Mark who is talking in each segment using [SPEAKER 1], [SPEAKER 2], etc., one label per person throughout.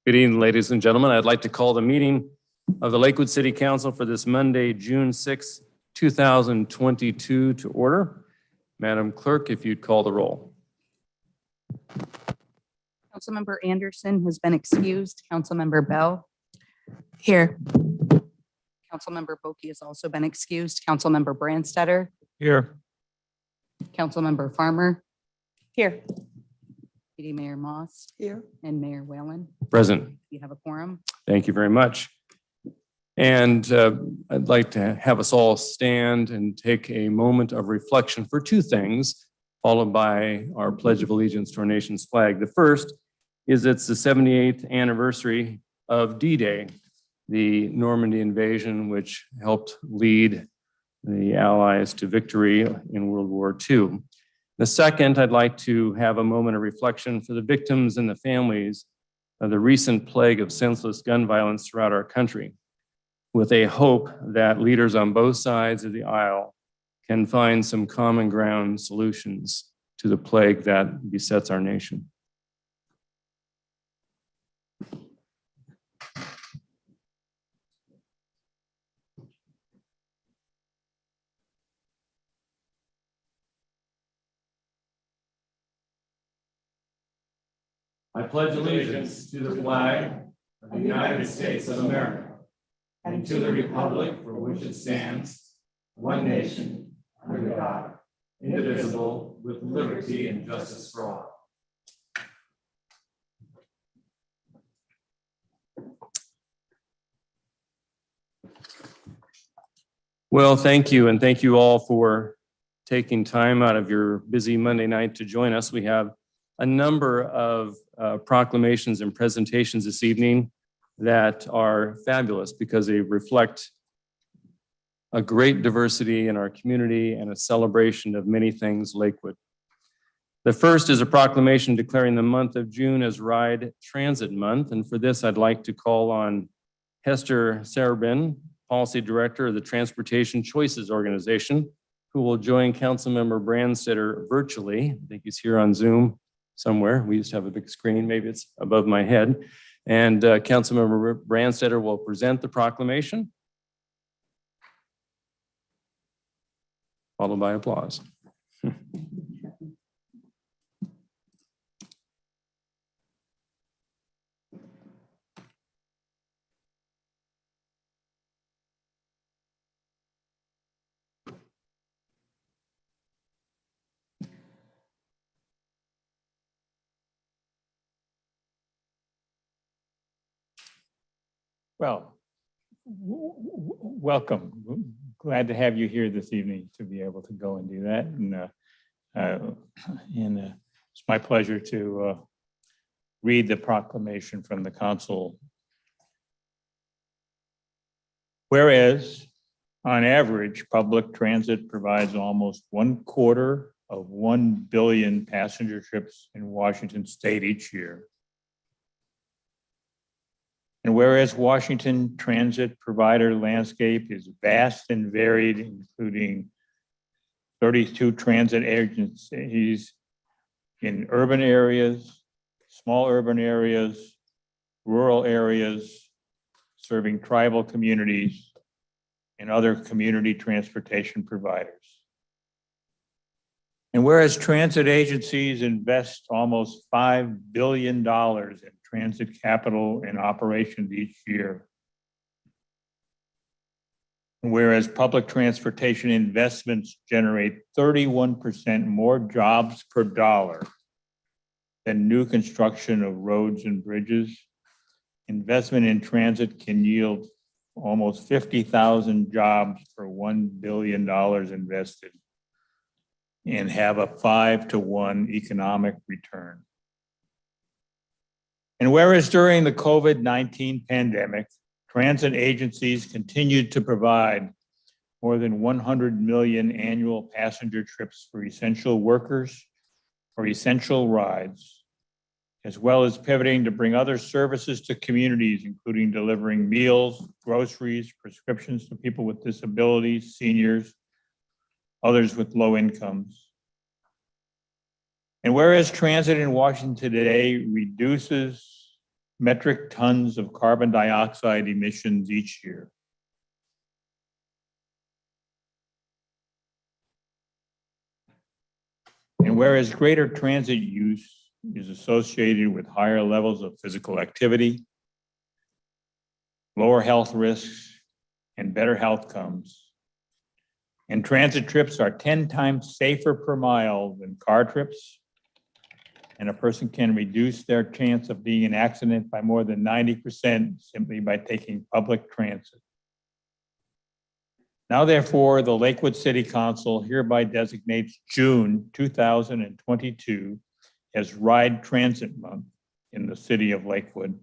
[SPEAKER 1] Good evening, ladies and gentlemen. I'd like to call the meeting of the Lakewood City Council for this Monday, June 6, 2022 to order. Madam Clerk, if you'd call the roll.
[SPEAKER 2] Councilmember Anderson has been excused. Councilmember Bell. Here. Councilmember Boki has also been excused. Councilmember Brandstetter.
[SPEAKER 3] Here.
[SPEAKER 2] Councilmember Farmer. Here. Deputy Mayor Moss.
[SPEAKER 4] Here.
[SPEAKER 2] And Mayor Whalen.
[SPEAKER 1] Present.
[SPEAKER 2] You have a quorum.
[SPEAKER 1] Thank you very much. And I'd like to have us all stand and take a moment of reflection for two things, followed by our Pledge of Allegiance to our nation's flag. The first is it's the 78th anniversary of D-Day, the Normandy invasion, which helped lead the Allies to victory in World War II. The second, I'd like to have a moment of reflection for the victims and the families of the recent plague of senseless gun violence throughout our country, with a hope that leaders on both sides of the aisle can find some common ground solutions to the plague that besets our nation. I pledge allegiance to the flag of the United States of America and to the republic for which it stands, one nation, under God, indivisible, with liberty and justice for all. Well, thank you, and thank you all for taking time out of your busy Monday night to join us. We have a number of proclamations and presentations this evening that are fabulous because they reflect a great diversity in our community and a celebration of many things Lakewood. The first is a proclamation declaring the month of June as Ride Transit Month. And for this, I'd like to call on Hester Sarabin, Policy Director of the Transportation Choices Organization, who will join Councilmember Brandstetter virtually. I think he's here on Zoom somewhere. We used to have a big screen, maybe it's above my head. And Councilmember Brandstetter will present the proclamation, followed by applause.
[SPEAKER 3] Well, welcome. Glad to have you here this evening to be able to go and do that. And it's my pleasure to read the proclamation from the council. Whereas, on average, public transit provides almost 1/4 of 1 billion passenger trips in Washington state each year. And whereas Washington transit provider landscape is vast and varied, including 32 transit agencies in urban areas, small urban areas, rural areas, serving tribal communities, and other community transportation providers. And whereas transit agencies invest almost $5 billion in transit capital and operations each year. And whereas public transportation investments generate 31% more jobs per dollar than new construction of roads and bridges, investment in transit can yield almost 50,000 jobs for $1 billion invested and have a 5-to-1 economic return. And whereas during the COVID-19 pandemic, transit agencies continued to provide more than 100 million annual passenger trips for essential workers or essential rides, as well as pivoting to bring other services to communities, including delivering meals, groceries, prescriptions to people with disabilities, seniors, others with low incomes. And whereas transit in Washington today reduces metric tons of carbon dioxide emissions each year. And whereas greater transit use is associated with higher levels of physical activity, lower health risks, and better outcomes, and transit trips are 10 times safer per mile than car trips, and a person can reduce their chance of being in an accident by more than 90% simply by taking public transit. Now, therefore, the Lakewood City Council hereby designates June 2022 as Ride Transit Month in the city of Lakewood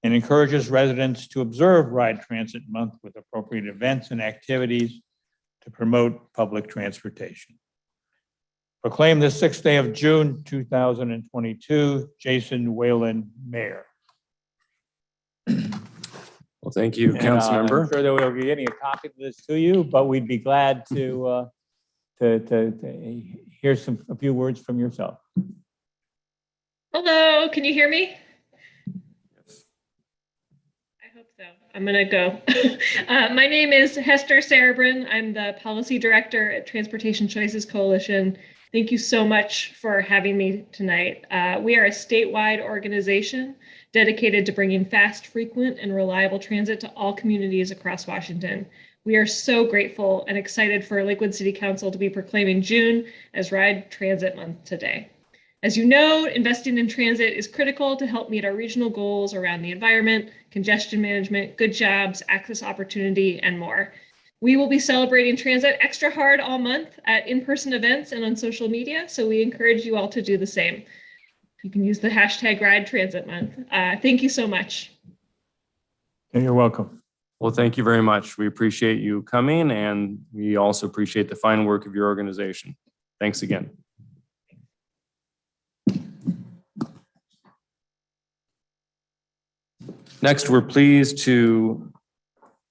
[SPEAKER 3] and encourages residents to observe Ride Transit Month with appropriate events and activities to promote public transportation. Proclaim this 6th day of June 2022, Jason Whalen, Mayor.
[SPEAKER 1] Well, thank you, Councilmember.
[SPEAKER 3] I'm sure that we'll be getting a copy of this to you, but we'd be glad to hear a few words from yourself.
[SPEAKER 4] Hello, can you hear me? I hope so. I'm gonna go. My name is Hester Sarabrin. I'm the Policy Director at Transportation Choices Coalition. Thank you so much for having me tonight. We are a statewide organization dedicated to bringing fast, frequent, and reliable transit to all communities across Washington. We are so grateful and excited for Lakewood City Council to be proclaiming June as Ride Transit Month today. As you know, investing in transit is critical to help meet our regional goals around the environment, congestion management, good jobs, access opportunity, and more. We will be celebrating transit extra hard all month at in-person events and on social media, so we encourage you all to do the same. You can use the hashtag Ride Transit Month. Thank you so much.
[SPEAKER 3] You're welcome.
[SPEAKER 1] Well, thank you very much. We appreciate you coming, and we also appreciate the fine work of your organization. Thanks again. Next, we're pleased to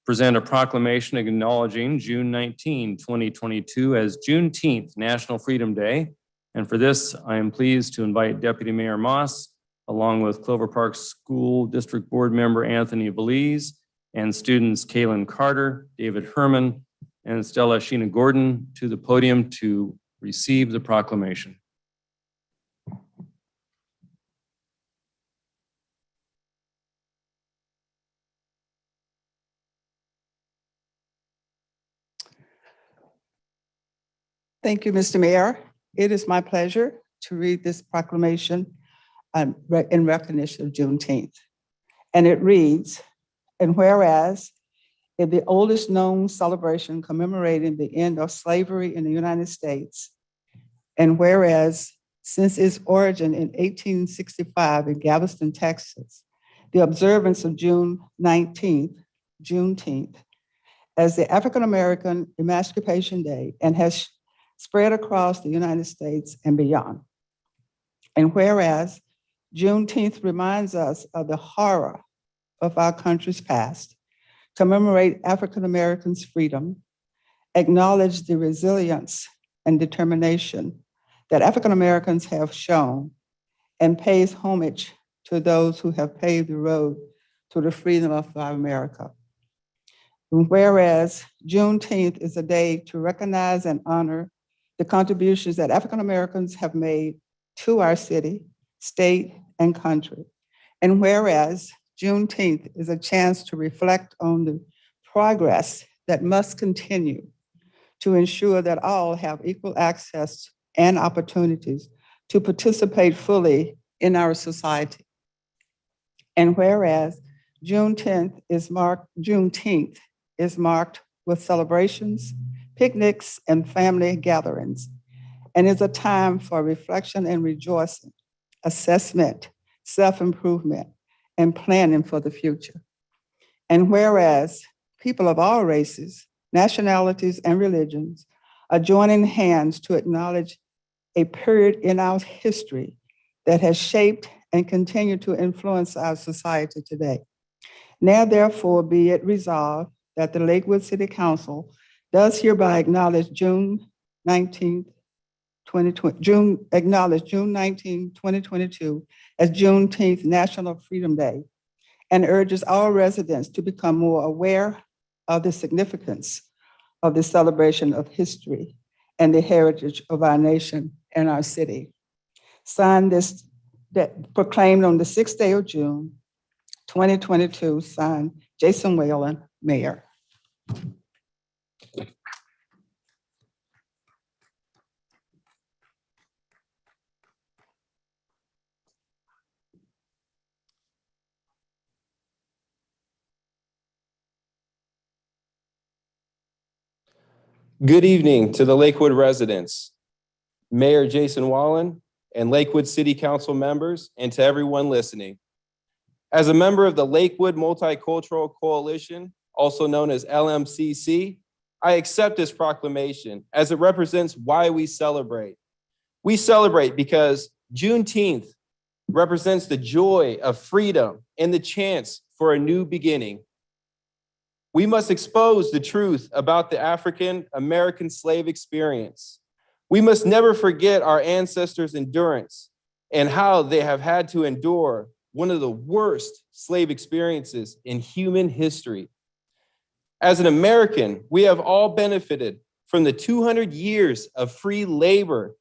[SPEAKER 1] present a proclamation acknowledging June 19, 2022 as Juneteenth, National Freedom Day. And for this, I am pleased to invite Deputy Mayor Moss, along with Clover Park School District Board Member Anthony Belize, and students Kaylin Carter, David Herman, and Stella Sheena Gordon to the podium to receive the proclamation.
[SPEAKER 5] Thank you, Mr. Mayor. It is my pleasure to read this proclamation in recognition of Juneteenth. And it reads, and whereas in the oldest known celebration commemorating the end of slavery in the United States, and whereas since its origin in 1865 in Galveston, Texas, the observance of June 19th, Juneteenth, as the African American Emancipation Day and has spread across the United States and beyond. And whereas Juneteenth reminds us of the horror of our country's past, commemorate African Americans' freedom, acknowledge the resilience and determination that African Americans have shown, and pays homage to those who have paved the road to the freedom of our America. And whereas Juneteenth is a day to recognize and honor the contributions that African Americans have made to our city, state, and country. And whereas Juneteenth is a chance to reflect on the progress that must continue to ensure that all have equal access and opportunities to participate fully in our society. And whereas Juneteenth is marked with celebrations, picnics, and family gatherings, and is a time for reflection and rejoicing, assessment, self-improvement, and planning for the future. And whereas people of all races, nationalities, and religions are joining hands to acknowledge a period in our history that has shaped and continue to influence our society today. Now, therefore, be it resolved that the Lakewood City Council does hereby acknowledge June 19th, acknowledge June 19, 2022 as Juneteenth National Freedom Day, and urges all residents to become more aware of the significance of the celebration of history and the heritage of our nation and our city. Signed this, proclaimed on the 6th day of June, 2022, signed Jason Whalen, Mayor.
[SPEAKER 6] Good evening to the Lakewood residents, Mayor Jason Wallen, and Lakewood City Council members, and to everyone listening. As a member of the Lakewood Multicultural Coalition, also known as LMCC, I accept this proclamation as it represents why we celebrate. We celebrate because Juneteenth represents the joy of freedom and the chance for a new beginning. We must expose the truth about the African American slave experience. We must never forget our ancestors' endurance and how they have had to endure one of the worst slave experiences in human history. As an American, we have all benefited from the 200 years of free labor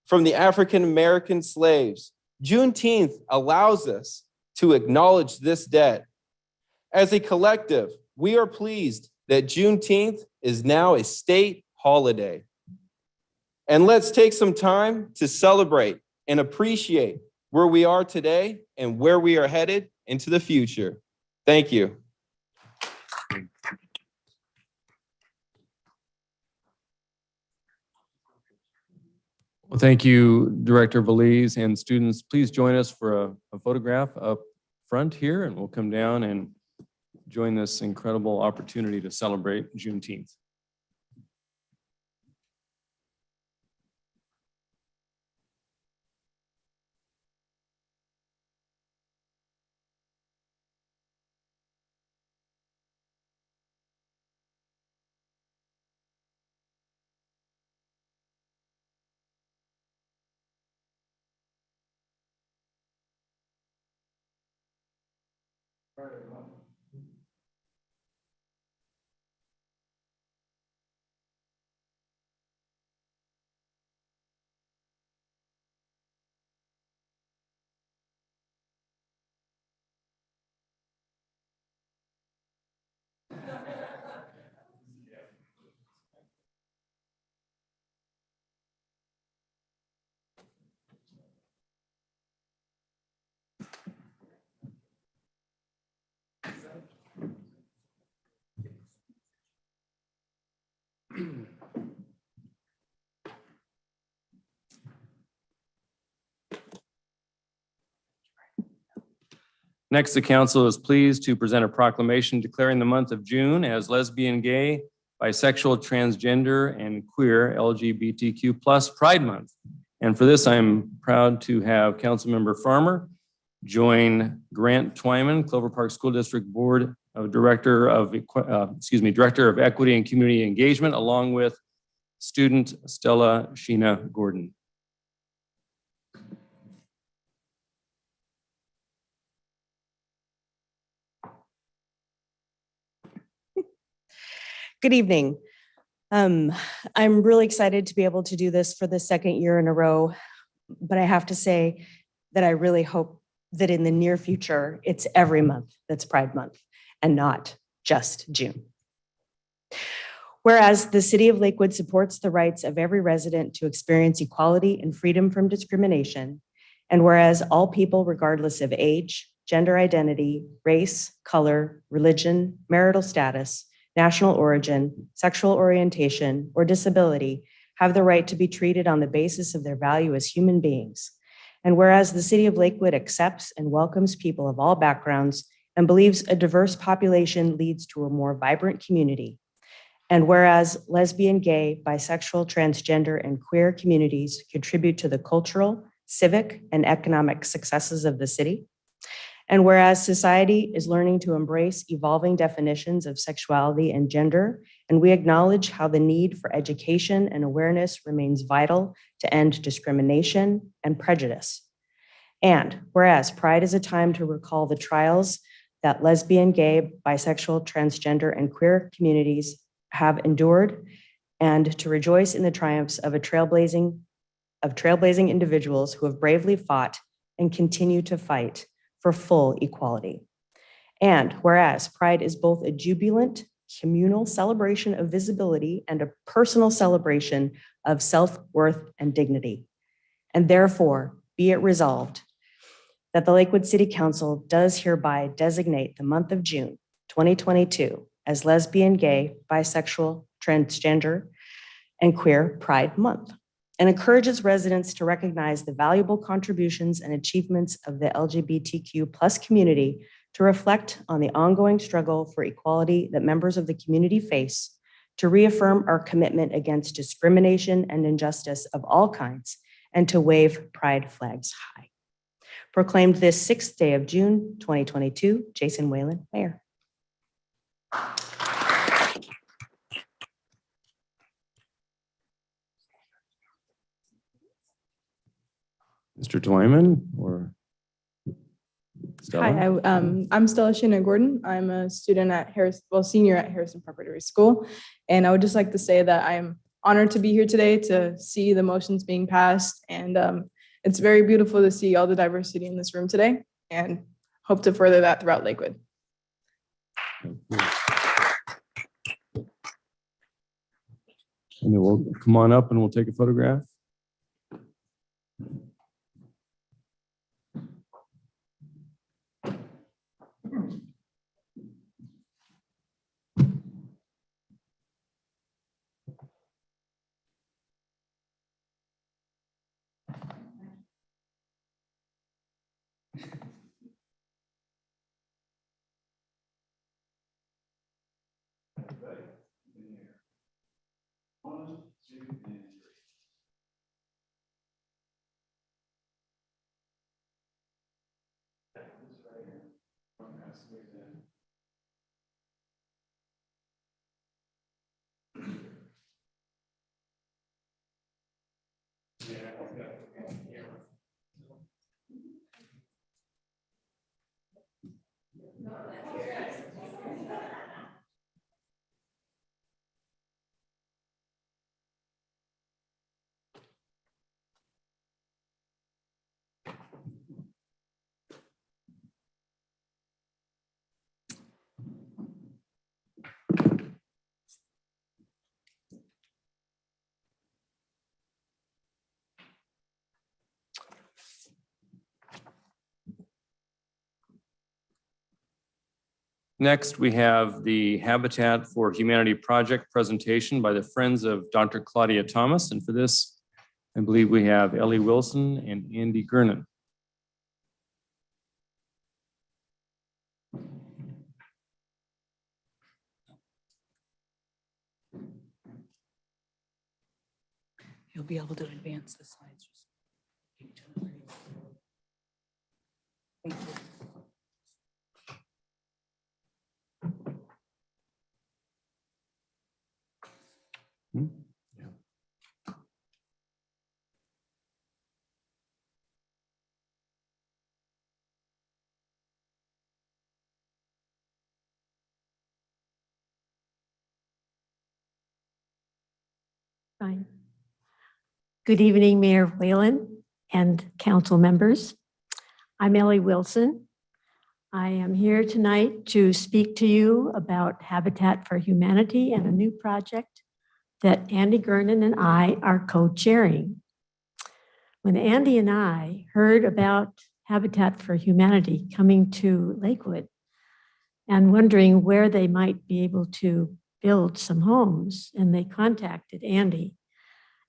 [SPEAKER 6] from the African American slaves. Juneteenth allows us to acknowledge this debt. As a collective, we are pleased that Juneteenth is now a state holiday. And let's take some time to celebrate and appreciate where we are today and where we are headed into the future. Thank you.
[SPEAKER 1] Well, thank you, Director Belize, and students. Please join us for a photograph up front here, and we'll come down and join this incredible opportunity to celebrate Juneteenth. Next, the council is pleased to present a proclamation declaring the month of June as Lesbian, Gay, Bisexual, Transgender, and Queer LGBTQ+ Pride Month. And for this, I'm proud to have Councilmember Farmer join Grant Twyman, Clover Park School District Board of Director of Equity and Community Engagement, along with student Stella Sheena Gordon.
[SPEAKER 7] Good evening. I'm really excited to be able to do this for the second year in a row, but I have to say that I really hope that in the near future, it's every month that's Pride Month and not just June. Whereas the City of Lakewood supports the rights of every resident to experience equality and freedom from discrimination, and whereas all people, regardless of age, gender identity, race, color, religion, marital status, national origin, sexual orientation, or disability have the right to be treated on the basis of their value as human beings. And whereas the City of Lakewood accepts and welcomes people of all backgrounds and believes a diverse population leads to a more vibrant community. And whereas lesbian, gay, bisexual, transgender, and queer communities contribute to the cultural, civic, and economic successes of the city. And whereas society is learning to embrace evolving definitions of sexuality and gender, and we acknowledge how the need for education and awareness remains vital to end discrimination and prejudice. And whereas Pride is a time to recall the trials that lesbian, gay, bisexual, transgender, and queer communities have endured, and to rejoice in the triumphs of trailblazing individuals who have bravely fought and continue to fight for full equality. And whereas Pride is both a jubilant, communal celebration of visibility and a personal celebration of self-worth and dignity. And therefore, be it resolved that the Lakewood City Council does hereby designate the month of June 2022 as Lesbian, Gay, Bisexual, Transgender, and Queer Pride Month, and encourages residents to recognize the valuable contributions and achievements of the LGBTQ+ community, to reflect on the ongoing struggle for equality that members of the community face, to reaffirm our commitment against discrimination and injustice of all kinds, and to wave pride flags high. Proclaimed this 6th day of June, 2022, Jason Whalen, Mayor.
[SPEAKER 1] Mr. Twyman or Stella?
[SPEAKER 8] Hi, I'm Stella Shannon Gordon. I'm a student at senior at Harrison Preparatory School. And I would just like to say that I'm honored to be here today to see the motions being passed. And it's very beautiful to see all the diversity in this room today, and hope to further that throughout Lakewood.
[SPEAKER 1] And then we'll come on up and we'll take a photograph. Next, we have the Habitat for Humanity project presentation by the Friends of Dr. Claudia Thomas. And for this, I believe we have Ellie Wilson and Andy Gernon.
[SPEAKER 2] You'll be able to advance the slides. Thank you.
[SPEAKER 9] Fine. Good evening, Mayor Whalen and council members. I'm Ellie Wilson. I am here tonight to speak to you about Habitat for Humanity and a new project that Andy Gernon and I are co-chairing. When Andy and I heard about Habitat for Humanity coming to Lakewood and wondering where they might be able to build some homes, and they contacted Andy.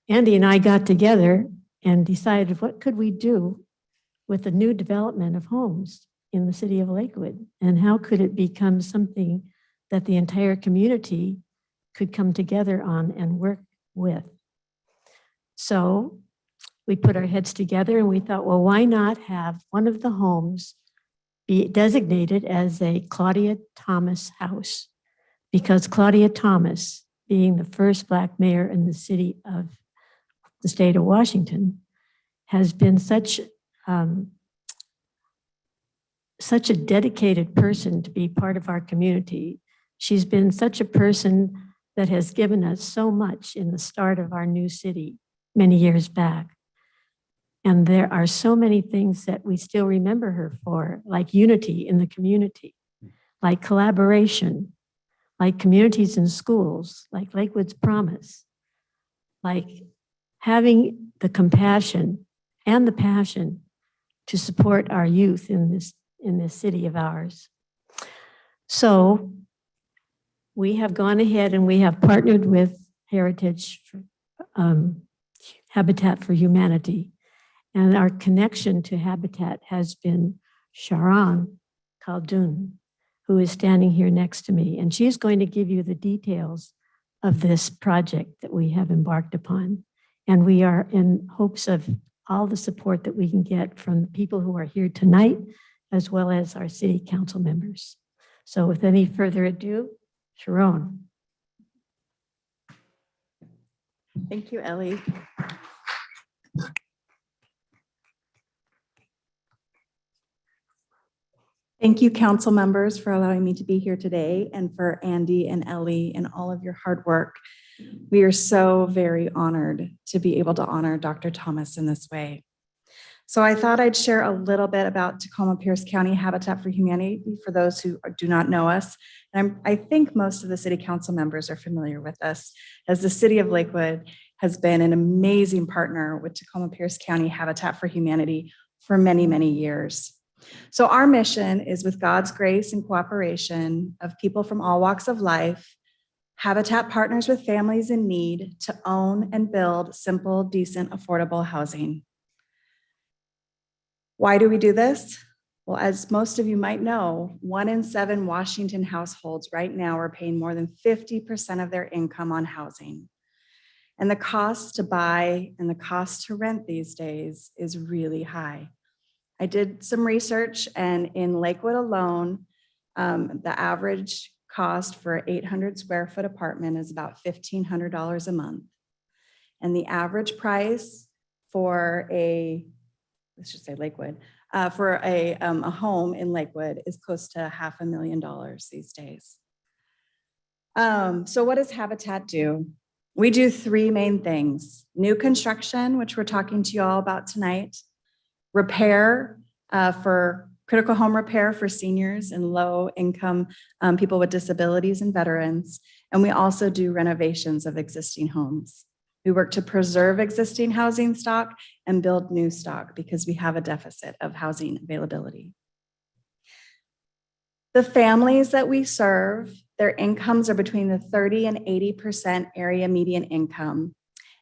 [SPEAKER 9] Andy and I got together and decided, what could we do with the new development of homes in the city of Lakewood? And how could it become something that the entire community could come together on and work with? So we put our heads together and we thought, well, why not have one of the homes be designated as a Claudia Thomas House, because Claudia Thomas, being the first Black mayor in the city of the state of Washington, has been such a dedicated person to be part of our community. She's been such a person that has given us so much in the start of our new city many years back. And there are so many things that we still remember her for, like unity in the community, like collaboration, like communities in schools, like Lakewood's Promise, like having the compassion and the passion to support our youth in this city of ours. So we have gone ahead and we have partnered with Habitat for Humanity. And our connection to Habitat has been Sharon Khaldun, who is standing here next to me. And she's going to give you the details of this project that we have embarked upon. And we are in hopes of all the support that we can get from the people who are here tonight, as well as our city council members. So with any further ado, Sharon.
[SPEAKER 7] Thank you, Ellie.
[SPEAKER 10] Thank you, council members, for allowing me to be here today, and for Andy and Ellie and all of your hard work. We are so very honored to be able to honor Dr. Thomas in this way. So I thought I'd share a little bit about Tacoma Pierce County Habitat for Humanity for those who do not know us. And I think most of the city council members are familiar with us, as the city of Lakewood has been an amazing partner with Tacoma Pierce County Habitat for Humanity for many, many years. So our mission is, with God's grace and cooperation of people from all walks of life, Habitat partners with families in need to own and build simple, decent, affordable housing. Why do we do this? Well, as most of you might know, 1 in 7 Washington households right now are paying more than 50% of their income on housing. And the cost to buy and the cost to rent these days is really high. I did some research, and in Lakewood alone, the average cost for an 800 square foot apartment is about $1,500 a month. And the average price for let's just say Lakewood, for a home in Lakewood is close to $500,000 these days. So what does Habitat do? We do 3 main things: new construction, which we're talking to you all about tonight; repair, for critical home repair for seniors and low income people with disabilities and veterans. And we also do renovations of existing homes. We work to preserve existing housing stock and build new stock because we have a deficit of housing availability. The families that we serve, their incomes are between the 30 and 80% area median income.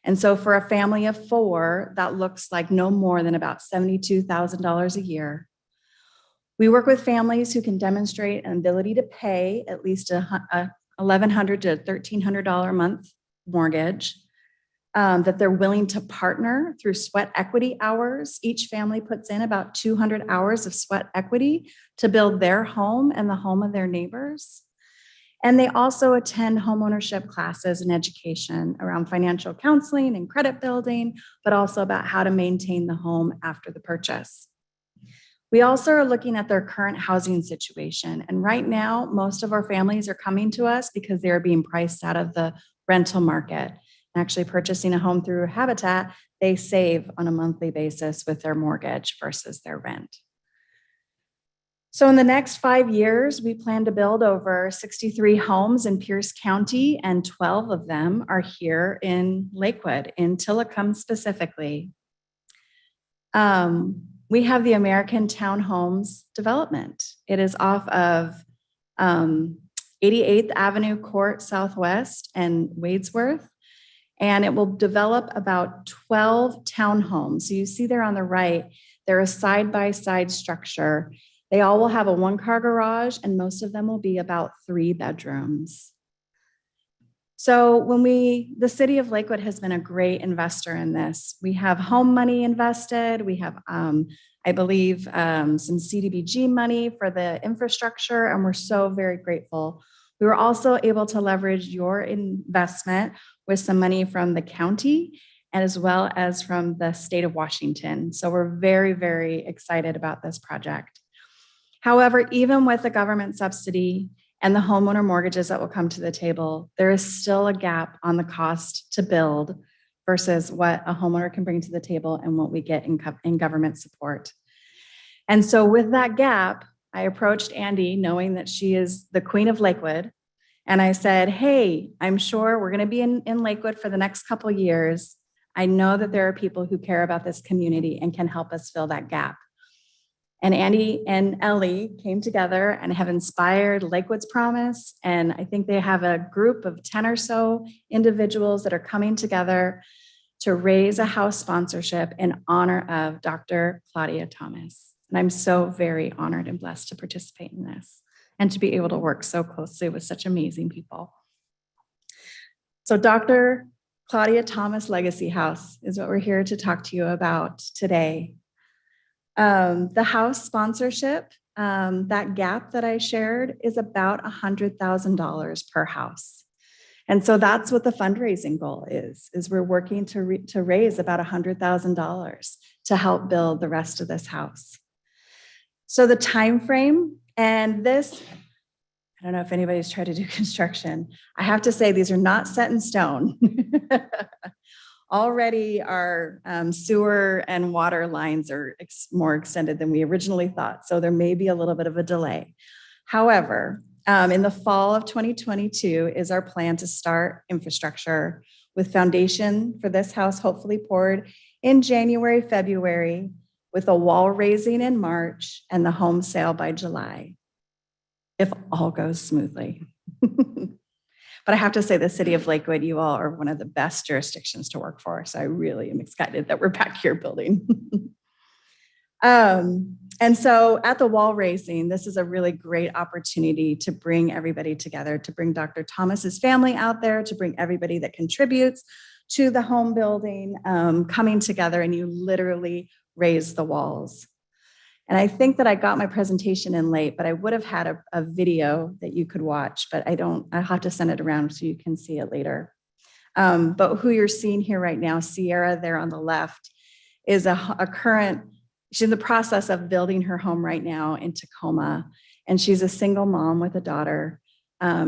[SPEAKER 10] And so for a family of 4, that looks like no more than about $72,000 a year. We work with families who can demonstrate an ability to pay at least a $1,100 to $1,300 a month mortgage, that they're willing to partner through sweat equity hours. Each family puts in about 200 hours of sweat equity to build their home and the home of their neighbors. And they also attend homeownership classes and education around financial counseling and credit building, but also about how to maintain the home after the purchase. We also are looking at their current housing situation. And right now, most of our families are coming to us because they are being priced out of the rental market. Actually purchasing a home through Habitat, they save on a monthly basis with their mortgage versus their rent. So in the next 5 years, we plan to build over 63 homes in Pierce County, and 12 of them are here in Lakewood, in Tacoma specifically. We have the American Townhomes development. It is off of 88th Avenue Court Southwest and Wadesworth, and it will develop about 12 townhomes. So you see there on the right, they're a side-by-side structure. They all will have a 1-car garage, and most of them will be about 3 bedrooms. So the city of Lakewood has been a great investor in this. We have home money invested. We have I believe some CDBG money for the infrastructure, and we're so very grateful. We were also able to leverage your investment with some money from the county and as well as from the state of Washington. So we're very, very excited about this project. However, even with the government subsidy and the homeowner mortgages that will come to the table, there is still a gap on the cost to build versus what a homeowner can bring to the table and what we get in government support. And so with that gap, I approached Andy knowing that she is the queen of Lakewood. And I said, hey, I'm sure we're going to be in Lakewood for the next couple of years. I know that there are people who care about this community and can help us fill that gap. And Andy and Ellie came together and have inspired Lakewood's Promise. And I think they have a group of 10 or so individuals that are coming together to raise a house sponsorship in honor of Dr. Claudia Thomas. And I'm so very honored and blessed to participate in this and to be able to work so closely with such amazing people. So Dr. Claudia Thomas Legacy House is what we're here to talk to you about today. The house sponsorship, that gap that I shared is about $100,000 per house. And so that's what the fundraising goal is we're working to raise about $100,000 to help build the rest of this house. So the time frame, and this, I don't know if anybody's tried to do construction. I have to say these are not set in stone. Already our sewer and water lines are more extended than we originally thought. So there may be a little bit of a delay. However, in the fall of 2022 is our plan to start infrastructure with foundation for this house hopefully poured in January, February, with a wall raising in March and the home sale by July, if all goes smoothly. But I have to say the city of Lakewood, you all are one of the best jurisdictions to work for. So I really am excited that we're back here building. And so at the wall raising, this is a really great opportunity to bring everybody together, to bring Dr. Thomas's family out there, to bring everybody that contributes to the home building, coming together, and you literally raise the walls. And I think that I got my presentation in late, but I would have had a video that you could watch, but I'll have to send it around so you can see it later. But who you're seeing here right now, Sierra there on the left, is a current, she's in the process of building her home right now in Tacoma. And she's a single mom with a daughter.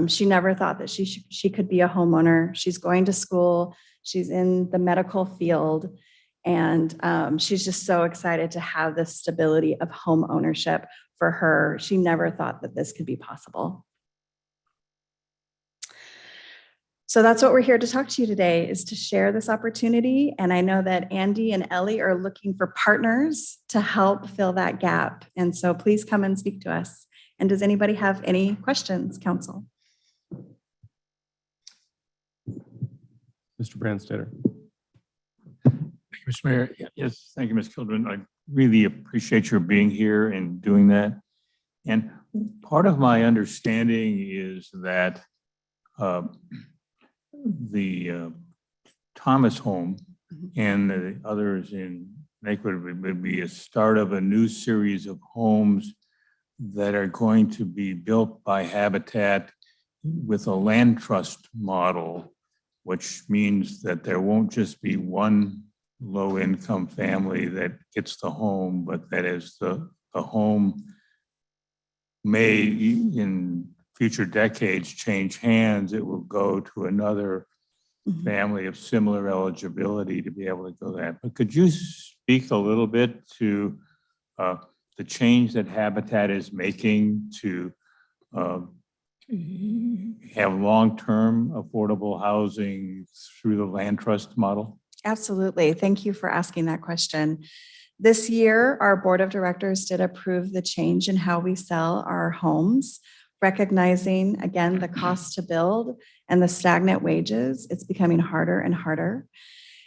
[SPEAKER 10] She never thought that she could be a homeowner. She's going to school. She's in the medical field. And she's just so excited to have this stability of home ownership for her. She never thought that this could be possible. So that's what we're here to talk to you today, is to share this opportunity. And I know that Andy and Ellie are looking for partners to help fill that gap. And so please come and speak to us. And does anybody have any questions, council?
[SPEAKER 1] Mr. Brandstetter.
[SPEAKER 3] Mr. Mayor, yes, thank you, Ms. Kildren. I really appreciate your being here and doing that. And part of my understanding is that the Thomas home and the others in Lakewood would be a start of a new series of homes that are going to be built by Habitat with a land trust model, which means that there won't just be one low-income family that gets the home, but that as the home may in future decades change hands, it will go to another family of similar eligibility to be able to go that. But could you speak a little bit to the change that Habitat is making to have long-term affordable housing through the land trust model?
[SPEAKER 10] Absolutely. Thank you for asking that question. This year, our board of directors did approve the change in how we sell our homes, recognizing, again, the cost to build and the stagnant wages. It's becoming harder and harder.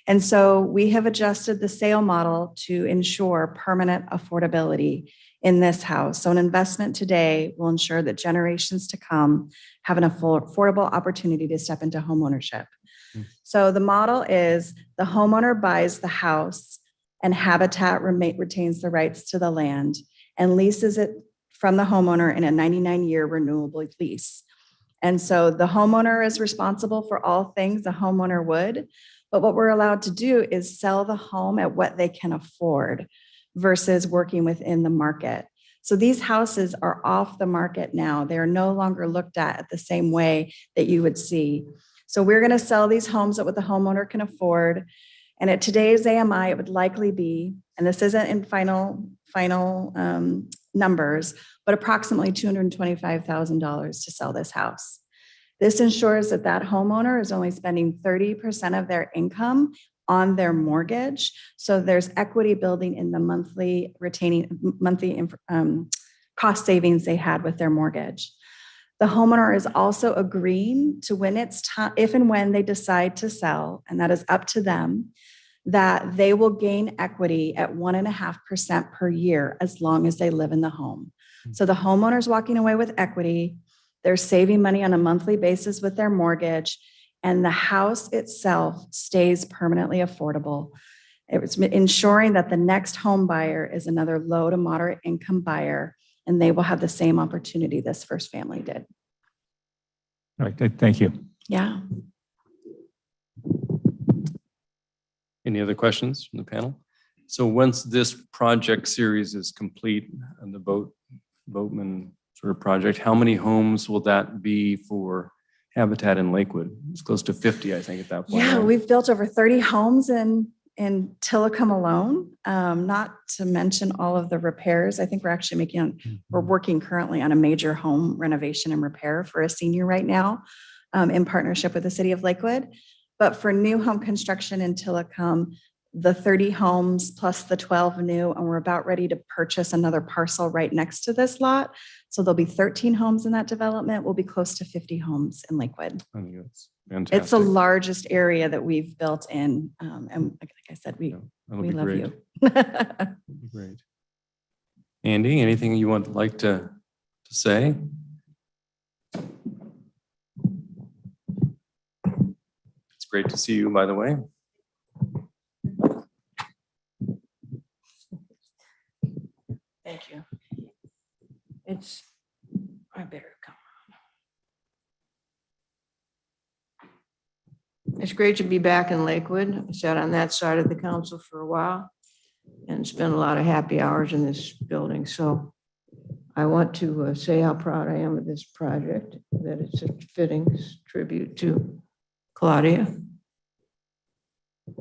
[SPEAKER 10] And so we have adjusted the sale model to ensure permanent affordability in this house. So an investment today will ensure that generations to come have an affordable opportunity to step into homeownership. So the model is the homeowner buys the house and Habitat retains the rights to the land and leases it from the homeowner in a 99-year renewable lease. And so the homeowner is responsible for all things a homeowner would, but what we're allowed to do is sell the home at what they can afford versus working within the market. So these houses are off the market now. They are no longer looked at the same way that you would see. So we're going to sell these homes at what the homeowner can afford. And at today's AMI, it would likely be, and this isn't in final numbers, but approximately $225,000 to sell this house. This ensures that that homeowner is only spending 30% of their income on their mortgage. So there's equity building in the monthly cost savings they had with their mortgage. The homeowner is also agreeing to when it's time, if and when they decide to sell, and that is up to them, that they will gain equity at 1.5% per year as long as they live in the home. So the homeowner's walking away with equity, they're saving money on a monthly basis with their mortgage, and the house itself stays permanently affordable. It's ensuring that the next home buyer is another low to moderate income buyer, and they will have the same opportunity this first family did.
[SPEAKER 3] All right, thank you.
[SPEAKER 10] Yeah.
[SPEAKER 1] Any other questions from the panel? So once this project series is complete and the Boatman sort of project, how many homes will that be for Habitat in Lakewood? It's close to 50, I think, at that point.
[SPEAKER 10] Yeah,
[SPEAKER 1] right?
[SPEAKER 10] we've built over 30 homes in Tacoma alone, not to mention all of the repairs. I think we're actually we're working currently on a major home renovation and repair for a senior right now in partnership with the city of Lakewood. But for new home construction in Tacoma, the 30 homes plus the 12 new, and we're about ready to purchase another parcel right next to this lot. So there'll be 13 homes in that development. We'll be close to 50 homes in Lakewood.
[SPEAKER 1] I think it's fantastic.
[SPEAKER 10] It's the largest area that we've built in. And like I said, we
[SPEAKER 1] That'll be
[SPEAKER 10] love
[SPEAKER 1] great.
[SPEAKER 10] you.
[SPEAKER 1] That'll be great. Andy, anything you would like to say? It's great to see you, by the way.
[SPEAKER 11] Thank you. I better come on. It's great to be back in Lakewood. I sat on that side of the council for a while and spent a lot of happy hours in this building. So I want to say how proud I am of this project, that it's a fitting tribute to Claudia.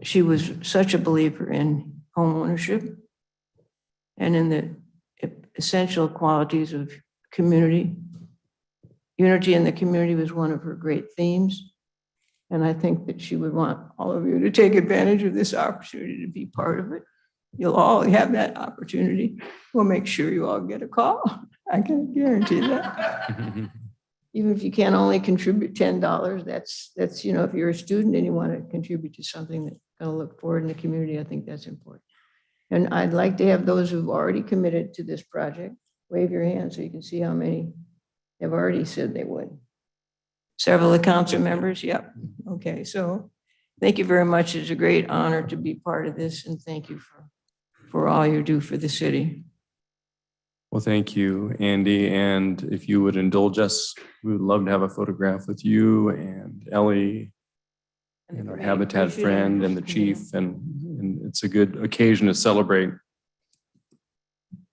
[SPEAKER 11] She was such a believer in home ownership and in the essential qualities of community. Unity in the community was one of her great themes. And I think that she would want all of you to take advantage of this opportunity to be part of it. You'll all have that opportunity. We'll make sure you all get a call. I can guarantee that. Even if you can only contribute $10, that's, if you're a student and you want to contribute to something that's going to look forward in the community, I think that's important. And I'd like to have those who've already committed to this project, wave your hand so you can see how many have already said they would. Several of the council members, yep. Okay, so thank you very much. It's a great honor to be part of this, and thank you for all you do for the city.
[SPEAKER 1] Well, thank you, Andy. And if you would indulge us, we would love to have a photograph with you and Ellie and our Habitat friend and the chief. And it's a good occasion to celebrate.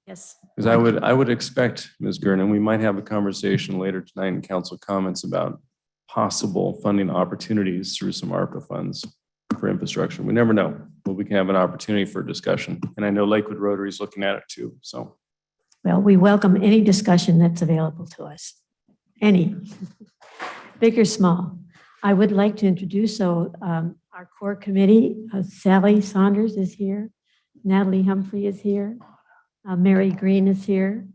[SPEAKER 9] Yes.
[SPEAKER 1] Because I would expect, Ms. Gernon, we might have a conversation later tonight in council comments about possible funding opportunities through some ARPA funds for infrastructure. We never know, but we can have an opportunity for discussion. And I know Lakewood Rotary is looking at it too, so.
[SPEAKER 9] Well, we welcome any discussion that's available to us. Any, big or small. I would like to introduce our core committee. Sally Saunders is here. Natalie Humphrey is here. Mary Green is here.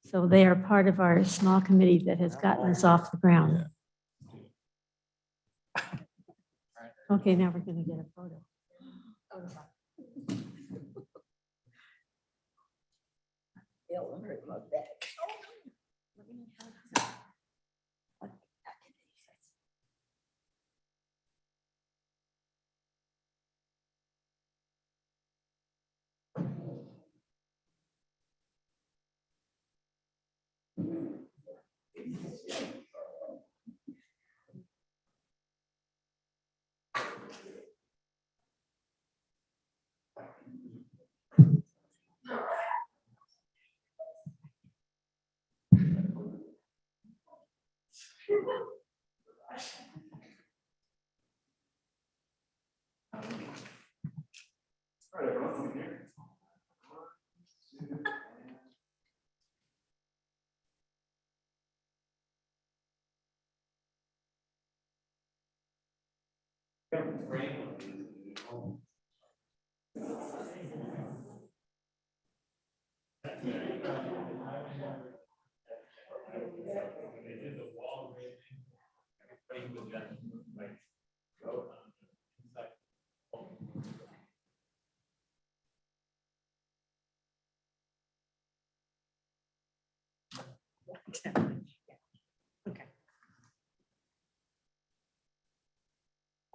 [SPEAKER 9] So they are part of our small committee that has gotten us off the ground. Okay, now we're going to get a photo.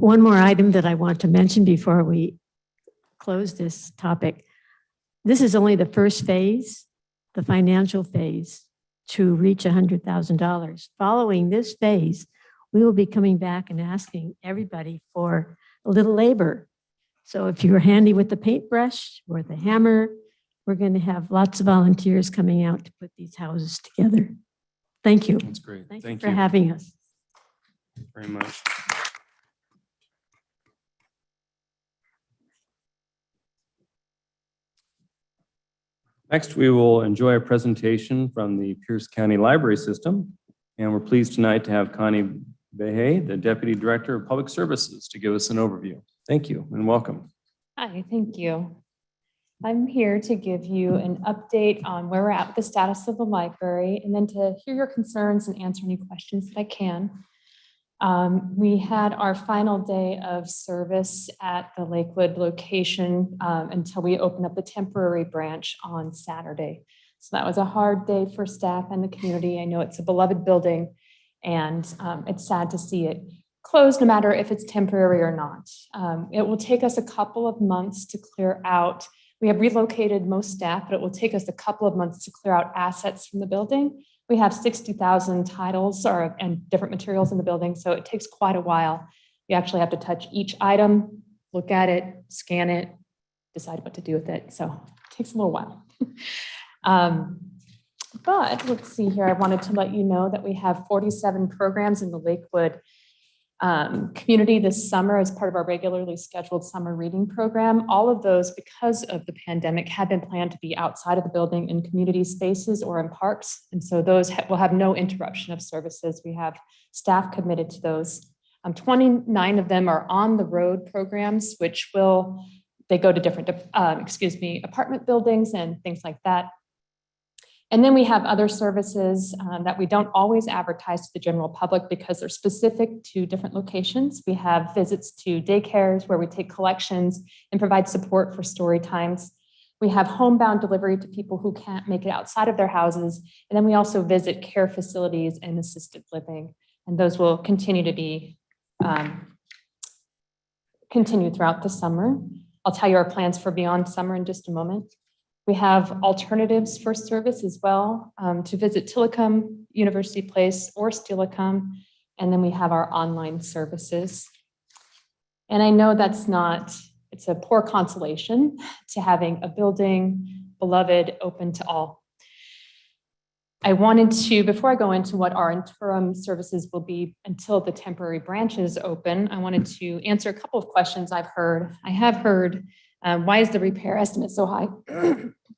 [SPEAKER 9] One more item that I want to mention before we close this topic. This is only the first phase, the financial phase, to reach $100,000. Following this phase, we will be coming back and asking everybody for a little labor. So if you're handy with the paintbrush or the hammer, we're going to have lots of volunteers coming out to put these houses together. Thank you.
[SPEAKER 1] That's great.
[SPEAKER 9] Thank
[SPEAKER 1] Thank
[SPEAKER 9] you for
[SPEAKER 1] you
[SPEAKER 9] having us.
[SPEAKER 1] very much. Next, we will enjoy a presentation from the Pierce County Library System. And we're pleased tonight to have Connie Behe, the Deputy Director of Public Services, to give us an overview. Thank you and welcome.
[SPEAKER 12] Hi, thank you. I'm here to give you an update on where we're at with the status of the library and then to hear your concerns and answer any questions that I can. We had our final day of service at the Lakewood location until we opened up the temporary branch on Saturday. So that was a hard day for staff and the community. I know it's a beloved building and it's sad to see it closed no matter if it's temporary or not. It will take us a couple of months to clear out. We have relocated most staff, but it will take us a couple of months to clear out assets from the building. We have 60,000 titles and different materials in the building, so it takes quite a while. You actually have to touch each item, look at it, scan it, decide what to do with it. So it takes a little while. But let's see here. I wanted to let you know that we have 47 programs in the Lakewood community this summer as part of our regularly scheduled summer reading program. All of those, because of the pandemic, had been planned to be outside of the building in community spaces or in parks. And so those will have no interruption of services. We have staff committed to those. 29 of them are on the road programs, which they go to different, apartment buildings and things like that. And then we have other services that we don't always advertise to the general public because they're specific to different locations. We have visits to daycares where we take collections and provide support for story times. We have homebound delivery to people who can't make it outside of their houses. And then we also visit care facilities and assisted living. And those will continue to be continued throughout the summer. I'll tell you our plans for beyond summer in just a moment. We have alternatives for service as well to visit Tillicum, University Place, or Steilicum. And then we have our online services. And I know it's a poor consolation to having a building, beloved, open to all. I wanted to, before I go into what our interim services will be until the temporary branches open, I wanted to answer a couple of questions I have heard. Why is the repair estimate so high?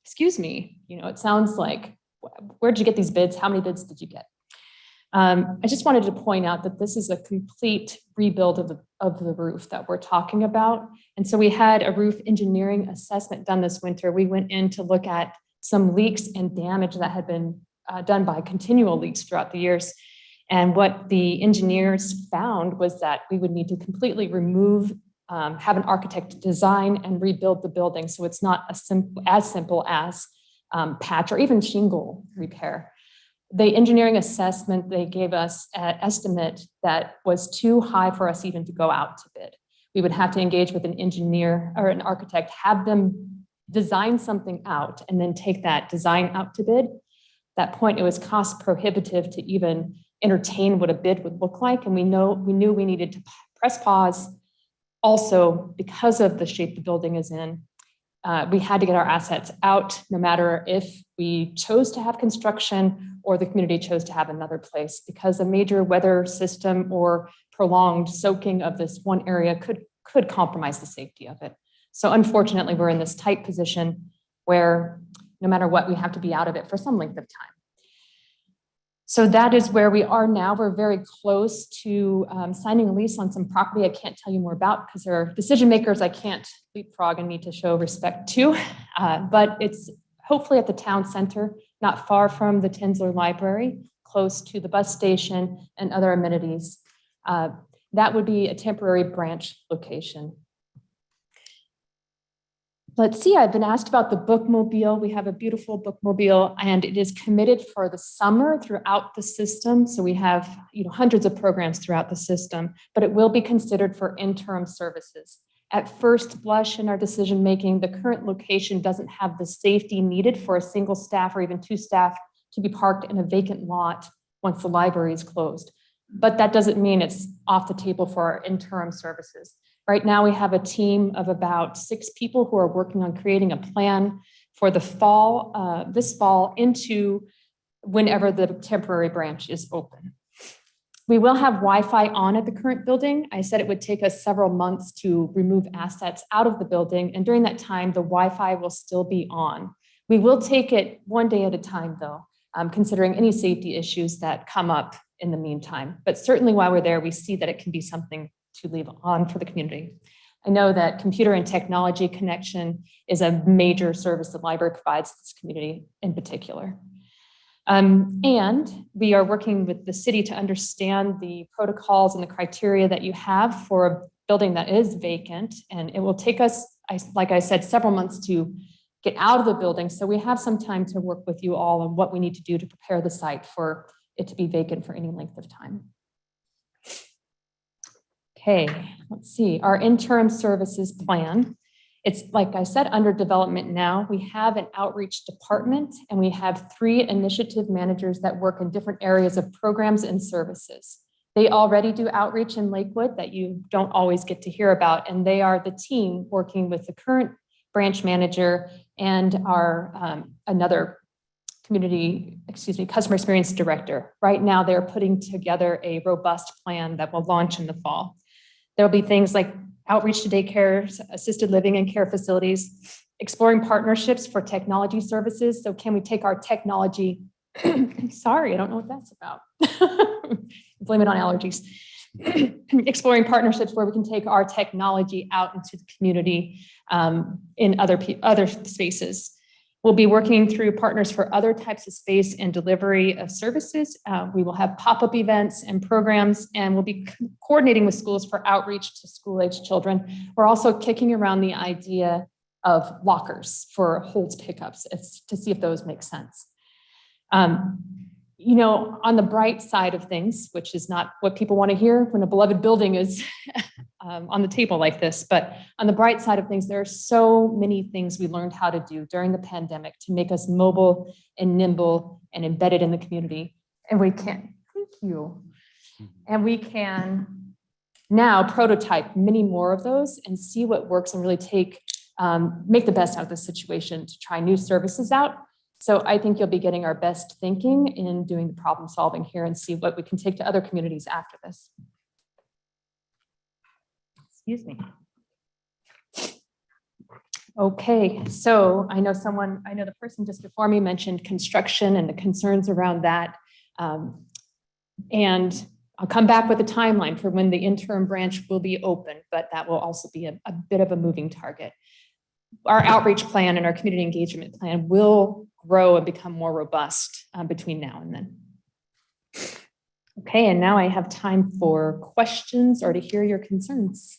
[SPEAKER 12] Excuse me. It sounds like, where'd you get these bids? How many bids did you get? I just wanted to point out that this is a complete rebuild of the roof that we're talking about. And so we had a roof engineering assessment done this winter. We went in to look at some leaks and damage that had been done by continual leaks throughout the years. And what the engineers found was that we would need to completely remove have an architect design and rebuild the building. So it's not as simple as patch or even shingle repair. The engineering assessment, they gave us an estimate that was too high for us even to go out to bid. We would have to engage with an engineer or an architect, have them design something out and then take that design out to bid. that point, it was cost prohibitive to even entertain what a bid would look like. And we knew we needed to press pause. Also, because of the shape the building is in, we had to get our assets out, no matter if we chose to have construction or the community chose to have another place, because a major weather system or prolonged soaking of this one area could compromise the safety of it. So unfortunately, we're in this tight position where no matter what, we have to be out of it for some length of time. So that is where we are now. We're very close to signing a lease on some property I can't tell you more about because there are decision makers I can't leapfrog and need to show respect to, but it's hopefully at the town center, not far from the Tinsler Library, close to the bus station and other amenities. That would be a temporary branch location. Let's see, I've been asked about the Bookmobile. We have a beautiful Bookmobile and it is committed for the summer throughout the system. So we have hundreds of programs throughout the system, but it will be considered for interim services. At first blush in our decision-making, the current location doesn't have the safety needed for a single staff or even two staff to be parked in a vacant lot once the library is closed. But that doesn't mean it's off the table for our interim services. Right now, we have a team of about 6 people who are working on creating a plan for the fall, this fall into whenever the temporary branch is open. We will have Wi-Fi on at the current building. I said it would take us several months to remove assets out of the building. And during that time, the Wi-Fi will still be on. We will take it one day at a time though, considering any safety issues that come up in the meantime. But certainly while we're there, we see that it can be something to leave on for the community. I know that computer and technology connection is a major service the library provides this community in particular. And we are working with the city to understand the protocols and the criteria that you have for a building that is vacant. And it will take us, like I said, several months to get out of the building. So we have some time to work with you all on what we need to do to prepare the site for it to be vacant for any length of time. Okay, let's see, our interim services plan. It's, like I said, under development now. We have an outreach department and we have 3 initiative managers that work in different areas of programs and services. They already do outreach in Lakewood that you don't always get to hear about, and they are the team working with the current branch manager and our another customer experience director. Right now, they're putting together a robust plan that will launch in the fall. There'll be things like outreach to daycares, assisted living and care facilities, exploring partnerships for technology services. So can we take our technology, sorry, I don't know what that's about. Blame it on allergies. Exploring partnerships where we can take our technology out into the community in other spaces. We'll be working through partners for other types of space and delivery of services. We will have pop-up events and programs, and we'll be coordinating with schools for outreach to school-age children. We're also kicking around the idea of lockers for holds pickups to see if those make sense. On the bright side of things, which is not what people want to hear when a beloved building is on the table like this, but on the bright side of things, there are so many things we learned how to do during the pandemic to make us mobile and nimble and embedded in the community. And we can, thank you. And we can now prototype many more of those and see what works and really make the best out of the situation to try new services out. So I think you'll be getting our best thinking in doing the problem solving here and see what we can take to other communities after this. Excuse me. Okay, so I know the person just before me mentioned construction and the concerns around that. And I'll come back with a timeline for when the interim branch will be open, but that will also be a bit of a moving target. Our outreach plan and our community engagement plan will grow and become more robust between now and then. Okay, and now I have time for questions or to hear your concerns.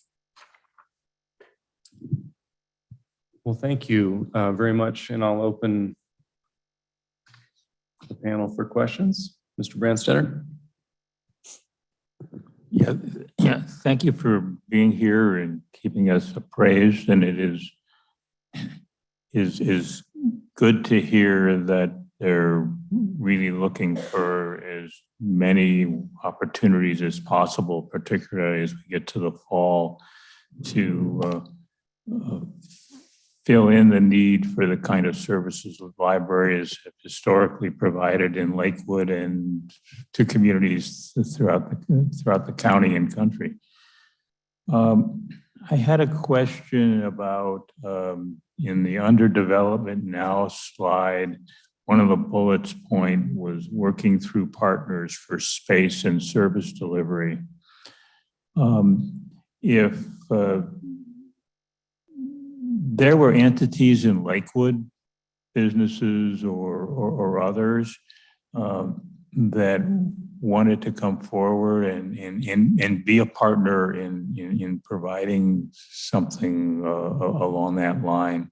[SPEAKER 1] Well, thank you very much, and I'll open the panel for questions. Mr. Brandstetter.
[SPEAKER 3] Yeah. Thank you for being here and keeping us appraised. And it is good to hear that they're really looking for as many opportunities as possible, particularly as we get to the fall, to fill in the need for the kind of services that libraries have historically provided in Lakewood and to communities throughout the county and country. I had a question about in the under development now slide, one of the bullets point was working through partners for space and service delivery. If there were entities in Lakewood, businesses or others that wanted to come forward and be a partner in providing something along that line,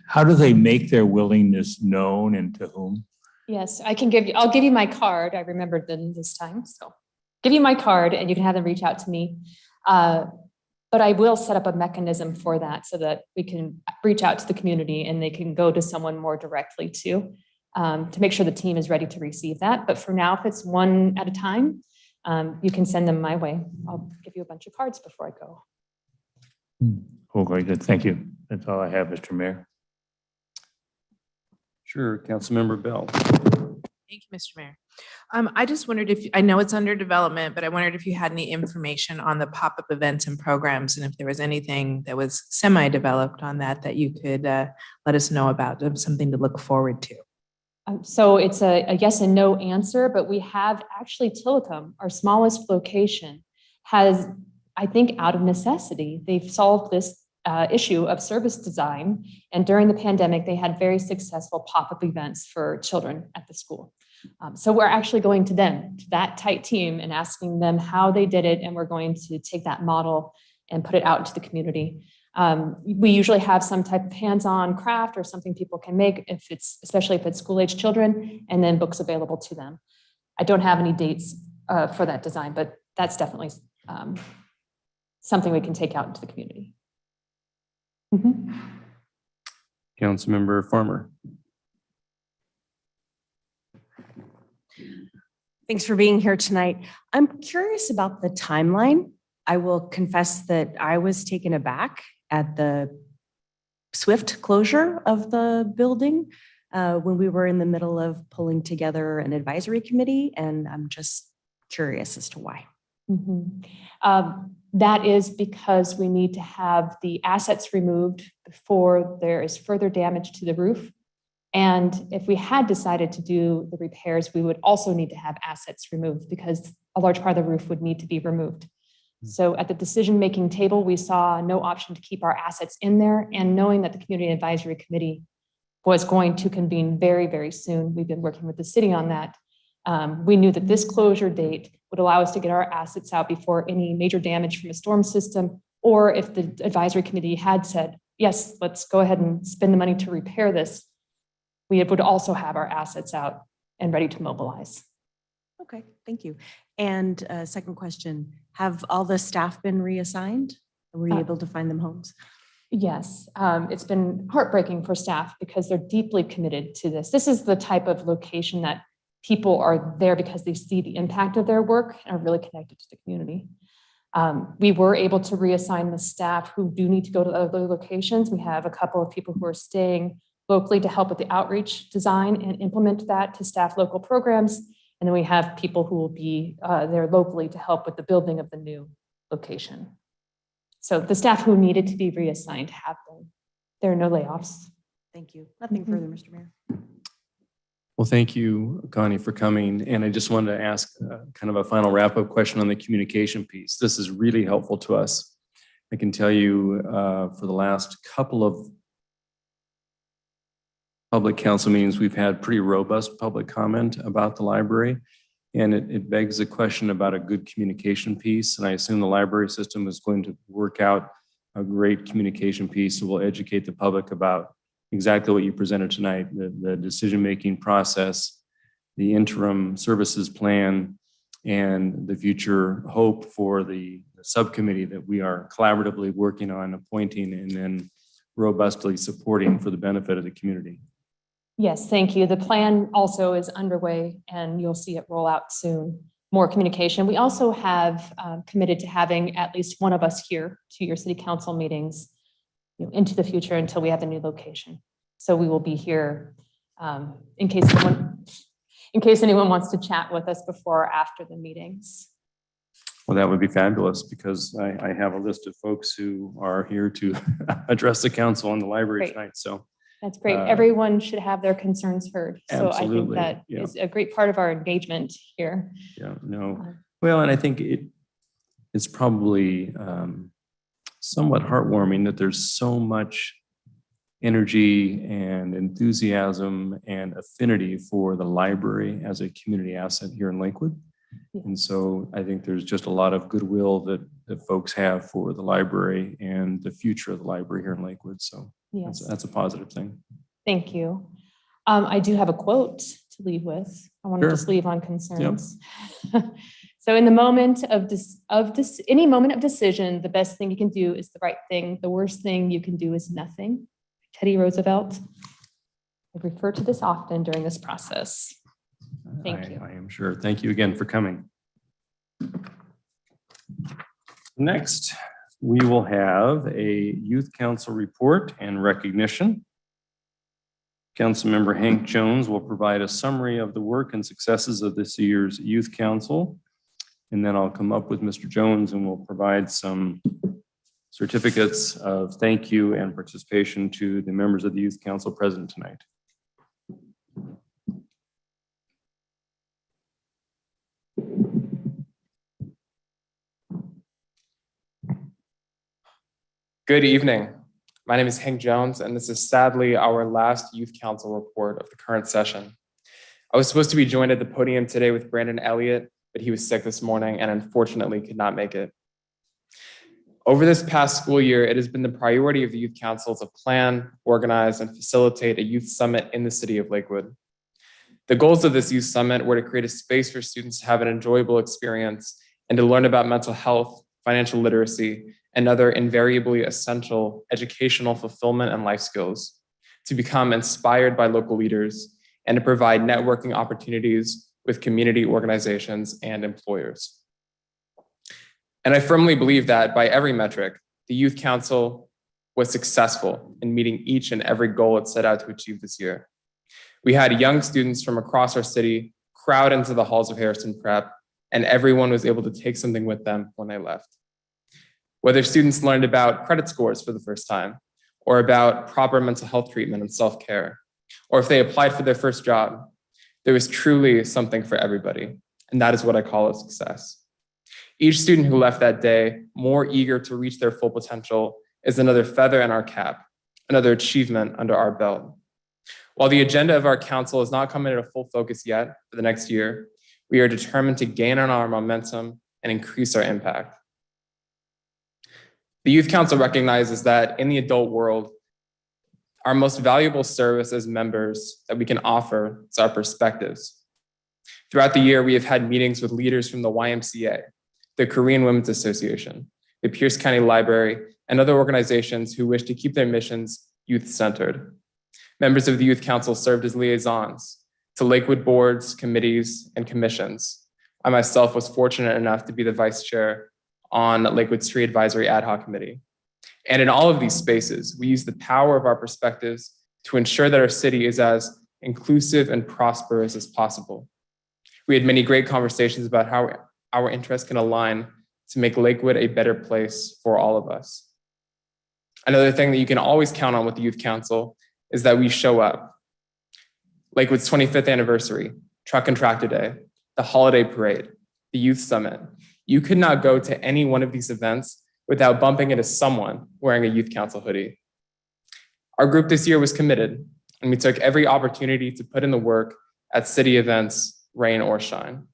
[SPEAKER 3] how do they make their willingness known and to whom?
[SPEAKER 12] Yes, I'll give you my card. I remembered them this time. So give you my card and you can have them reach out to me. But I will set up a mechanism for that so that we can reach out to the community and they can go to someone more directly to make sure the team is ready to receive that. But for now, if it's one at a time, you can send them my way. I'll give you a bunch of cards before I go.
[SPEAKER 3] Oh, very good. Thank you. That's all I have, Mr. Mayor.
[SPEAKER 1] Sure, Councilmember Bell.
[SPEAKER 13] Thank you, Mr. Mayor. I just wondered if, I know it's under development, but I wondered if you had any information on the pop-up events and programs, and if there was anything that was semi-developed on that you could let us know about, something to look forward to.
[SPEAKER 12] So it's a yes and no answer, but we have actually Tacoma, our smallest location, has, I think, out of necessity, they've solved this issue of service design. And during the pandemic, they had very successful pop-up events for children at the school. So we're actually going to them, to that tight team, and asking them how they did it. And we're going to take that model and put it out into the community. We usually have some type of hands-on craft or something people can make, especially if it's school-age children, and then books available to them. I don't have any dates for that design, but that's definitely something we can take out into the community. Mm-hmm.
[SPEAKER 1] Councilmember Farmer.
[SPEAKER 7] Thanks for being here tonight. I'm curious about the timeline. I will confess that I was taken aback at the swift closure of the building when we were in the middle of pulling together an advisory committee, and I'm just curious as to why.
[SPEAKER 12] Mm-hmm. That is because we need to have the assets removed before there is further damage to the roof. And if we had decided to do the repairs, we would also need to have assets removed because a large part of the roof would need to be removed. So at the decision-making table, we saw no option to keep our assets in there. And knowing that the Community Advisory Committee was going to convene very, very soon, we've been working with the city on that. We knew that this closure date would allow us to get our assets out before any major damage from a storm system, or if the advisory committee had said, yes, let's go ahead and spend the money to repair this, we would also have our assets out and ready to mobilize.
[SPEAKER 7] Okay, thank you. And second question, have all the staff been reassigned? Were you able to find them homes?
[SPEAKER 12] Yes, it's been heartbreaking for staff because they're deeply committed to this. This is the type of location that people are there because they see the impact of their work and are really connected to the community. We were able to reassign the staff who do need to go to other locations. We have a couple of people who are staying locally to help with the outreach design and implement that to staff local programs. And then we have people who will be there locally to help with the building of the new location. So the staff who needed to be reassigned have been. There are no layoffs.
[SPEAKER 7] Thank you. Nothing further, Mr. Mayor.
[SPEAKER 1] Well, thank you, Connie, for coming. And I just wanted to ask kind of a final wrap-up question on the communication piece. This is really helpful to us. I can tell you for the last couple of public council meetings, we've had pretty robust public comment about the library. And it begs the question about a good communication piece. And I assume the library system is going to work out a great communication piece. So we'll educate the public about exactly what you presented tonight, the decision-making process, the interim services plan, and the future hope for the subcommittee that we are collaboratively working on appointing and then robustly supporting for the benefit of the community.
[SPEAKER 12] Yes, thank you. The plan also is underway and you'll see it roll out soon. More communication. We also have committed to having at least one of us here to your city council meetings into the future until we have a new location. So we will be here in case anyone wants to chat with us before or after the meetings.
[SPEAKER 1] Well, that would be fabulous because I have a list of folks who are here to address the council on the library
[SPEAKER 12] Great.
[SPEAKER 1] tonight. So
[SPEAKER 12] That's great. Everyone should have their concerns heard. So I think
[SPEAKER 1] absolutely,
[SPEAKER 12] that
[SPEAKER 1] yeah.
[SPEAKER 12] is a great part of our engagement here.
[SPEAKER 1] Yeah, no. Well, and I think it's probably somewhat heartwarming that there's so much energy and enthusiasm and affinity for the library as a community asset here in Lakewood.
[SPEAKER 12] Yeah.
[SPEAKER 1] And so I think there's just a lot of goodwill that folks have for the library and the future of the library here in Lakewood. So
[SPEAKER 12] Yes.
[SPEAKER 1] that's a positive thing.
[SPEAKER 12] Thank you. I do have a quote to leave with. I want to
[SPEAKER 1] Sure.
[SPEAKER 12] just leave on concerns. So in the moment of any moment of decision, the best thing you can do is the right thing. The worst thing you can do is nothing. Teddy Roosevelt. I refer to this often during this process. Thank you.
[SPEAKER 1] I am sure. Thank you again for coming. Next, we will have a youth council report and recognition. Councilmember Hank Jones will provide a summary of the work and successes of this year's youth council. And then I'll come up with Mr. Jones and we'll provide some certificates of thank you and participation to the members of the youth council present tonight.
[SPEAKER 14] Good evening. My name is Hank Jones, and this is sadly our last youth council report of the current session. I was supposed to be joined at the podium today with Brandon Elliott, but he was sick this morning and unfortunately could not make it. Over this past school year, it has been the priority of the Youth Council to plan, organize, and facilitate a youth summit in the city of Lakewood. The goals of this youth summit were to create a space for students to have an enjoyable experience and to learn about mental health, financial literacy, and other invariably essential educational fulfillment and life skills, to become inspired by local leaders, and to provide networking opportunities with community organizations and employers. And I firmly believe that by every metric, the Youth Council was successful in meeting each and every goal it set out to achieve this year. We had young students from across our city crowd into the halls of Harrison Prep, and everyone was able to take something with them when they left. Whether students learned about credit scores for the first time, or about proper mental health treatment and self-care, or if they applied for their first job, there was truly something for everybody, and that is what I call a success. Each student who left that day more eager to reach their full potential is another feather in our cap, another achievement under our belt. While the agenda of our council has not come into full focus yet for the next year, we are determined to gain on our momentum and increase our impact. The Youth Council recognizes that in the adult world, our most valuable service as members that we can offer is our perspectives. Throughout the year, we have had meetings with leaders from the YMCA, the Korean Women's Association, the Pierce County Library, and other organizations who wish to keep their missions youth-centered. Members of the Youth Council served as liaisons to Lakewood boards, committees, and commissions. I myself was fortunate enough to be the vice chair on Lakewood's Tree Advisory Ad Hoc Committee. And in all of these spaces, we use the power of our perspectives to ensure that our city is as inclusive and prosperous as possible. We had many great conversations about how our interests can align to make Lakewood a better place for all of us. Another thing that you can always count on with the Youth Council is that we show up. Lakewood's 25th anniversary, Truck and Tractor Day, the Holiday Parade, the Youth Summit. You could not go to any one of these events without bumping into someone wearing a Youth Council hoodie. Our group this year was committed, and we took every opportunity to put in the work at city events, rain or shine.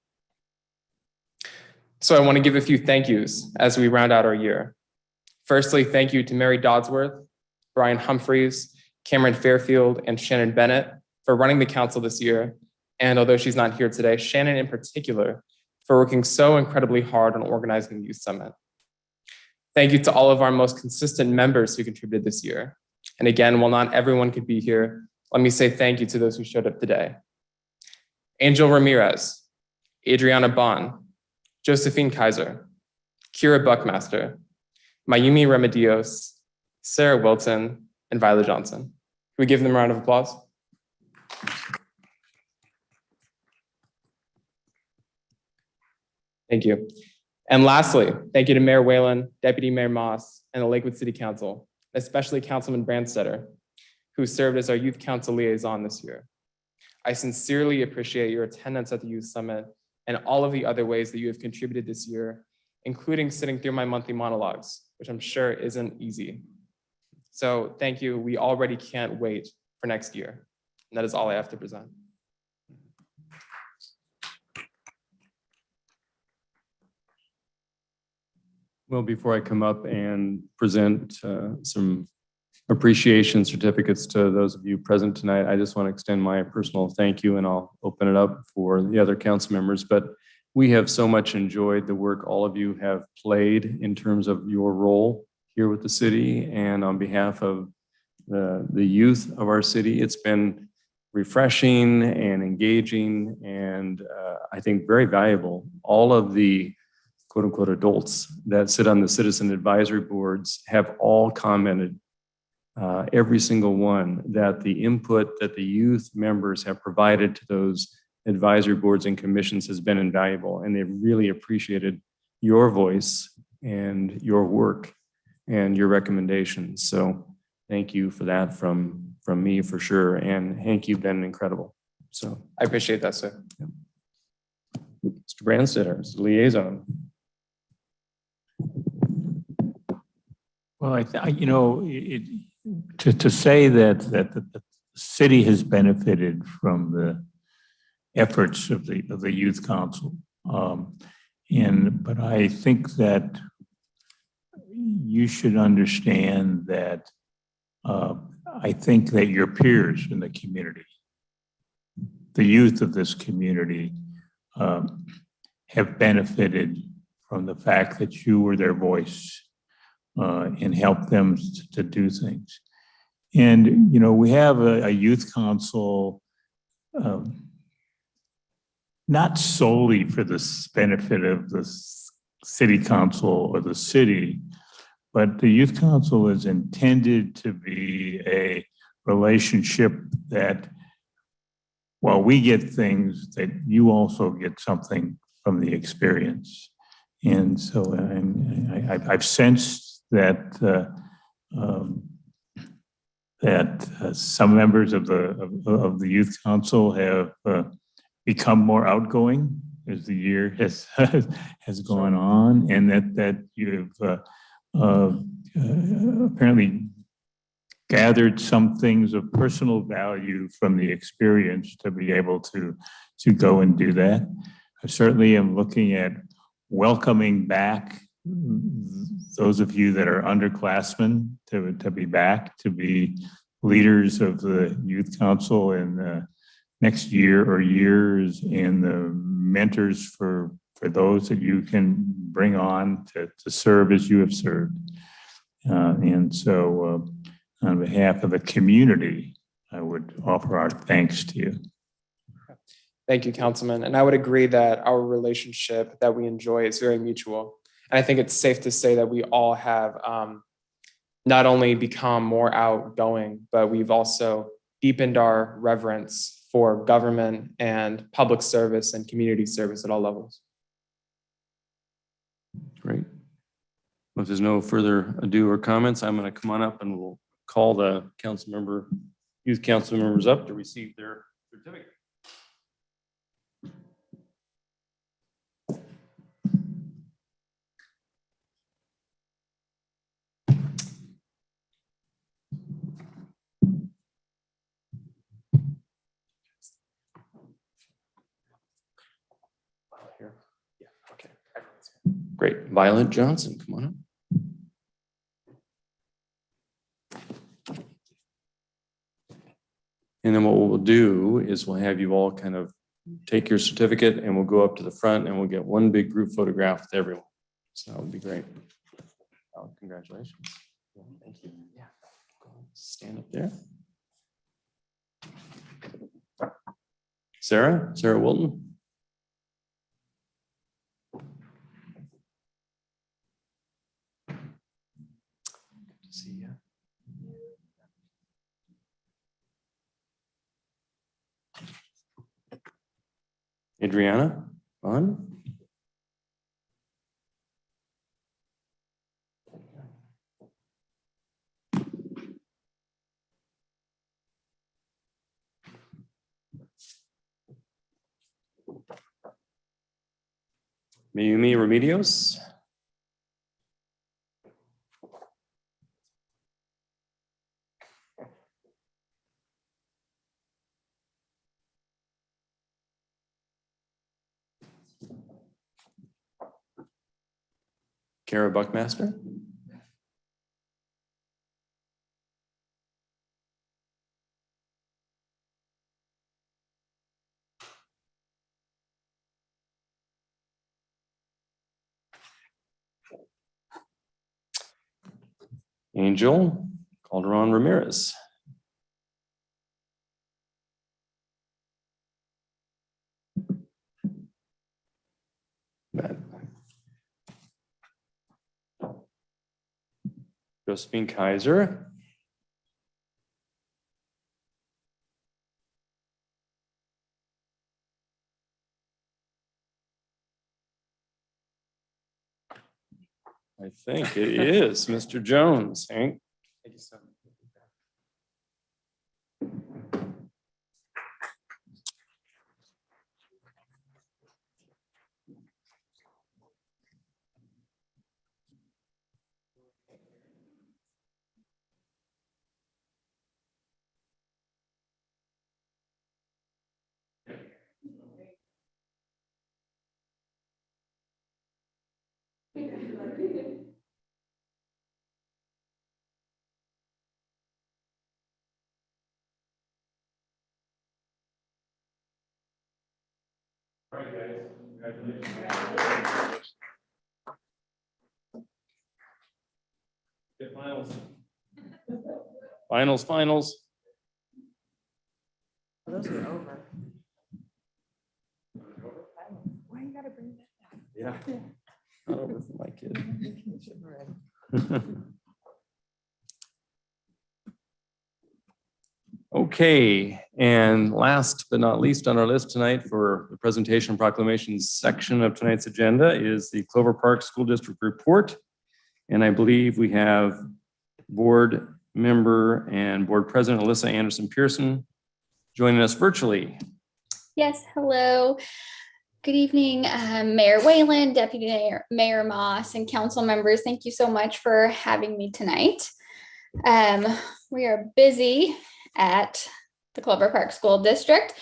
[SPEAKER 14] So I want to give a few thank yous as we round out our year. Firstly, thank you to Mary Dodsworth, Brian Humphreys, Cameron Fairfield, and Shannon Bennett for running the council this year. And although she's not here today, Shannon in particular for working so incredibly hard on organizing the Youth Summit. Thank you to all of our most consistent members who contributed this year. And again, while not everyone could be here, let me say thank you to those who showed up today. Angel Ramirez, Adriana Bon, Josephine Kaiser, Kira Buckmaster, Mayumi Remedios, Sarah Wilton, and Viola Johnson. Can we give them a round of applause? Thank you. And lastly, thank you to Mayor Whalen, Deputy Mayor Moss, and the Lakewood City Council, especially Councilman Brandstetter, who served as our Youth Council liaison this year. I sincerely appreciate your attendance at the Youth Summit and all of the other ways that you have contributed this year, including sitting through my monthly monologues, which I'm sure isn't easy. So thank you. We already can't wait for next year. And that is all I have to present.
[SPEAKER 1] Well, before I come up and present some appreciation certificates to those of you present tonight, I just want to extend my personal thank you, and I'll open it up for the other council members. But we have so much enjoyed the work all of you have played in terms of your role here with the city, and on behalf of the youth of our city. It's been refreshing and engaging, and I think very valuable. All of the quote unquote adults that sit on the citizen advisory boards have all commented, every single one, that the input that the youth members have provided to those advisory boards and commissions has been invaluable, and they've really appreciated your voice and your work and your recommendations. So thank you for that from me for sure. And Hank, you've been incredible. So
[SPEAKER 14] I appreciate that, sir.
[SPEAKER 1] Yeah. Mr. Brandstetter, liaison.
[SPEAKER 3] Well, to say that the city has benefited from the efforts of the youth council, but I think that you should understand that I think that your peers in the community, the youth of this community, have benefited from the fact that you were their voice and helped them to do things. And, we have a youth council, not solely for the benefit of the city council or the city, but the youth council is intended to be a relationship that, while we get things, that you also get something from the experience. And so I've sensed that some members of the youth council have become more outgoing as the year has gone on, and that you've apparently gathered some things of personal value from the experience to be able to go and do that. I certainly am looking at welcoming back those of you that are underclassmen to be back, to be leaders of the youth council in the next year or years, and the mentors for those that you can bring on to serve as you have served. And so on behalf of the community, I would offer our thanks to you.
[SPEAKER 14] Thank you, Councilman. And I would agree that our relationship that we enjoy is very mutual. And I think it's safe to say that we all have not only become more outgoing, but we've also deepened our reverence for government and public service and community service at all levels.
[SPEAKER 1] Great. Well, if there's no further ado or comments, I'm going to come on up and we'll call the youth council members up to receive their certificate.
[SPEAKER 14] Here. Yeah, okay. Everyone's here.
[SPEAKER 1] Great. Violet Johnson, come on up. And then what we'll do is we'll have you all kind of take your certificate and we'll go up to the front and we'll get one big group photograph with everyone. So that would be great. Oh, congratulations. Thank you. Yeah. Stand up there. Sarah Wilton. Good to see you. Adriana Vaughn. Mayumi Remedios. Kara Buckmaster. Angel Calderon Ramirez. Josephine Kaiser. I think it is Mr. Jones, Hank.
[SPEAKER 14] Thank you so much.
[SPEAKER 1] All right, guys. Congratulations. Good finals.
[SPEAKER 7] Those are over.
[SPEAKER 5] Why you gotta bring that up?
[SPEAKER 1] Yeah. Not over for my kid. Okay, and last but not least on our list tonight for the presentation proclamations section of tonight's agenda is the Clover Park School District report. And I believe we have board member and board president Alyssa Anderson Pearson joining us virtually.
[SPEAKER 15] Yes, hello. Good evening, Mayor Whalen, Deputy Mayor Moss, and council members. Thank you so much for having me tonight. We are busy at the Clover Park School District.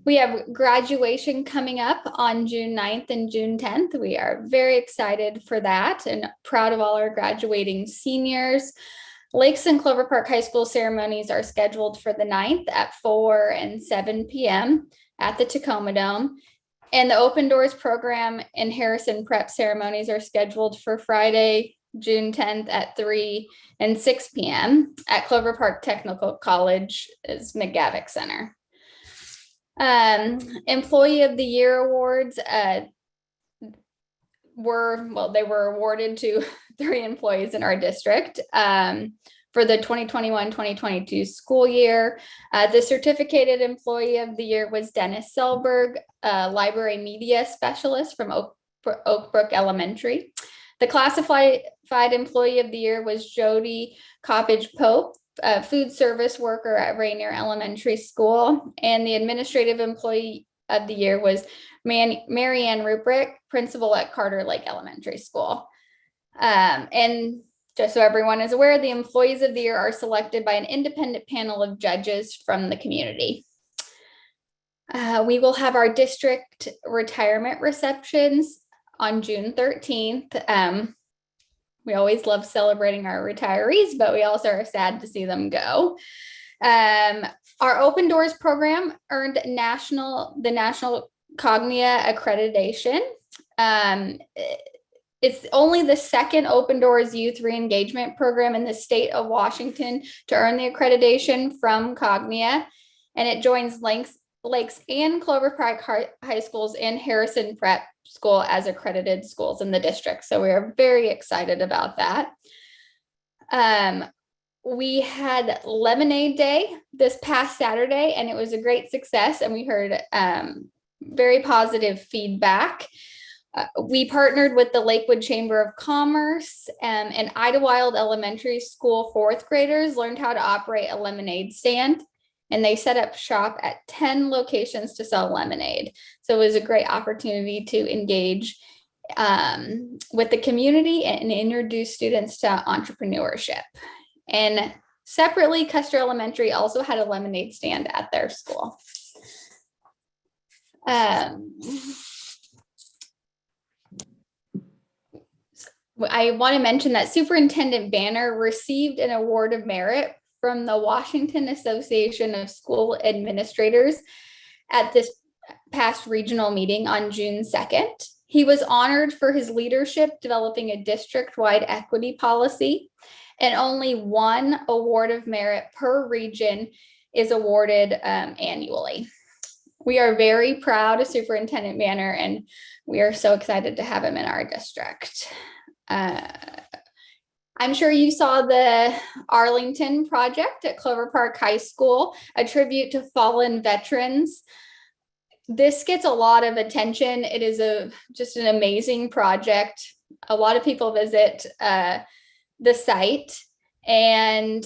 [SPEAKER 15] We have graduation coming up on June 9th and June 10th. We are very excited for that and proud of all our graduating seniors. Lakes and Clover Park High School ceremonies are scheduled for the 9th at 4 and 7 p.m. at the Tacoma Dome. And the Open Doors program and Harrison Prep ceremonies are scheduled for Friday, June 10th at 3 and 6 p.m. at Clover Park Technical College's McGavick Center. Employee of the Year awards were awarded to 3 employees in our district for the 2021-2022 school year. The certificated employee of the year was Dennis Selberg, library media specialist from Oak Brook Elementary. The classified employee of the year was Jody Coppage Pope, food service worker at Rainier Elementary School. And the administrative employee of the year was Marianne Rubrick, principal at Carter Lake Elementary School. And just so everyone is aware, the employees of the year are selected by an independent panel of judges from the community. We will have our district retirement receptions on June 13th. We always love celebrating our retirees, but we also are sad to see them go. Our Open Doors program earned the National Cognia accreditation. It's only the second Open Doors Youth Re-engagement program in the state of Washington to earn the accreditation from Cognia, and it joins Lakes and Clover Park High Schools and Harrison Prep School as accredited schools in the district. So we are very excited about that. We had Lemonade Day this past Saturday, and it was a great success, and we heard very positive feedback. We partnered with the Lakewood Chamber of Commerce, and Idlewild Elementary School fourth graders learned how to operate a lemonade stand, and they set up shop at 10 locations to sell lemonade. So it was a great opportunity to engage with the community and introduce students to entrepreneurship. And separately, Custer Elementary also had a lemonade stand at their school. I want to mention that Superintendent Banner received an award of merit from the Washington Association of School Administrators at this past regional meeting on June 2nd. He was honored for his leadership developing a district-wide equity policy, and only one award of merit per region is awarded annually. We are very proud of Superintendent Banner, and we are so excited to have him in our district. I'm sure you saw the Arlington project at Clover Park High School, a tribute to fallen veterans. This gets a lot of attention. It is just an amazing project. A lot of people visit the site, and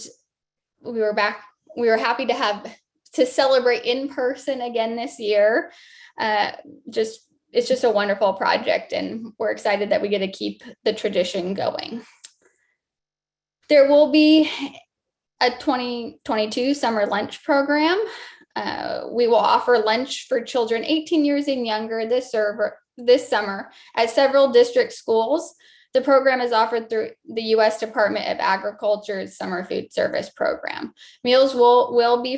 [SPEAKER 15] we were happy to celebrate in person again this year. It's just a wonderful project, and we're excited that we get to keep the tradition going. There will be a 2022 summer lunch program. We will offer lunch for children 18 years and younger this summer at several district schools. The program is offered through the U.S. Department of Agriculture's Summer Food Service Program. Meals will be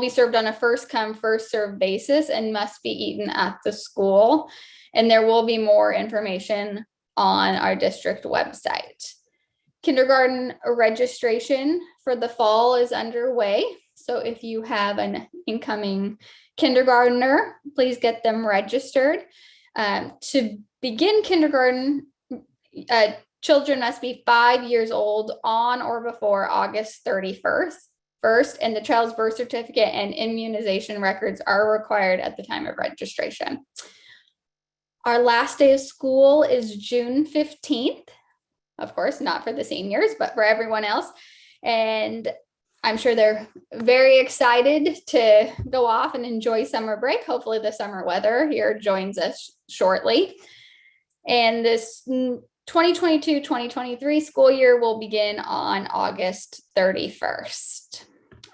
[SPEAKER 15] served on a first come, first served basis and must be eaten at the school. And there will be more information on our district website. Kindergarten registration for the fall is underway. So if you have an incoming kindergartner, please get them registered. To begin kindergarten, children must be 5 years old on or before August 31st, and the child's birth certificate and immunization records are required at the time of registration. Our last day of school is June 15th. Of course, not for the seniors, but for everyone else. And I'm sure they're very excited to go off and enjoy summer break. Hopefully the summer weather here joins us shortly. And this 2022-2023 school year will begin on August 31st.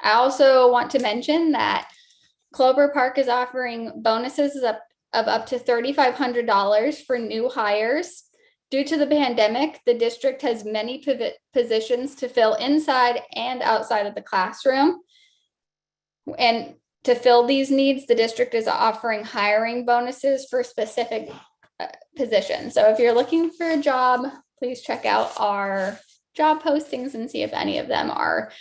[SPEAKER 15] I also want to mention that Clover Park is offering bonuses of up to $3,500 for new hires. Due to the pandemic, the district has many positions to fill inside and outside of the classroom. And to fill these needs, the district is offering hiring bonuses for specific positions. So if you're looking for a job, please check out our job postings and see if any of them are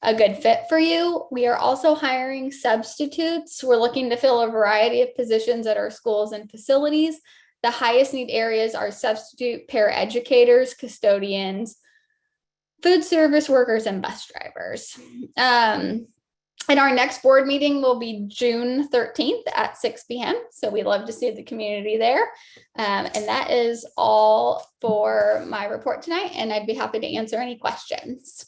[SPEAKER 15] a good fit for you. We are also hiring substitutes. We're looking to fill a variety of positions at our schools and facilities. The highest need areas are substitute paraeducators, custodians, food service workers, and bus drivers. And our next board meeting will be June 13th at 6 p.m. So we'd love to see the community there. And that is all for my report tonight. And I'd be happy to answer any questions.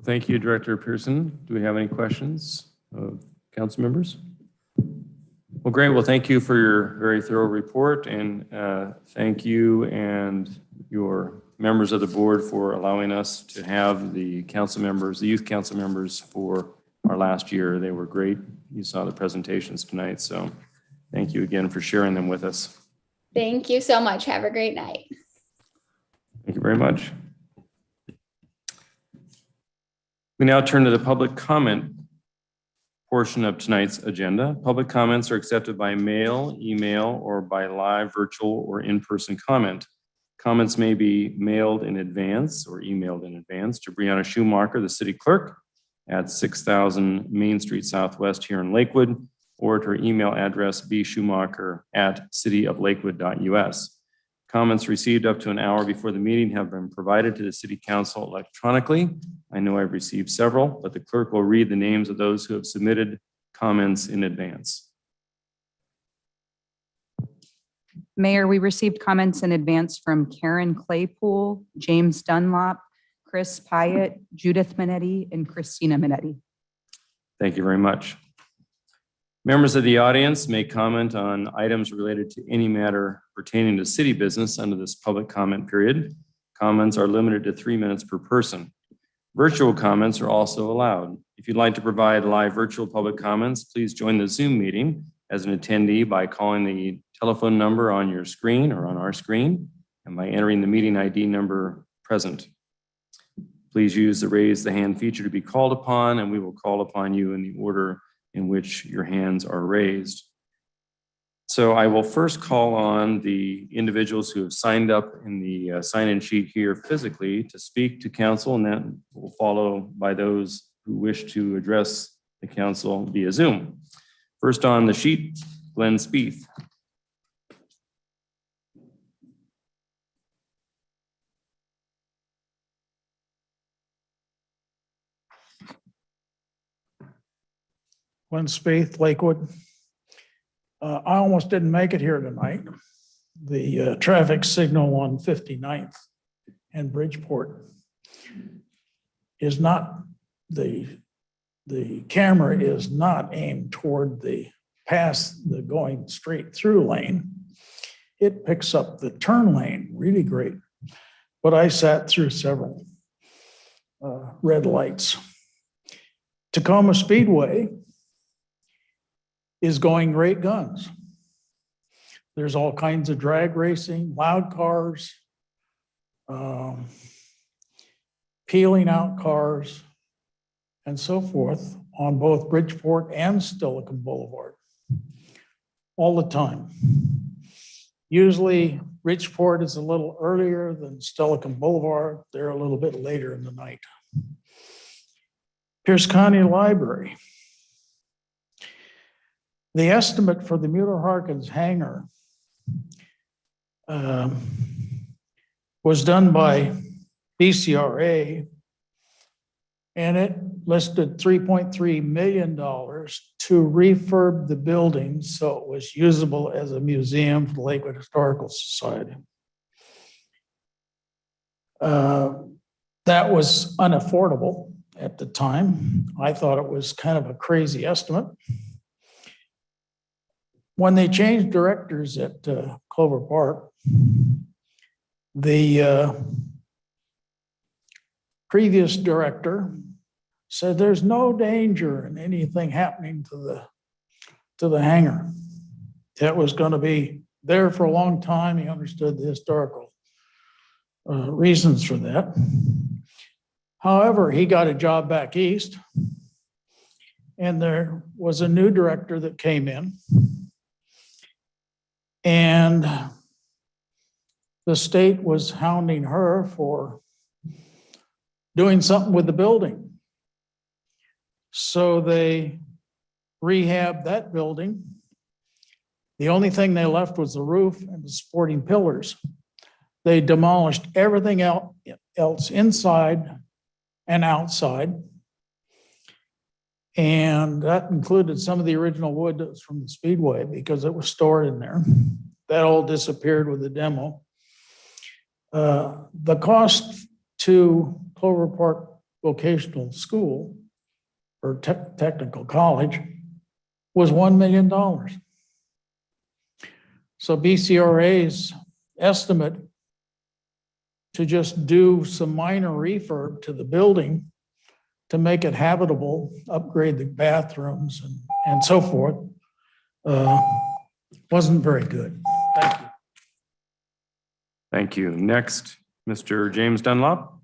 [SPEAKER 1] Thank you, Director Pearson. Do we have any questions of council members? Well, great. Well, thank you for your very thorough report, and thank you and your members of the board for allowing us to have the council members, the youth council members for our last year. They were great. You saw the presentations tonight, so thank you again for sharing them with us.
[SPEAKER 15] Thank you so much. Have a great night.
[SPEAKER 1] Thank you very much. We now turn to the public comment portion of tonight's agenda. Public comments are accepted by mail, email, or by live, virtual, or in-person comment. Comments may be mailed in advance or emailed in advance to Brianna Schumacher, the city clerk, at 6000 Main Street Southwest here in Lakewood, or to her email address bschumacher@cityoflakewood.us. Comments received up to an hour before the meeting have been provided to the City Council electronically. I know I've received several, but the clerk will read the names of those who have submitted comments in advance.
[SPEAKER 2] Mayor, we received comments in advance from Karen Claypool, James Dunlop, Chris Pyatt, Judith Minetti, and Christina Minetti.
[SPEAKER 1] Thank you very much. Members of the audience may comment on items related to any matter pertaining to city business under this public comment period. Comments are limited to 3 minutes per person. Virtual comments are also allowed. If you'd like to provide live virtual public comments, please join the Zoom meeting as an attendee by calling the telephone number on your screen or on our screen and by entering the meeting ID number present. Please use the raise the hand feature to be called upon, and we will call upon you in the order in which your hands are raised. So I will first call on the individuals who have signed up in the sign-in sheet here physically to speak to council, and then will follow by those who wish to address the council via Zoom. First on the sheet, Glenn Spieth.
[SPEAKER 16] Glenn Spieth, Lakewood. I almost didn't make it here tonight. The traffic signal on 59th and Bridgeport is not, the camera is not aimed toward the past the going straight through lane. It picks up the turn lane really great. But I sat through several red lights. Tacoma Speedway is going great guns. There's all kinds of drag racing, loud cars, peeling out cars, and so forth on both Bridgeport and Steilacoom Boulevard all the time. Usually Bridgeport is a little earlier than Steilacoom Boulevard. They're a little bit later in the night. Pierce County Library. The estimate for the Mueller-Harkins hangar was done by BCRA, and it listed $3.3 million to refurb the building so it was usable as a museum for the Lakewood Historical Society. That was unaffordable at the time. I thought it was kind of a crazy estimate. When they changed directors at Clover Park, the previous director said there's no danger in anything happening to the hangar. That was going to be there for a long time. He understood the historical reasons for that. However, he got a job back east, and there was a new director that came in. And the state was hounding her for doing something with the building. So they rehabbed that building. The only thing they left was the roof and the supporting pillars. They demolished everything else inside and outside. And that included some of the original wood that was from the Speedway because it was stored in there. That all disappeared with the demo. The cost to Clover Park Vocational School or Technical College was $1 million. So BCRA's estimate to just do some minor refurb to the building to make it habitable, upgrade the bathrooms and so forth, wasn't very good. Thank you.
[SPEAKER 1] Thank you. Next, Mr. James Dunlop.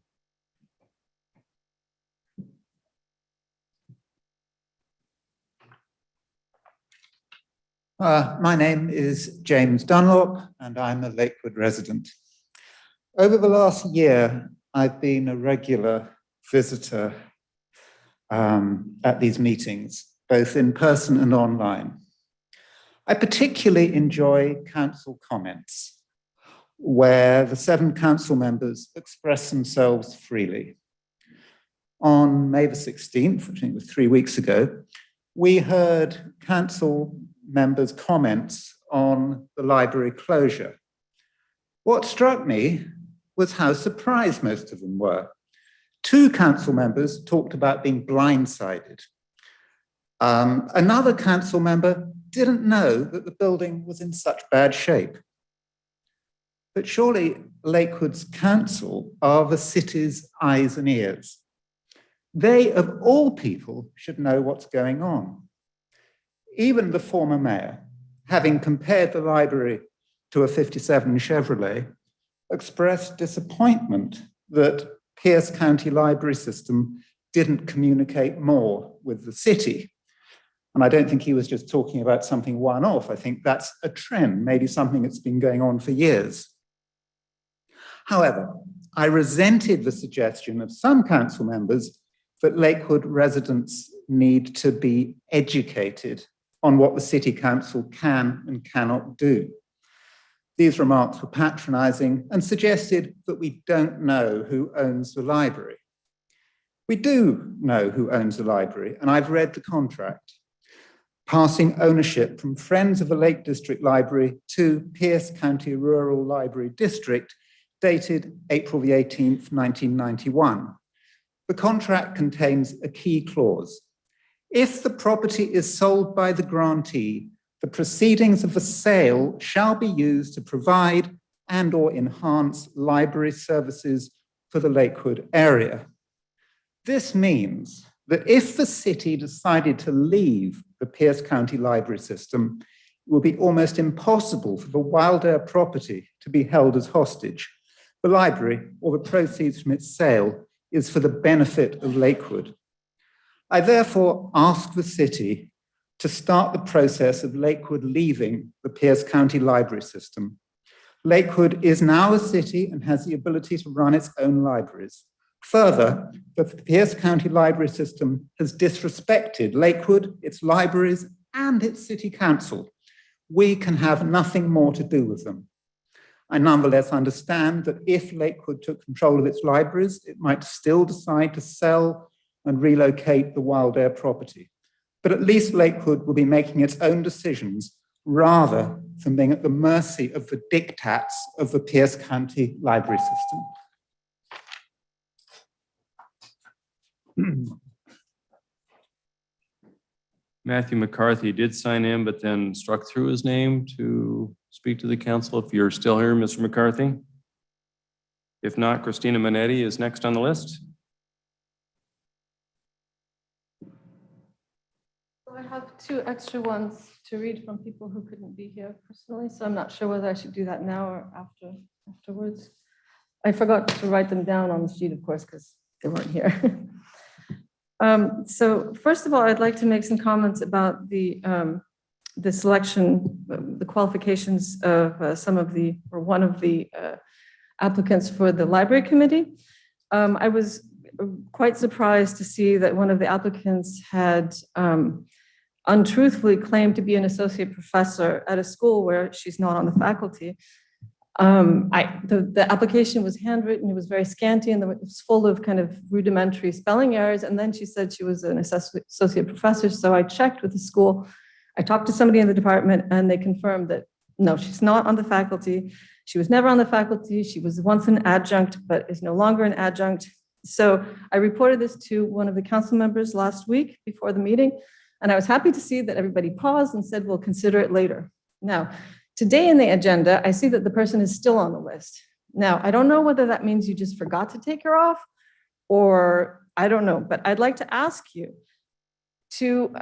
[SPEAKER 17] My name is James Dunlop, and I'm a Lakewood resident. Over the last year, I've been a regular visitor at these meetings, both in person and online. I particularly enjoy council comments, where the 7 council members express themselves freely. On May the 16th, which I think was 3 weeks ago, we heard council members' comments on the library closure. What struck me was how surprised most of them were. 2 council members talked about being blindsided. Another council member didn't know that the building was in such bad shape. But surely Lakewood's council are the city's eyes and ears. They, of all people, should know what's going on. Even the former mayor, having compared the library to a 57 Chevrolet, expressed disappointment that Pierce County Library System didn't communicate more with the city. And I don't think he was just talking about something one-off. I think that's a trend, maybe something that's been going on for years. However, I resented the suggestion of some council members that Lakewood residents need to be educated on what the city council can and cannot do. These remarks were patronizing and suggested that we don't know who owns the library. We do know who owns the library, and I've read the contract, passing ownership from Friends of the Lake District Library to Pierce County Rural Library District, dated April the 18th, 1991. The contract contains a key clause. If the property is sold by the grantee, the proceedings of the sale shall be used to provide and or enhance library services for the Lakewood area. This means that if the city decided to leave the Pierce County Library System, it would be almost impossible for the Wildair property to be held as hostage. The library, or the proceeds from its sale, is for the benefit of Lakewood. I therefore ask the city to start the process of Lakewood leaving the Pierce County Library System. Lakewood is now a city and has the ability to run its own libraries. Further, the Pierce County Library System has disrespected Lakewood, its libraries, and its city council. We can have nothing more to do with them. I nonetheless understand that if Lakewood took control of its libraries, it might still decide to sell and relocate the Wildair property. But at least Lakewood will be making its own decisions rather than being at the mercy of the diktats of the Pierce County Library System.
[SPEAKER 1] Matthew McCarthy did sign in, but then struck through his name to speak to the council. If you're still here, Mr. McCarthy. If not, Christina Minetti is next on the list.
[SPEAKER 18] So I have 2 extra ones to read from people who couldn't be here personally, so I'm not sure whether I should do that now or afterwards. I forgot to write them down on the sheet, of course, because they weren't here. So first of all, I'd like to make some comments about the selection, the qualifications of one of the applicants for the library committee. I was quite surprised to see that one of the applicants had untruthfully claimed to be an associate professor at a school where she's not on the faculty. The application was handwritten, it was very scanty, and it was full of kind of rudimentary spelling errors. And then she said she was an associate professor. So I checked with the school. I talked to somebody in the department, and they confirmed that no, she's not on the faculty. She was never on the faculty. She was once an adjunct, but is no longer an adjunct. So I reported this to one of the council members last week before the meeting, and I was happy to see that everybody paused and said, we'll consider it later. Now, today in the agenda, I see that the person is still on the list. Now, I don't know whether that means you just forgot to take her off, or I don't know, but I'd like to ask you to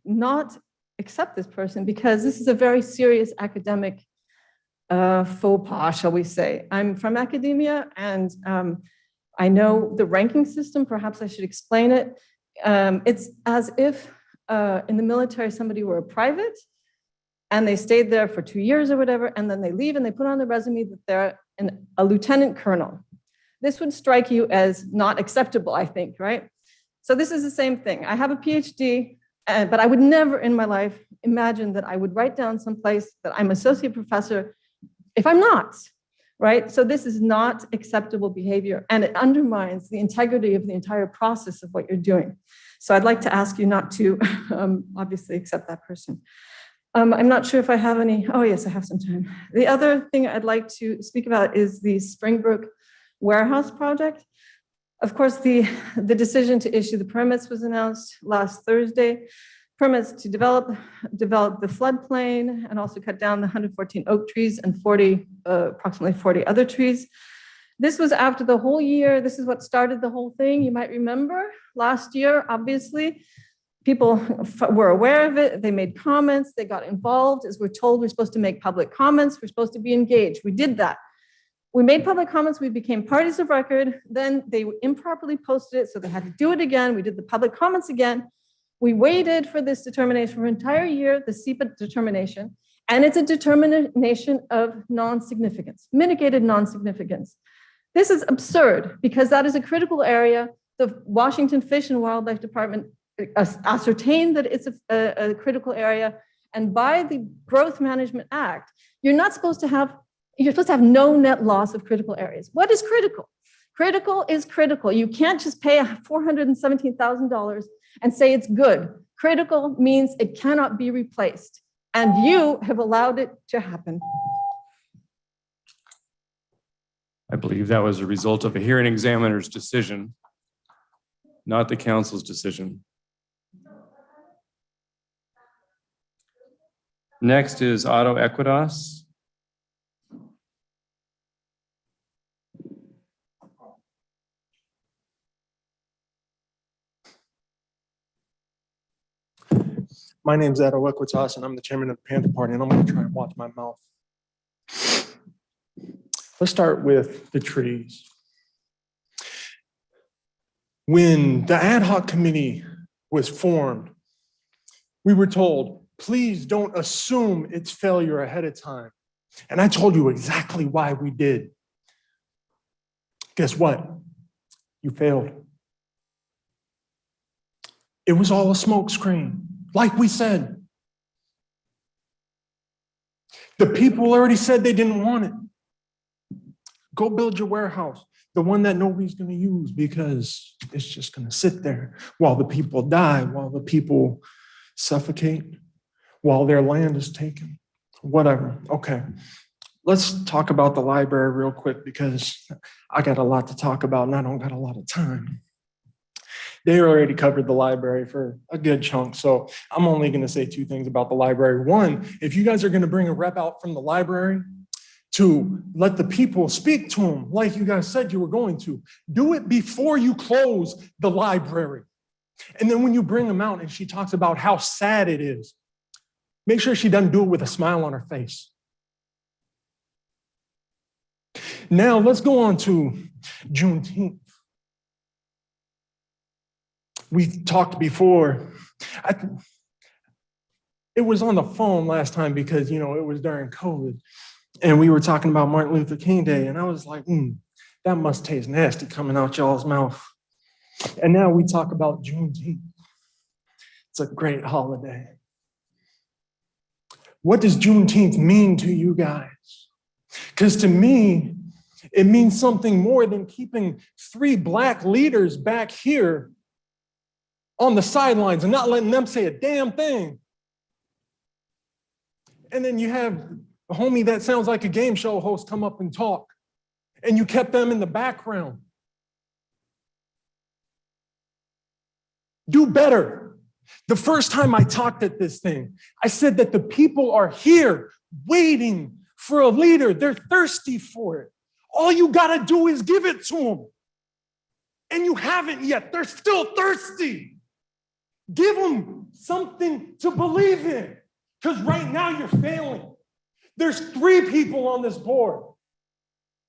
[SPEAKER 18] not accept this person, because this is a very serious academic faux pas, shall we say. I'm from academia, and I know the ranking system. Perhaps I should explain it. It's as if in the military somebody were a private, and they stayed there for 2 years or whatever, and then they leave and they put on their resume that they're a lieutenant colonel. This would strike you as not acceptable, I think, right? So this is the same thing. I have a PhD, but I would never in my life imagine that I would write down someplace that I'm associate professor if I'm not, right? So this is not acceptable behavior, and it undermines the integrity of the entire process of what you're doing. So I'd like to ask you not to obviously accept that person. I'm not sure if I have any, oh yes, I have some time. The other thing I'd like to speak about is the Springbrook warehouse project. Of course, the decision to issue the permits was announced last Thursday. Permits to develop the floodplain and also cut down the 114 oak trees and approximately 40 other trees. This was after the whole year. This is what started the whole thing. You might remember last year, obviously, people were aware of it. They made comments. They got involved. As we're told, we're supposed to make public comments. We're supposed to be engaged. We did that. We made public comments. We became parties of record. Then they improperly posted it, so they had to do it again. We did the public comments again. We waited for this determination for an entire year, the SEPA determination, and it's a determination of non-significance, mitigated non-significance. This is absurd because that is a critical area. The Washington Fish and Wildlife Department ascertained that it's a critical area, and by the Growth Management Act, you're supposed to have no net loss of critical areas. What is critical? Critical is critical. You can't just pay $417,000 and say it's good. Critical means it cannot be replaced, and you have allowed it to happen.
[SPEAKER 1] I believe that was a result of a hearing examiner's decision, not the council's decision. Next is Auto Equitas.
[SPEAKER 19] My name's Ado Equitas, and I'm the chairman of the Panther Party, and I'm going to try and watch my mouth. Let's start with the trees. When the ad hoc committee was formed, we were told, please don't assume it's failure ahead of time. And I told you exactly why we did. Guess what? You failed. It was all a smokescreen, like we said. The people already said they didn't want it. Go build your warehouse, the one that nobody's going to use because it's just going to sit there while the people die, while the people suffocate, while their land is taken, whatever. Okay, let's talk about the library real quick because I got a lot to talk about and I don't got a lot of time. They already covered the library for a good chunk, so I'm only going to say two things about the library. One, if you guys are going to bring a rep out from the library to let the people speak to them like you guys said you were going to, do it before you close the library. And then when you bring them out and she talks about how sad it is, make sure she doesn't do it with a smile on her face. Now let's go on to Juneteenth. We talked before. It was on the phone last time because, it was during COVID. And we were talking about Martin Luther King Day. And I was like, that must taste nasty coming out y'all's mouth. And now we talk about Juneteenth. It's a great holiday. What does Juneteenth mean to you guys? Because to me, it means something more than keeping 3 Black leaders back here on the sidelines and not letting them say a damn thing. And then you have a homie that sounds like a game show host come up and talk, and you kept them in the background. Do better. The first time I talked at this thing, I said that the people are here waiting for a leader. They're thirsty for it. All you gotta do is give it to them. And you haven't yet. They're still thirsty. Give them something to believe in, because right now you're failing. There's 3 people on this board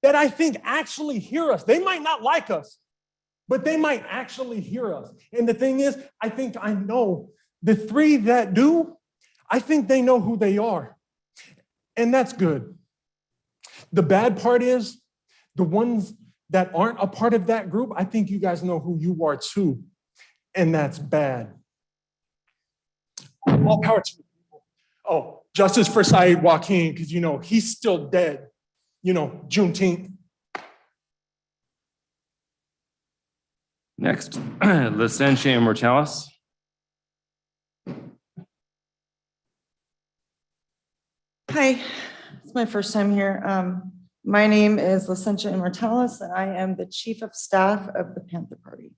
[SPEAKER 19] that I think actually hear us. They might not like us, but they might actually hear us. And the thing is, I think I know the 3 that do, I think they know who they are. And that's good. The bad part is the ones that aren't a part of that group, I think you guys know who you are too. And that's bad. All power to the people. Oh, justice for Saeed Joaquin, because he's still dead. Juneteenth.
[SPEAKER 1] Next, Licentia Immortalis.
[SPEAKER 18] Hi, it's my first time here. My name is Licentia Immortalis, and I am the Chief of Staff of the Panther Party.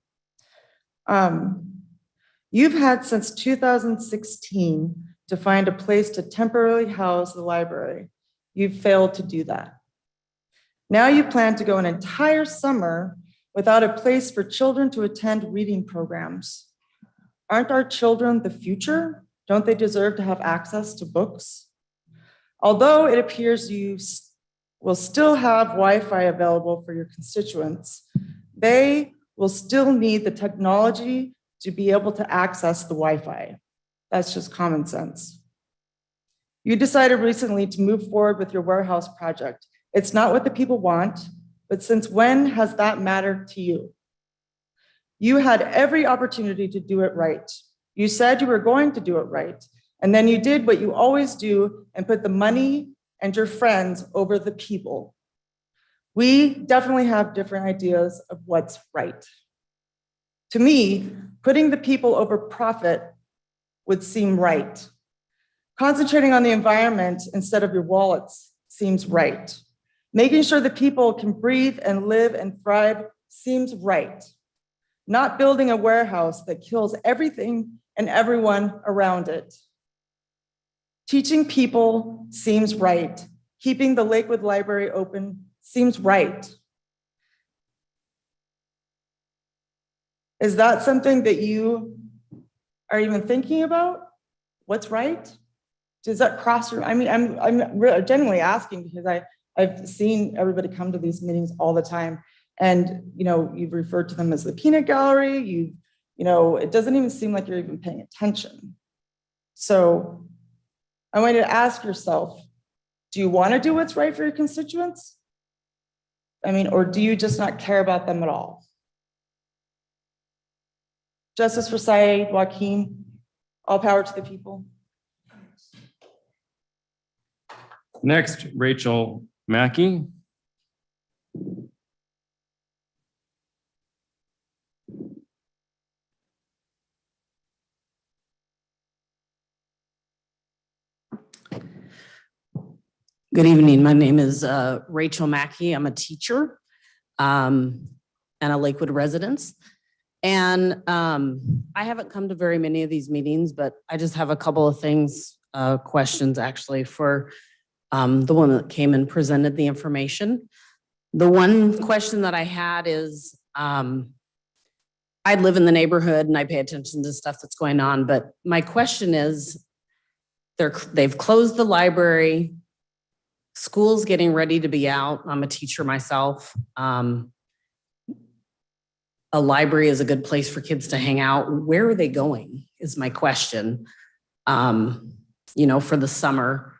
[SPEAKER 18] You've had since 2016 to find a place to temporarily house the library. You've failed to do that. Now you plan to go an entire summer without a place for children to attend reading programs. Aren't our children the future? Don't they deserve to have access to books? Although it appears you will still have Wi-Fi available for your constituents, they will still need the technology to be able to access the Wi-Fi. That's just common sense. You decided recently to move forward with your warehouse project. It's not what the people want, but since when has that mattered to you? You had every opportunity to do it right. You said you were going to do it right, and then you did what you always do and put the money and your friends over the people. We definitely have different ideas of what's right. To me, putting the people over profit would seem right. Concentrating on the environment instead of your wallets seems right. Making sure that people can breathe and live and thrive seems right. Not building a warehouse that kills everything and everyone around it. Teaching people seems right. Keeping the Lakewood Library open seems right. Is that something that you are even thinking about? What's right? Does that cross your, I'm genuinely asking because I've seen everybody come to these meetings all the time. And, you've referred to them as the peanut gallery. It doesn't even seem like you're even paying attention. So I want you to ask yourself, do you want to do what's right for your constituents? Or do you just not care about them at all? Justice for Saeed Joaquin, all power to the people.
[SPEAKER 1] Next, Rachel Mackey.
[SPEAKER 20] Good evening. My name is Rachel Mackey. I'm a teacher and a Lakewood resident. And I haven't come to very many of these meetings, but I just have a couple of things, questions actually for the one that came and presented the information. The one question that I had is, I live in the neighborhood and I pay attention to stuff that's going on, but my question is, they've closed the library, school's getting ready to be out. I'm a teacher myself. A library is a good place for kids to hang out. Where are they going is my question, for the summer,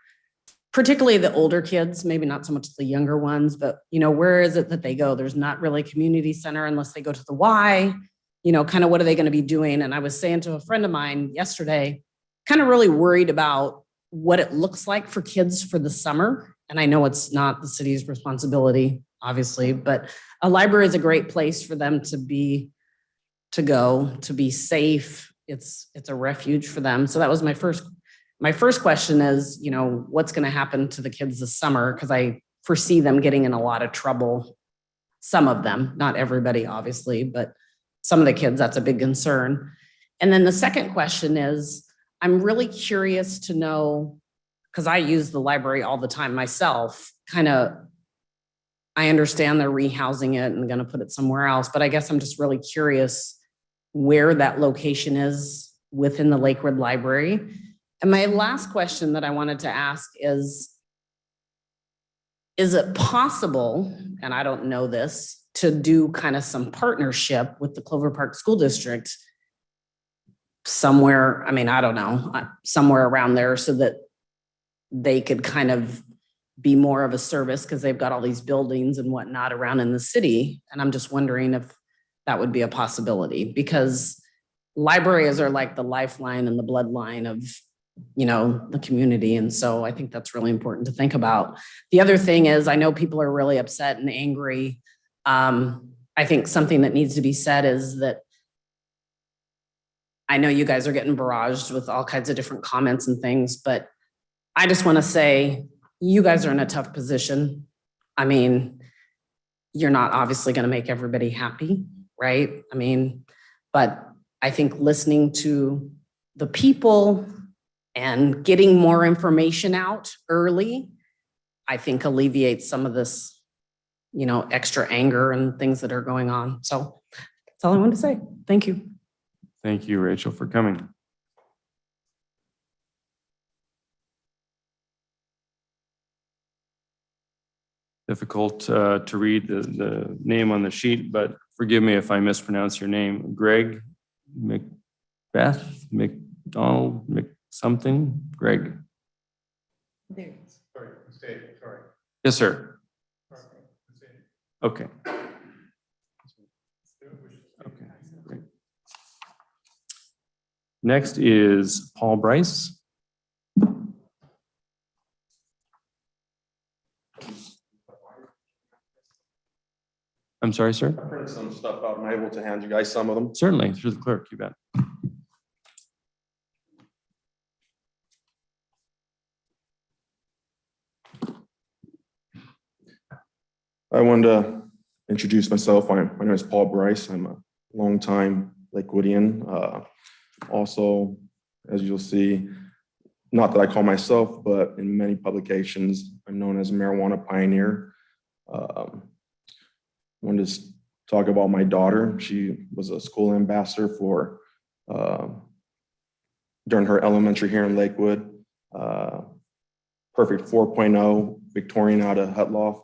[SPEAKER 20] particularly the older kids, maybe not so much the younger ones, but, where is it that they go? There's not really a community center unless they go to the Y, kind of what are they going to be doing? And I was saying to a friend of mine yesterday, kind of really worried about what it looks like for kids for the summer. And I know it's not the city's responsibility, obviously, but a library is a great place for them to go, to be safe. It's a refuge for them. So that was my first question is, what's going to happen to the kids this summer? Because I foresee them getting in a lot of trouble. Some of them, not everybody, obviously, but some of the kids, that's a big concern. And then the second question is, I'm really curious to know, because I use the library all the time myself, I understand they're rehousing it and going to put it somewhere else, but I guess I'm just really curious where that location is within the Lakewood Library. And my last question that I wanted to ask is it possible, and I don't know this, to do kind of some partnership with the Clover Park School District somewhere, I mean, I don't know, somewhere around there so that they could kind of be more of a service because they've got all these buildings and whatnot around in the city. And I'm just wondering if that would be a possibility, because libraries are like the lifeline and the bloodline of, you know, the community. And so I think that's really important to think about. The other thing is, I know people are really upset and angry. I think something that needs to be said is that I know you guys are getting barraged with all kinds of different comments and things, but I just want to say you guys are in a tough position. I mean, you're not obviously going to make everybody happy, right? I mean, but I think listening to the people and getting more information out early, I think alleviates some of this, you know, extra anger and things that are going on. So that's all I wanted to say. Thank you.
[SPEAKER 1] Thank you, Rachel, for coming. Difficult to read the name on the sheet, but forgive me if I mispronounce your name. Greg McBeth, McDonald, McSomething, Greg.
[SPEAKER 19] Sorry.
[SPEAKER 1] Yes, sir. Okay. Okay, great. Next is Paul Bryce. I'm sorry, sir?
[SPEAKER 21] I printed some stuff out. Am I able to hand you guys some of them?
[SPEAKER 1] Certainly, through the clerk, you bet.
[SPEAKER 21] I wanted to introduce myself. My name is Paul Bryce. I'm a longtime Lakewoodian. Also, as you'll see, not that I call myself, but in many publications, I'm known as a marijuana pioneer. I wanted to talk about my daughter. She was a school ambassador for during her elementary here in Lakewood. Perfect 4.0, Victorian out of Hutloff,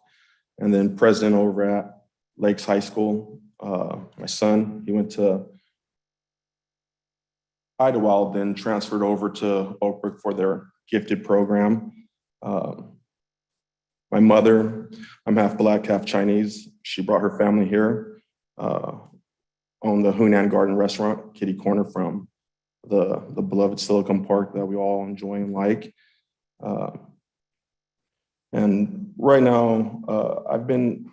[SPEAKER 21] and then president over at Lakes High School. My son, he went to Idlewild, then transferred over to Oak Brook for their gifted program. My mother, I'm half Black, half Chinese. She brought her family here, owned the Hunan Garden restaurant, kitty corner from the beloved Silicon Park that we all enjoy and like. And right now, I've been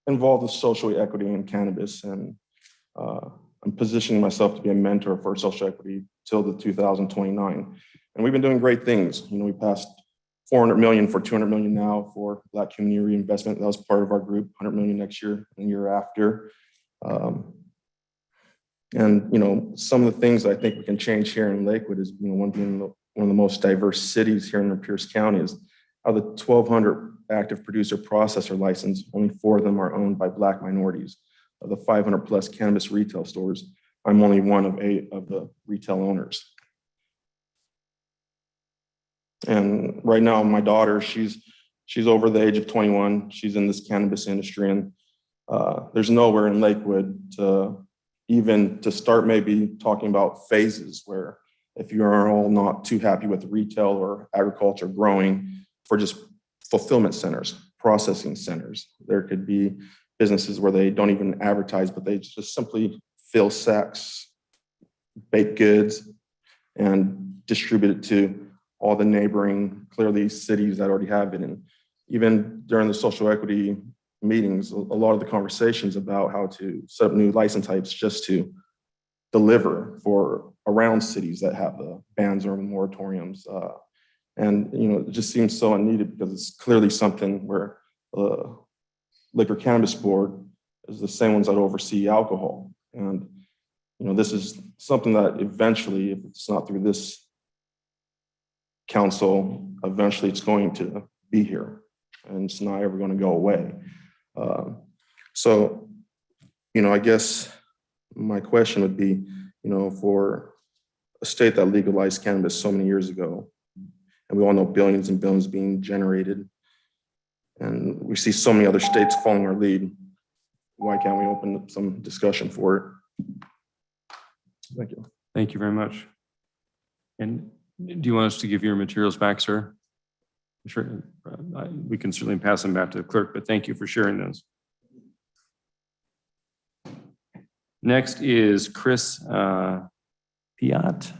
[SPEAKER 21] involved with social equity and cannabis, and I'm positioning myself to be a mentor for social equity till the 2029. And we've been doing great things. You know, we passed 400 million for 200 million now for Black community reinvestment. That was part of our group, 100 million next year and the year after. And, you know, some of the things I think we can change here in Lakewood is, you know, one being one of the most diverse cities here in Pierce County is out of the 1,200 active producer processor license, only 4 of them are owned by Black minorities. Of the 500 plus cannabis retail stores, I'm only one of 8 of the retail owners. And right now, my daughter, she's over the age of 21. She's in this cannabis industry, and there's nowhere in Lakewood to start maybe talking about phases where if you are all not too happy with retail or agriculture growing, for just fulfillment centers, processing centers. There could be businesses where they don't even advertise, but they just simply fill sacks, bake goods, and distribute it to all the neighboring, clearly, cities that already have it. And even during the social equity meetings, a lot of the conversations about how to set up new license types just to deliver for around cities that have the bans or moratoriums. And, you know, it just seems so unneeded because it's clearly something where the Liquor Cannabis Board is the same ones that oversee alcohol. And, you know, this is something that eventually, if it's not through this council, eventually it's going to be here and it's not ever going to go away. So, you know, I guess my question would be, you know, for a state that legalized cannabis so many years ago, and we all know billions and billions being generated, and we see so many other states following our lead, why can't we open up some discussion for it? Thank you.
[SPEAKER 1] Thank you very much. And do you want us to give your materials back, sir? Sure. We can certainly pass them back to the clerk, but thank you for sharing those. Next is Chris Piat.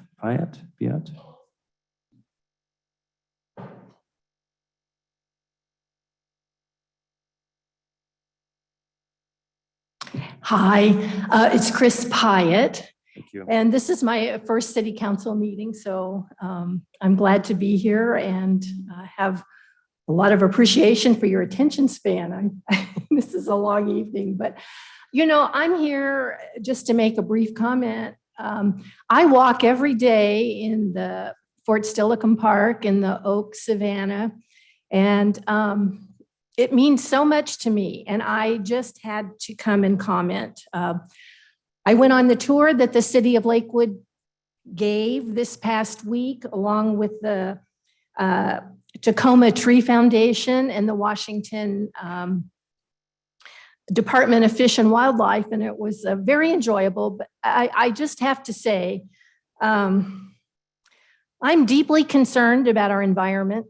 [SPEAKER 9] Hi, it's Chris Pyatt.
[SPEAKER 1] Thank you.
[SPEAKER 9] And this is my first city council meeting, so I'm glad to be here and have a lot of appreciation for your attention span. This is a long evening, but you know, I'm here just to make a brief comment. I walk every day in the Fort Steilacoom Park in the Oak Savannah, and it means so much to me, and I just had to come and comment. I went on the tour that the city of Lakewood gave this past week, along with the Tacoma Tree Foundation and the Washington Department of Fish and Wildlife, and it was very enjoyable. But I just have to say, I'm deeply concerned about our environment.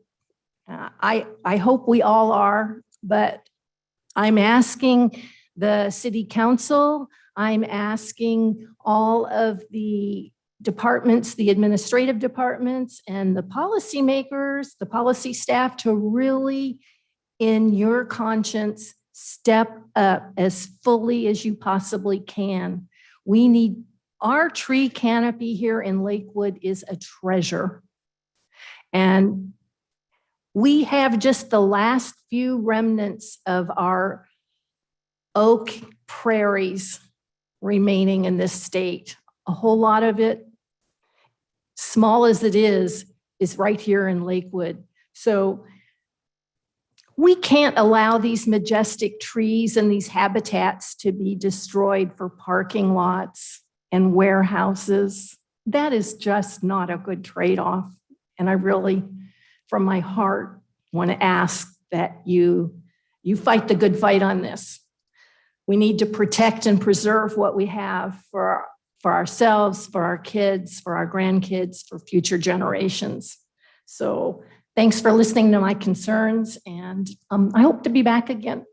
[SPEAKER 9] I hope we all are, but I'm asking the city council, I'm asking all of the departments, the administrative departments and the policymakers, the policy staff to really, in your conscience, step up as fully as you possibly can. We need, our tree canopy here in Lakewood is a treasure. And we have just the last few remnants of our oak prairies remaining in this state. A whole lot of it, small as it is right here in Lakewood. So we can't allow these majestic trees and these habitats to be destroyed for parking lots and warehouses. That is just not a good trade-off. And I really, from my heart, want to ask that you fight the good fight on this. We need to protect and preserve what we have for ourselves, for our kids, for our grandkids, for future generations. So thanks for listening to my concerns, and I hope to be back again.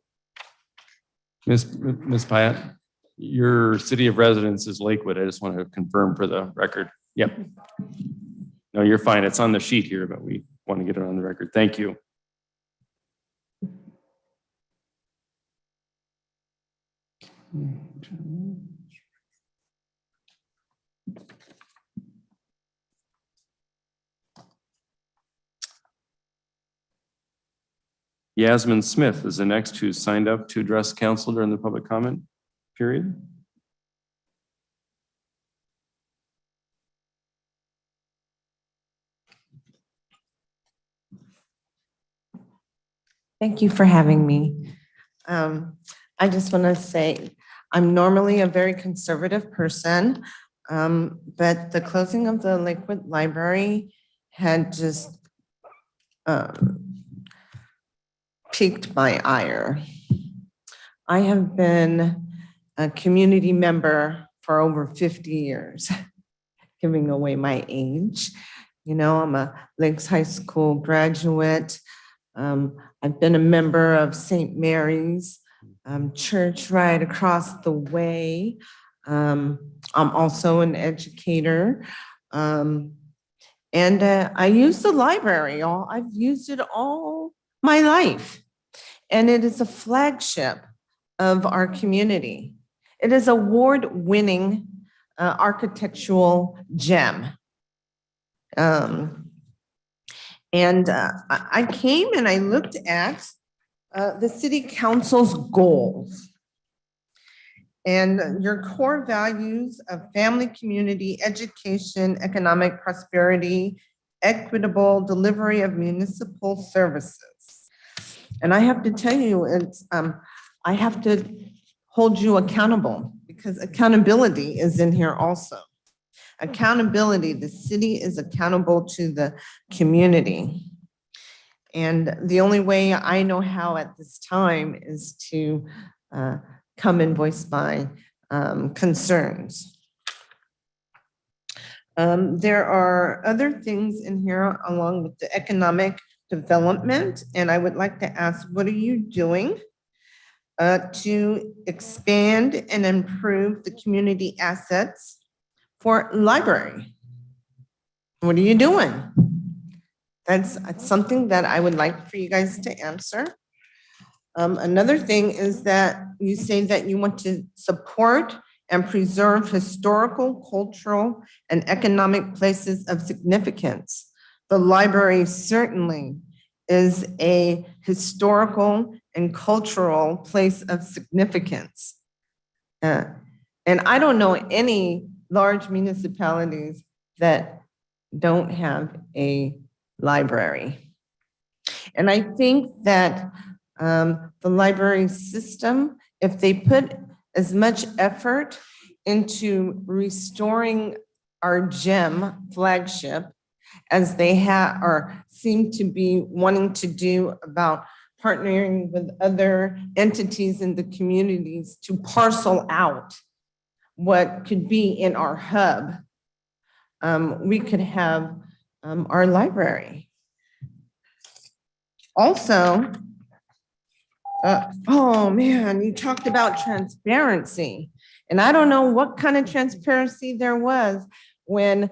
[SPEAKER 1] Ms. Pyatt, your city of residence is Lakewood. I just want to confirm for the record. Yep. No, you're fine. It's on the sheet here, but we want to get it on the record. Thank you. Yasmin Smith is the next who signed up to address council during the public comment period.
[SPEAKER 4] Thank you for having me. I just want to say I'm normally a very conservative person, but the closing of the Lakewood Library had just piqued my ire. I have been a community member for over 50 years, giving away my age. You know, I'm a Lakes High School graduate. I've been a member of St. Mary's church right across the way. I'm also an educator. And I use the library. I've used it all my life. And it is a flagship of our community. It is an award-winning architectural gem. I came and I looked at the city council's goals and your core values of family, community, education, economic prosperity, equitable delivery of municipal services. And I have to tell you, it's I have to hold you accountable because accountability is in here also. Accountability, the city is accountable to the community. And the only way I know how at this time is to come and voice my concerns. There are other things in here along with the economic development, and I would like to ask, what are you doing to expand and improve the community assets for library? What are you doing? That's something that I would like for you guys to answer. Another thing is that you say that you want to support and preserve historical, cultural, and economic places of significance. The library certainly is a historical and cultural place of significance. And I don't know any large municipalities that don't have a library. And I think that the library system, if they put as much effort into restoring our gem flagship as they have or seem to be wanting to do about partnering with other entities in the communities to parcel out what could be in our hub, we could have our library. Also, oh man, you talked about transparency. And I don't know what kind of transparency there was when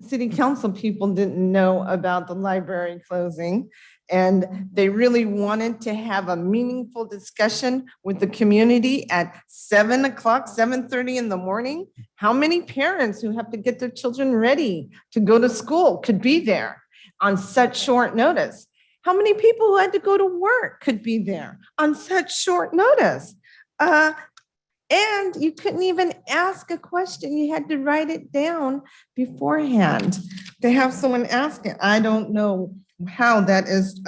[SPEAKER 4] city council people didn't know about the library closing. And they really wanted to have a meaningful discussion with the community at 7 o'clock, 7:30 in the morning. How many parents who have to get their children ready to go to school could be there on such short notice? How many people who had to go to work could be there on such short notice? And you couldn't even ask a question. You had to write it down beforehand to have someone ask it. I don't know how that is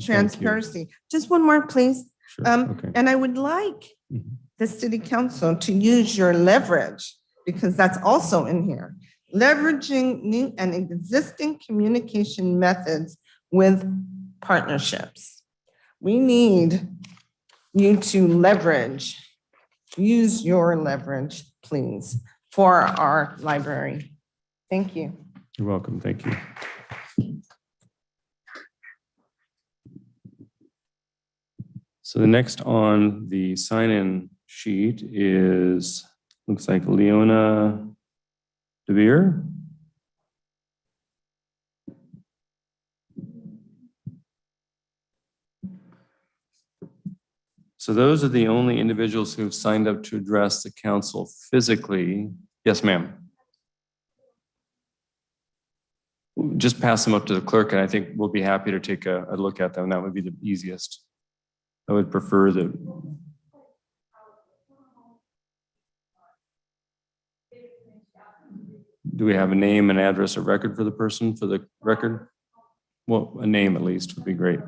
[SPEAKER 4] transparency. Just one more, please.
[SPEAKER 1] Sure. Okay.
[SPEAKER 4] And I would like the city council to use your leverage, because that's also in here. Leveraging new and existing communication methods with partnerships. We need you to leverage, use your leverage, please, for our library. Thank you.
[SPEAKER 1] You're welcome. Thank you. So the next on the sign-in sheet is, looks like Leona DeVere. So those are the only individuals who have signed up to address the council physically. Yes, ma'am. Just pass them up to the clerk, and I think we'll be happy to take a look at them. That would be the easiest. I would prefer that. Do we have a name and address of record for the person for the record? Well, a name at least would be great.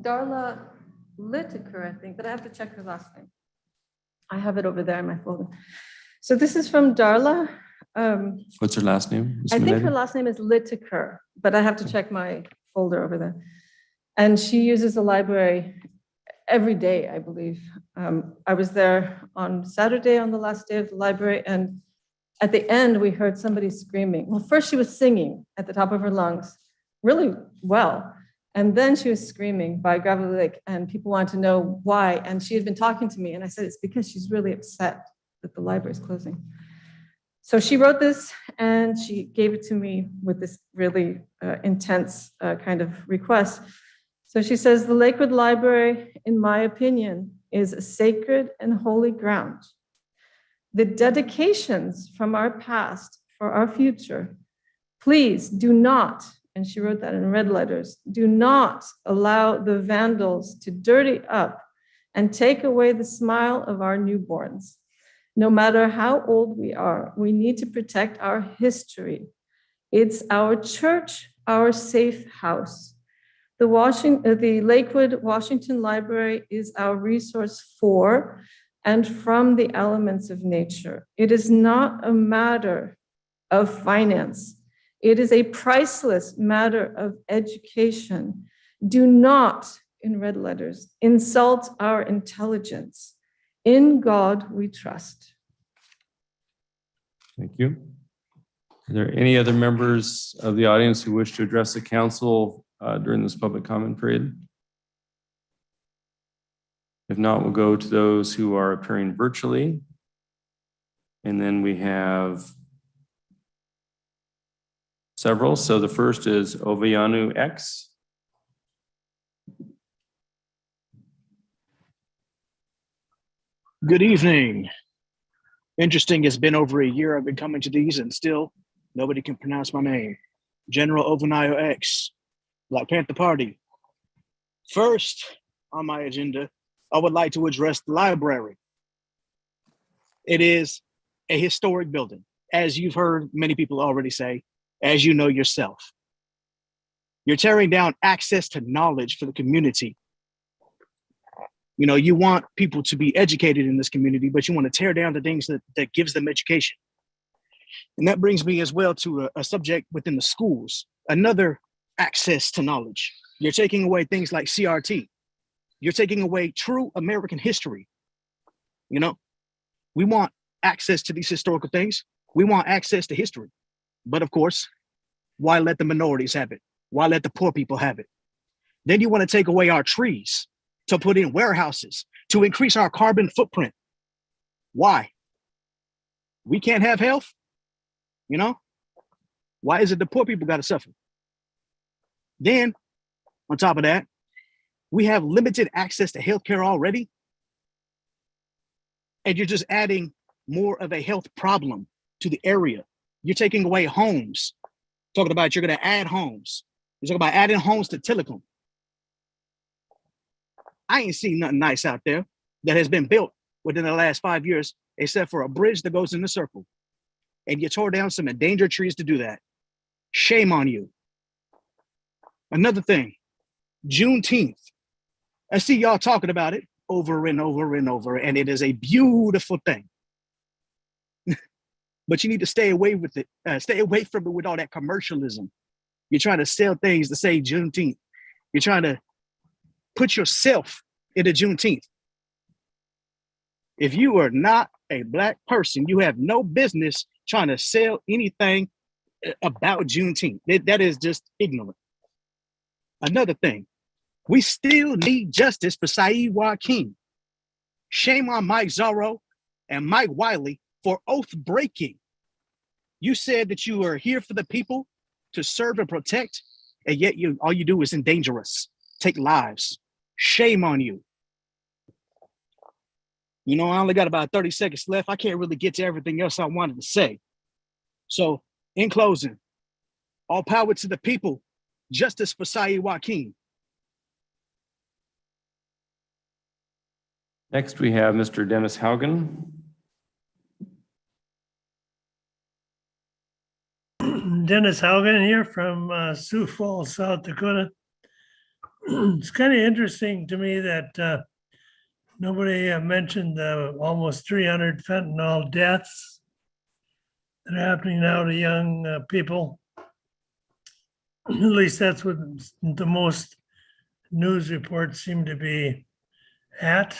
[SPEAKER 18] Darla Litaker, I think, but I have to check her last name. I have it over there in my folder. So this is from Darla.
[SPEAKER 1] What's her last name?
[SPEAKER 18] I think her last name is Litaker, but I have to check my folder over there. And she uses the library every day, I believe. I was there on Saturday on the last day of the library, and at the end, we heard somebody screaming. Well, first she was singing at the top of her lungs, really well. And then she was screaming by Gravel Lake, and people wanted to know why. And she had been talking to me, and I said, it's because she's really upset that the library is closing. So she wrote this, and she gave it to me with this really intense kind of request. So she says, the Lakewood Library, in my opinion, is a sacred and holy ground. The dedications from our past for our future, please do not, and she wrote that in red letters, do not allow the vandals to dirty up and take away the smile of our newborns. No matter how old we are, we need to protect our history. It's our church, our safe house. The Lakewood Washington Library is our resource for and from the elements of nature. It is not a matter of finance. It is a priceless matter of education. Do not, in red letters, insult our intelligence. In God we trust.
[SPEAKER 1] Thank you. Are there any other members of the audience who wish to address the council during this public comment period? If not, we'll go to those who are appearing virtually. And then we have several. So the first is Ovianu X.
[SPEAKER 6] Good evening. Interesting, it's been over a year I've been coming to these and still nobody can pronounce my name. General Ovanayo X, Black Panther Party. First on my agenda, I would like to address the library. It is a historic building, as you've heard many people already say, as you know yourself. You're tearing down access to knowledge for the community. You know, you want people to be educated in this community, but you want to tear down the things that gives them education. And that brings me as well to a subject within the schools, another access to knowledge. You're taking away things like CRT. You're taking away true American history. You know, we want access to these historical things. We want access to history. But of course, why let the minorities have it? Why let the poor people have it? Then you want to take away our trees to put in warehouses, to increase our carbon footprint. Why? We can't have health? You know? Why is it the poor people got to suffer? Then, on top of that, we have limited access to healthcare already. And you're just adding more of a health problem to the area. You're taking away homes. Talking about you're going to add homes. You're talking about adding homes to Telecom. I ain't seen nothing nice out there that has been built within the last 5 years, except for a bridge that goes in the circle. And you tore down some endangered trees to do that. Shame on you. Another thing, Juneteenth. I see y'all talking about it over and over and over, and it is a beautiful thing. But you need to stay away with it. Stay away from it with all that commercialism. You're trying to sell things to say Juneteenth. You're trying to put yourself into Juneteenth. If you are not a Black person, you have no business trying to sell anything about Juneteenth. That is just ignorant. Another thing, we still need justice for Saeed Joaquin. Shame on Mike Zorro and Mike Wiley for oath breaking. You said that you are here for the people to serve and protect, and yet all you do is endanger us, take lives. Shame on you. You know, I only got about 30 seconds left. I can't really get to everything else I wanted to say. So in closing, all power to the people, justice for Saeed Joaquin.
[SPEAKER 1] Next, we have Mr. Dennis Haugen.
[SPEAKER 22] Dennis Haugen here from Sioux Falls, South Dakota. It's kind of interesting to me that nobody mentioned the almost 300 fentanyl deaths that are happening now to young people. At least that's what the most news reports seem to be at.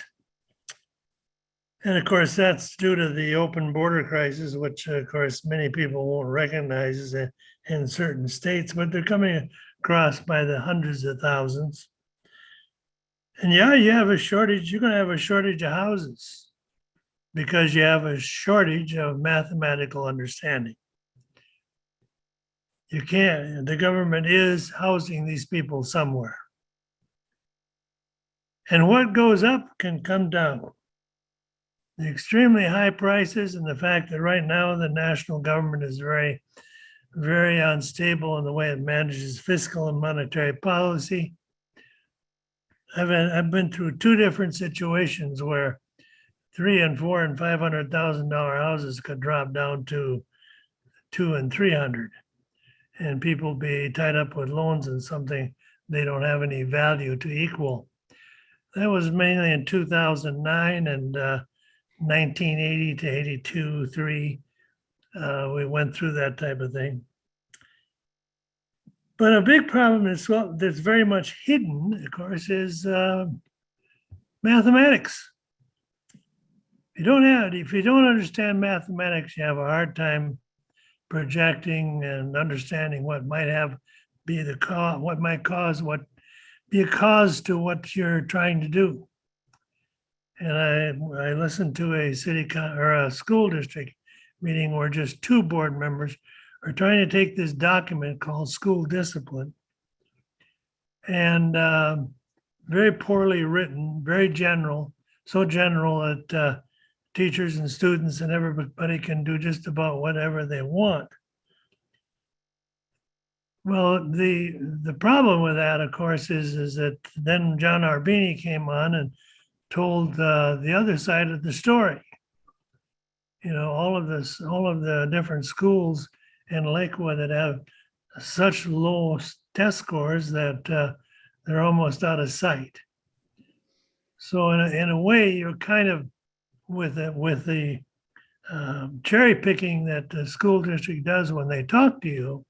[SPEAKER 22] And of course, that's due to the open border crisis, which of course many people won't recognize in certain states, but they're coming across by the hundreds of thousands. And yeah, you have a shortage, you're going to have a shortage of houses because you have a shortage of mathematical understanding. You can't, the government is housing these people somewhere. And what goes up can come down. The extremely high prices and the fact that right now the national government is very, very unstable in the way it manages fiscal and monetary policy. I've been through two different situations where $300,000 and $400,000 and $500,000 houses could drop down to $200,000 and $300,000, and people be tied up with loans and something they don't have any value to equal. That was mainly in 2009 and 1980 to 82, 3. We went through that type of thing. But a big problem is, well, that's very much hidden, of course, is mathematics. if you don't understand mathematics, you have a hard time projecting and understanding what might be the cause, what might cause, what be a cause to what you're trying to do. And I listened to a or a school district meeting where just 2 board members are trying to take this document called school discipline, and very poorly written, very general, so general that teachers and students and everybody can do just about whatever they want. Well, the problem with that, of course, is that then John Arbini came on and told the other side of the story. You know, all of the different schools in Lakewood that have such low test scores that they're almost out of sight. So in a way, you're kind of with the cherry picking that the school district does when they talk to you,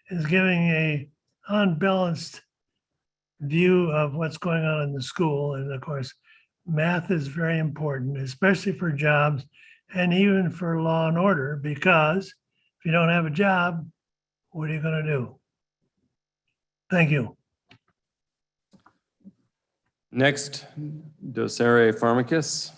[SPEAKER 22] is giving a unbalanced view of what's going on in the school. And of course, math is very important, especially for jobs and even for law and order, because if you don't have a job, what are you going to do? Thank you.
[SPEAKER 1] Next, Docere Pharmacus.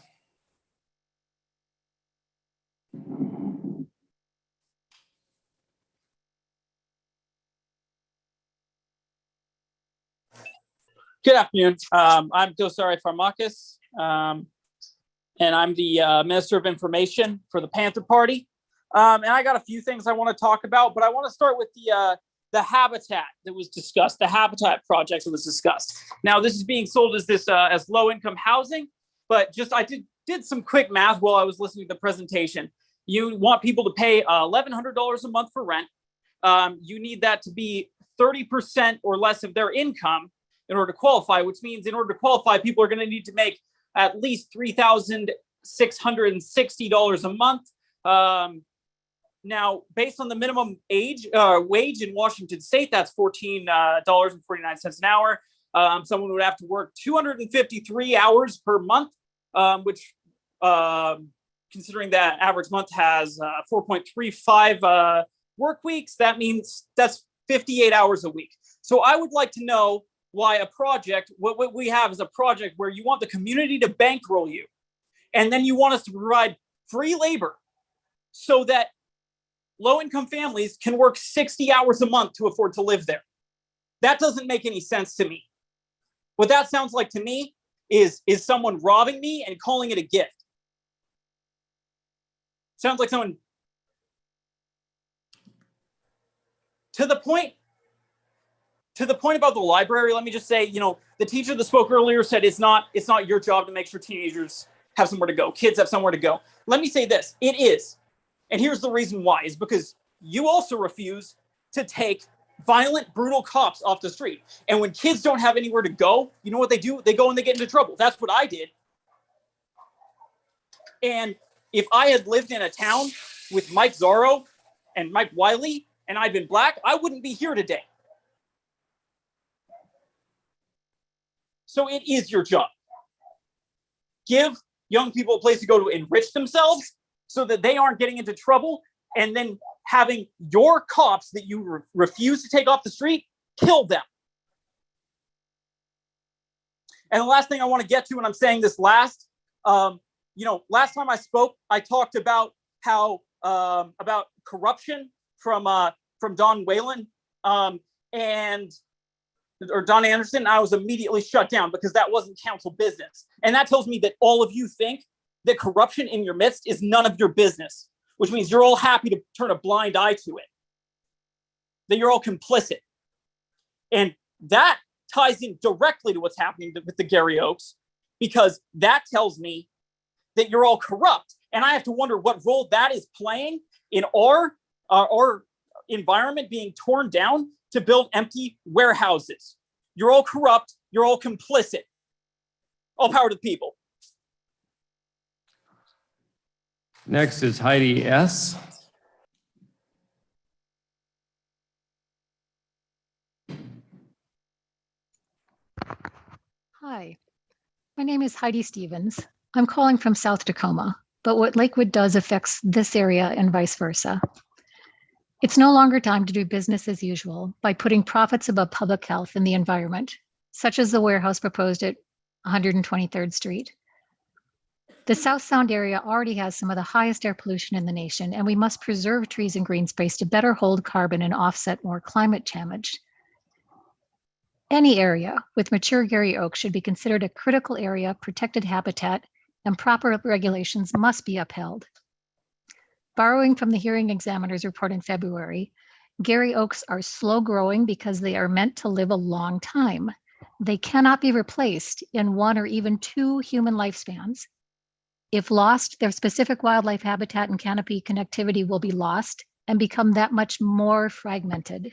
[SPEAKER 8] Good afternoon. I'm Docere Pharmacus, and I'm the Minister of Information for the Panther Party. And I got a few things I want to talk about, but I want to start with the habitat that was discussed, the habitat project that was discussed. Now, this is being sold as as low-income housing, but just I did some quick math while I was listening to the presentation. You want people to pay $1,100 a month for rent. You need that to be 30% or less of their income in order to qualify, which means in order to qualify, people are going to need to make at least $3,660 a month. Now, based on the minimum wage in Washington State, that's $14.49 an hour. Someone would have to work 253 hours per month, which, considering that average month has 4.35 work weeks, that means that's 58 hours a week. So I would like to know why a project, what we have is a project where you want the community to bankroll you, and then you want us to provide free labor so that low-income families can work 60 hours a month to afford to live there. That doesn't make any sense to me. What that sounds like to me is someone robbing me and calling it a gift. Sounds like someone, to the point about the library, let me just say, you know, the teacher that spoke earlier said it's not your job to make sure teenagers have somewhere to go, kids have somewhere to go. Let me say this, it is. And here's the reason why, is because you also refuse to take violent, brutal cops off the street. And when kids don't have anywhere to go, you know what they do? They go and they get into trouble. That's what I did. And if I had lived in a town with Mike Zorro and Mike Wiley and I'd been black, I wouldn't be here today. So it is your job. Give young people a place to go to enrich themselves so that they aren't getting into trouble, and then having your cops that you refuse to take off the street, kill them. And the last thing I want to get to, and I'm saying this last, you know, last time I spoke, I talked about how, about corruption from Don Whalen, or Don Anderson. I was immediately shut down because that wasn't council business. And that tells me that all of you think that corruption in your midst is none of your business, which means you're all happy to turn a blind eye to it, that you're all complicit. And that ties in directly to what's happening with the Gary Oaks, because that tells me that you're all corrupt. And I have to wonder what role that is playing in our environment being torn down to build empty warehouses. You're all corrupt. You're all complicit. All power to the people.
[SPEAKER 1] Next is Heidi S.
[SPEAKER 10] Hi, my name is Heidi Stevens. I'm calling from South Tacoma. but what Lakewood does affects this area and vice versa. It's no longer time to do business as usual by putting profits above public health and the environment, such as the warehouse proposed at 123rd Street. The South Sound area already has some of the highest air pollution in the nation, and we must preserve trees and green space to better hold carbon and offset more climate damage. Any area with mature Gary oak should be considered a critical area, protected habitat, and proper regulations must be upheld. Borrowing from the hearing examiner's report in February, Gary oaks are slow growing because they are meant to live a long time. They cannot be replaced in 1 or even 2 human lifespans. If lost, their specific wildlife habitat and canopy connectivity will be lost and become that much more fragmented.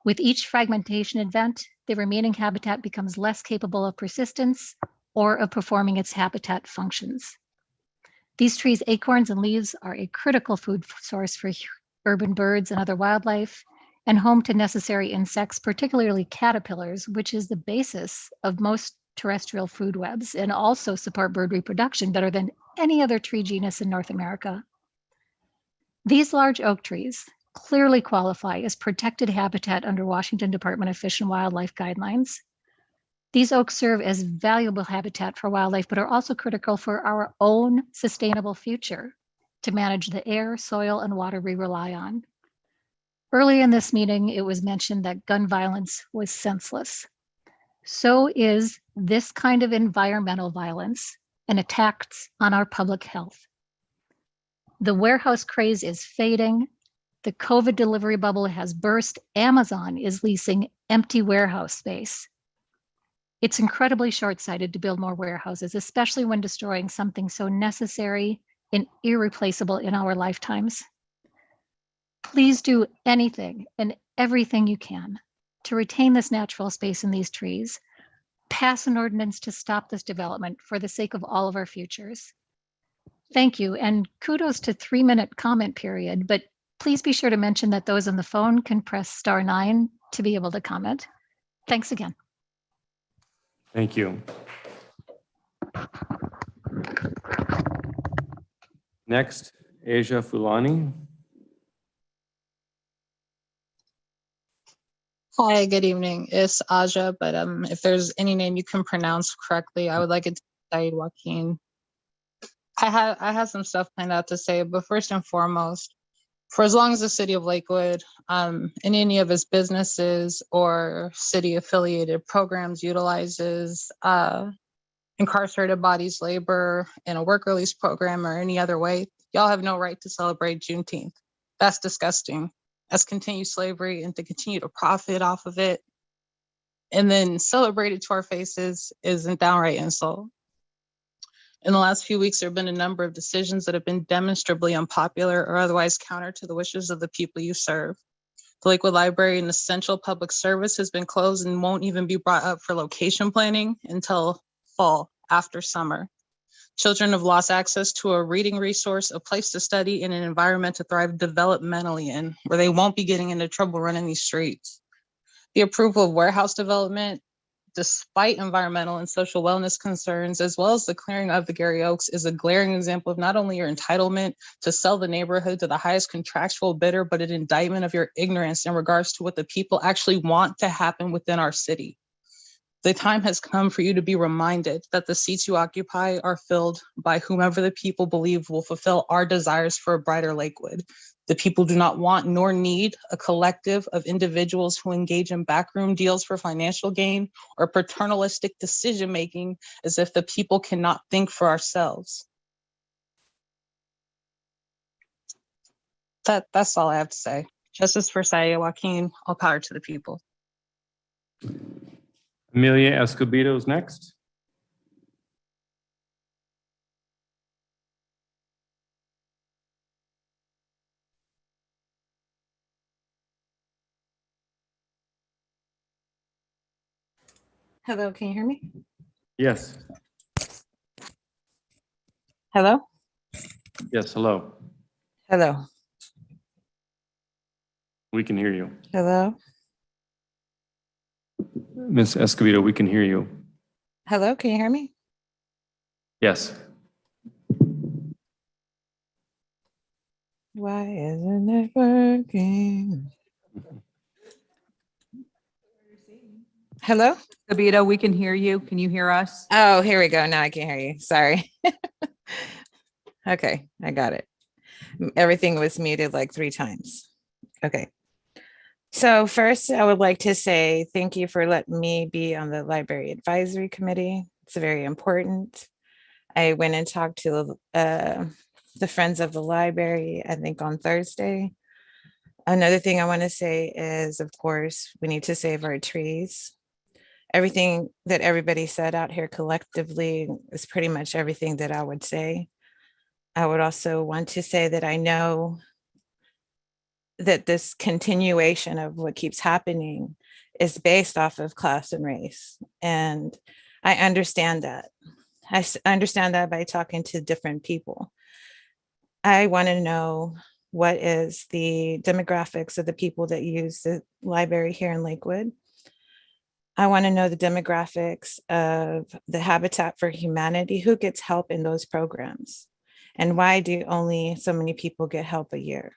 [SPEAKER 10] With each fragmentation event, the remaining habitat becomes less capable of persistence or of performing its habitat functions. These trees' acorns and leaves are a critical food source for urban birds and other wildlife, and home to necessary insects, particularly caterpillars, which is the basis of most terrestrial food webs, and also support bird reproduction better than any other tree genus in North America. These large oak trees clearly qualify as protected habitat under Washington Department of Fish and Wildlife guidelines. These oaks serve as valuable habitat for wildlife, but are also critical for our own sustainable future to manage the air, soil, and water we rely on. Early in this meeting, it was mentioned that gun violence was senseless. So is this kind of environmental violence and attacks on our public health. The warehouse craze is fading. The COVID delivery bubble has burst. Amazon is leasing empty warehouse space. It's incredibly short-sighted to build more warehouses, especially when destroying something so necessary and irreplaceable in our lifetimes. Please do anything and everything you can to retain this natural space in these trees. Pass an ordinance to stop this development for the sake of all of our futures. Thank you, and kudos to 3-minute comment period, but please be sure to mention that those on the phone can press *9 to be able to comment. Thanks again.
[SPEAKER 1] Thank you. Next, Asia Fulani.
[SPEAKER 11] Hi, good evening. It's Aja, but if there's any name you can pronounce correctly, I would like it to be Saeed Joaquin. I had some stuff planned out to say, but first and foremost, for as long as the city of Lakewood and any of its businesses or city affiliated programs utilizes incarcerated bodies labor in a work release program or any other way, y'all have no right to celebrate Juneteenth. That's disgusting. That's continued slavery, and to continue to profit off of it and then celebrate it to our faces is a downright insult. In the last few weeks, there have been a number of decisions that have been demonstrably unpopular or otherwise counter to the wishes of the people you serve. The Lakewood Library, an essential public service, has been closed and won't even be brought up for location planning until fall, after summer. Children have lost access to a reading resource, a place to study, and an environment to thrive developmentally in, where they won't be getting into trouble running these streets. The approval of warehouse development, despite environmental and social wellness concerns, as well as the clearing of the Gary Oaks, is a glaring example of not only your entitlement to sell the neighborhood to the highest contractual bidder, but an indictment of your ignorance in regards to what the people actually want to happen within our city. The time has come for you to be reminded that the seats you occupy are filled by whomever the people believe will fulfill our desires for a brighter Lakewood. The people do not want nor need a collective of individuals who engage in backroom deals for financial gain or paternalistic decision-making as if the people cannot think for ourselves. That's all I have to say. Justice for Saeed Joaquin, all power to the people.
[SPEAKER 1] Amelia Escobedo is next.
[SPEAKER 11] Hello, can you hear me?
[SPEAKER 1] Yes.
[SPEAKER 11] Hello?
[SPEAKER 1] Yes, hello.
[SPEAKER 11] Hello.
[SPEAKER 1] We can hear you.
[SPEAKER 11] Hello?
[SPEAKER 1] Ms. Escobedo, we can hear you.
[SPEAKER 11] Hello, can you hear me?
[SPEAKER 1] Yes.
[SPEAKER 12] Why isn't it working? Hello?
[SPEAKER 2] Sabita, we can hear you. Can you hear us?
[SPEAKER 12] Oh, here we go. Now I can hear you. Sorry. Okay, I got it. Everything was muted like 3 times. Okay. So first, I would like to say thank you for letting me be on the Library Advisory Committee. It's very important. I went and talked to the Friends of the Library, I think on Thursday. Another thing I want to say is, of course, we need to save our trees. Everything that everybody said out here collectively is pretty much everything that I would say. I would also want to say that I know that this continuation of what keeps happening is based off of class and race. And I understand that. I understand that by talking to different people. I want to know what is the demographics of the people that use the library here in Lakewood. I want to know the demographics of the Habitat for Humanity, who gets help in those programs, and why do only so many people get help a year?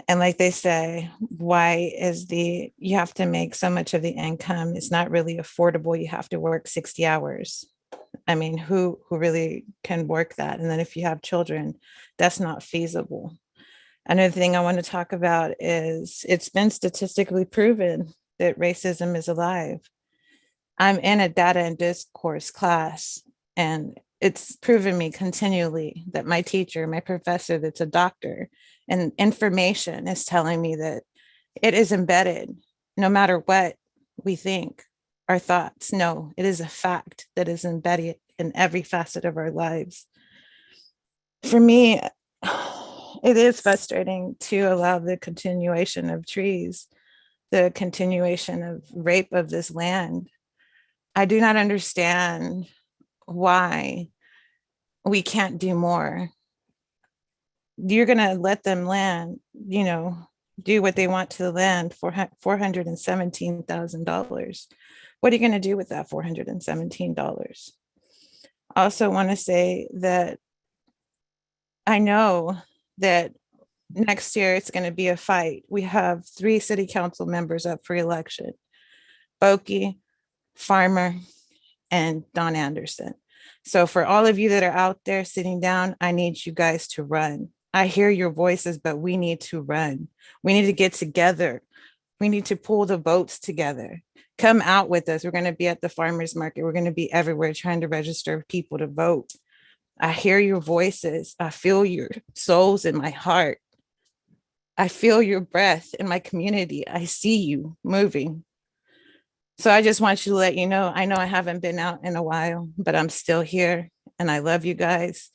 [SPEAKER 12] And like they say, why is you have to make so much of the income? It's not really affordable. You have to work 60 hours. I mean, who really can work that? And then if you have children, that's not feasible. Another thing I want to talk about is it's been statistically proven that racism is alive. I'm in a data and discourse class, and it's proven me continually that my teacher, my professor that's a doctor, and information is telling me that it is embedded no matter what we think, our thoughts. No, it is a fact that is embedded in every facet of our lives. For me, it is frustrating to allow the continuation of trees, the continuation of rape of this land. I do not understand why we can't do more. You're going to let them land, do what they want to the land for $417,000. What are you going to do with that $417? I also want to say that I know that next year it's going to be a fight. We have 3 city council members up for election: Boki, Farmer, and Don Anderson. So for all of you that are out there sitting down, I need you guys to run. I hear your voices, but we need to run. We need to get together. We need to pull the votes together. Come out with us. We're going to be at the farmers market. We're going to be everywhere trying to register people to vote. I hear your voices. I feel your souls in my heart. I feel your breath in my community. I see you moving. So I just want you to let you know, I know I haven't been out in a while, but I'm still here and I love you guys.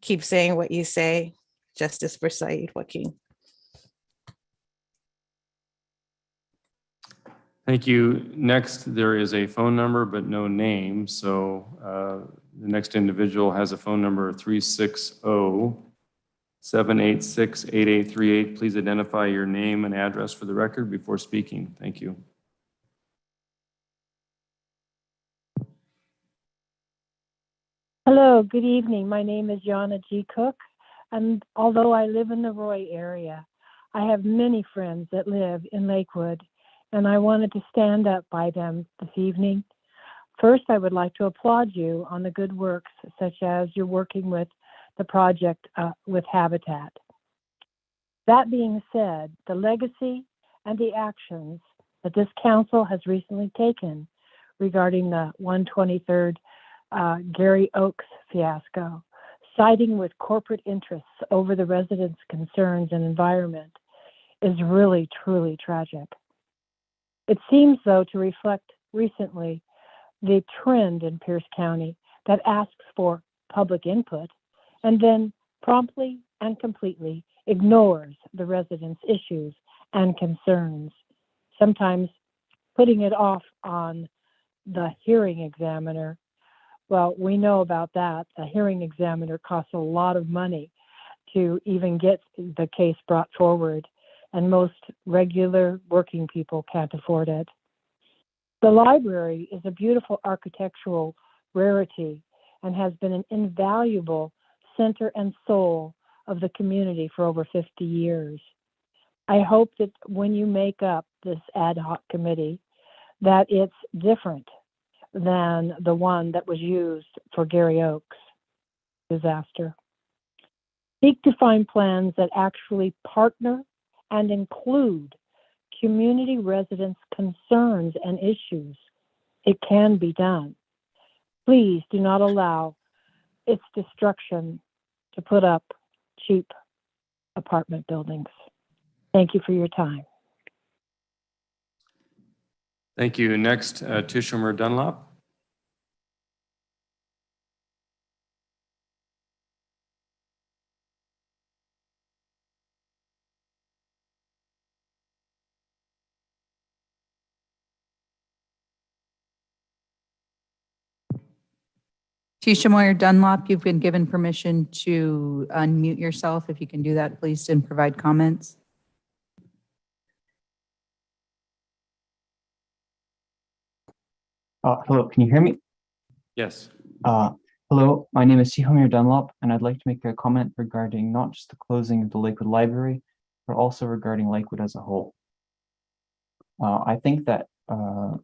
[SPEAKER 12] Keep saying what you say. Justice for Saeed Joaquin.
[SPEAKER 1] Thank you. Next, there is a phone number, but no name. So the next individual has a phone number 360-786-8838. Please identify your name and address for the record before speaking. Thank you.
[SPEAKER 13] Hello, good evening. My name is Yana G. Cook, and although I live in the Roy area, I have many friends that live in Lakewood, and I wanted to stand up by them this evening. First, I would like to applaud you on the good works, such as you're working with the project with Habitat. That being said, the legacy and the actions that this council has recently taken regarding the 123rd Gary Oaks fiasco, siding with corporate interests over the residents' concerns and environment, is really, truly tragic. It seems, though, to reflect recently the trend in Pierce County that asks for public input and then promptly and completely ignores the residents' issues and concerns, sometimes putting it off on the hearing examiner. Well, we know about that. A hearing examiner costs a lot of money to even get the case brought forward, and most regular working people can't afford it. The library is a beautiful architectural rarity and has been an invaluable center and soul of the community for over 50 years. I hope that when you make up this ad hoc committee, that it's different than the one that was used for Gary Oaks disaster. Seek to find plans that actually partner and include community residents' concerns and issues. It can be done. Please do not allow its destruction to put up cheap apartment buildings. Thank you for your time.
[SPEAKER 1] Thank you. Next, Tishomer Dunlop.
[SPEAKER 2] Tisha Moyer Dunlop, you've been given permission to unmute yourself. If you can do that, please, and provide comments.
[SPEAKER 3] Hello, can you hear me?
[SPEAKER 1] Yes.
[SPEAKER 3] Hello, my name is Tihomir Dunlop, and I'd like to make a comment regarding not just the closing of the Lakewood Library, but also regarding Lakewood as a whole. I think that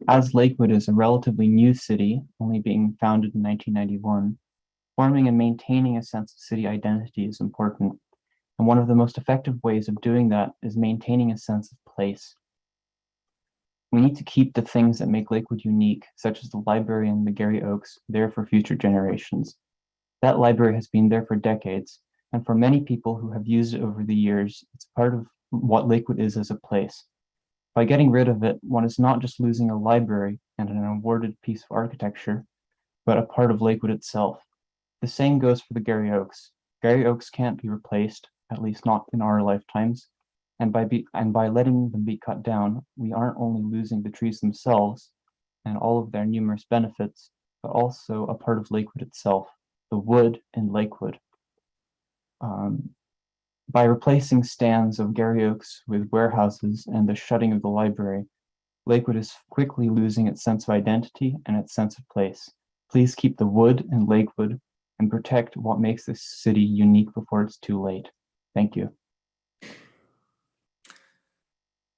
[SPEAKER 3] as Lakewood is a relatively new city, only being founded in 1991, forming and maintaining a sense of city identity is important. And one of the most effective ways of doing that is maintaining a sense of place. We need to keep the things that make Lakewood unique, such as the library and the Gary Oaks, there for future generations. That library has been there for decades, and for many people who have used it over the years, it's part of what Lakewood is as a place. By getting rid of it, one is not just losing a library and an awarded piece of architecture, but a part of Lakewood itself. The same goes for the Gary Oaks. Gary Oaks can't be replaced, at least not in our lifetimes. And by letting them be cut down, we aren't only losing the trees themselves and all of their numerous benefits, but also a part of Lakewood itself, the wood in Lakewood. By replacing stands of Gary Oaks with warehouses and the shutting of the library, Lakewood is quickly losing its sense of identity and its sense of place. Please keep the wood in Lakewood and protect what makes this city unique before it's too late. Thank you.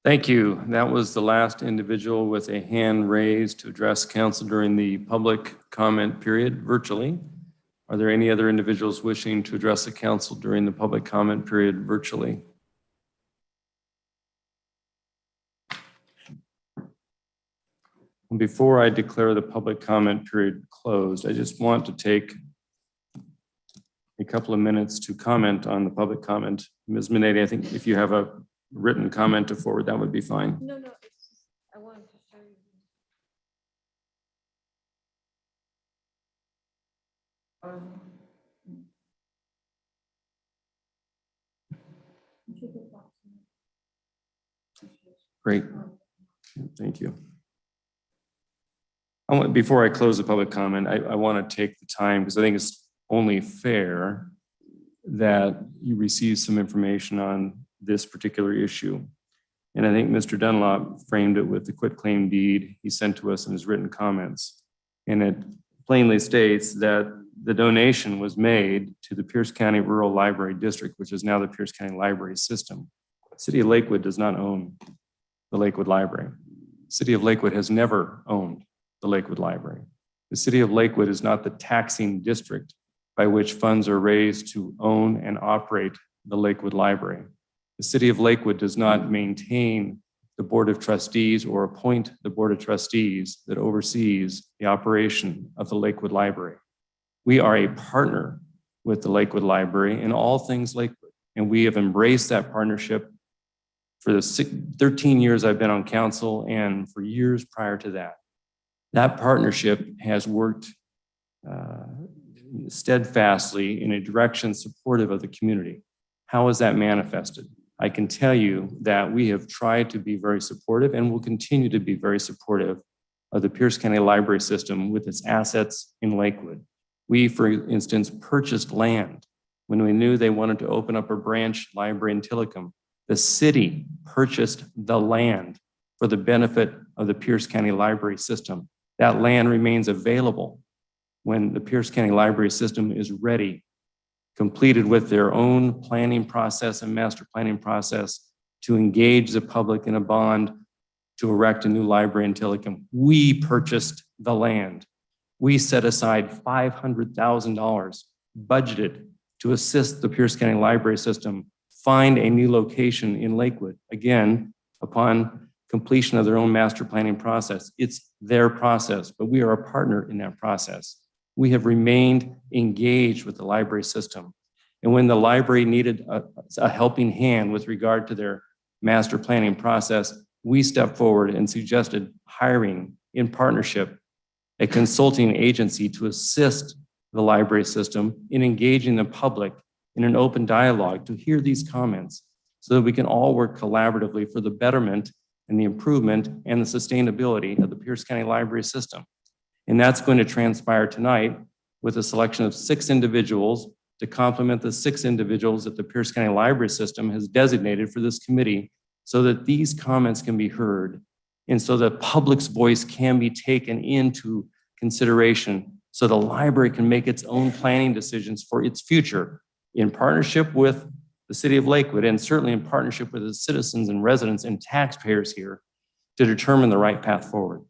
[SPEAKER 1] Thank you. That was the last individual with a hand raised to address council during the public comment period virtually. Are there any other individuals wishing to address the council during the public comment period virtually? Before I declare the public comment period closed, I just want to take a couple of minutes to comment on the public comment. Ms. Minetti, I think if you have a written comment to forward, that would be fine.
[SPEAKER 18] No, it's just, I wanted to show you.
[SPEAKER 1] Great. Thank you. Before I close the public comment, I want to take the time because I think it's only fair that you receive some information on this particular issue. And I think Mr. Dunlop framed it with the quitclaim deed he sent to us in his written comments. And it plainly states that the donation was made to the Pierce County Rural Library District, which is now the Pierce County Library System. The City of Lakewood does not own the Lakewood Library. The City of Lakewood has never owned the Lakewood Library. The City of Lakewood is not the taxing district by which funds are raised to own and operate the Lakewood Library. The City of Lakewood does not maintain the Board of Trustees or appoint the Board of Trustees that oversees the operation of the Lakewood Library. We are a partner with the Lakewood Library in all things Lakewood, and we have embraced that partnership for the 13 years I've been on council and for years prior to that. That partnership has worked steadfastly in a direction supportive of the community. How is that manifested? I can tell you that we have tried to be very supportive and will continue to be very supportive of the Pierce County Library System with its assets in Lakewood. We, for instance, purchased land when we knew they wanted to open up a branch library in Tillicum. The city purchased the land for the benefit of the Pierce County Library System. That land remains available when the Pierce County Library System is ready completed with their own planning process and master planning process to engage the public in a bond to erect a new library in Tillicum. We purchased the land. We set aside $500,000 budgeted to assist the Pierce County Library System find a new location in Lakewood. Again, upon completion of their own master planning process. It's their process, but we are a partner in that process. We have remained engaged with the library system. And when the library needed a helping hand with regard to their master planning process, we stepped forward and suggested hiring in partnership a consulting agency to assist the library system in engaging the public in an open dialogue to hear these comments so that we can all work collaboratively for the betterment and the improvement and the sustainability of the Pierce County Library System. And that's going to transpire tonight with a selection of 6 individuals to complement the 6 individuals that the Pierce County Library System has designated for this committee so that these comments can be heard and so that public's voice can be taken into consideration so the library can make its own planning decisions for its future in partnership with the city of Lakewood and certainly in partnership with the citizens and residents and taxpayers here to determine the right path forward.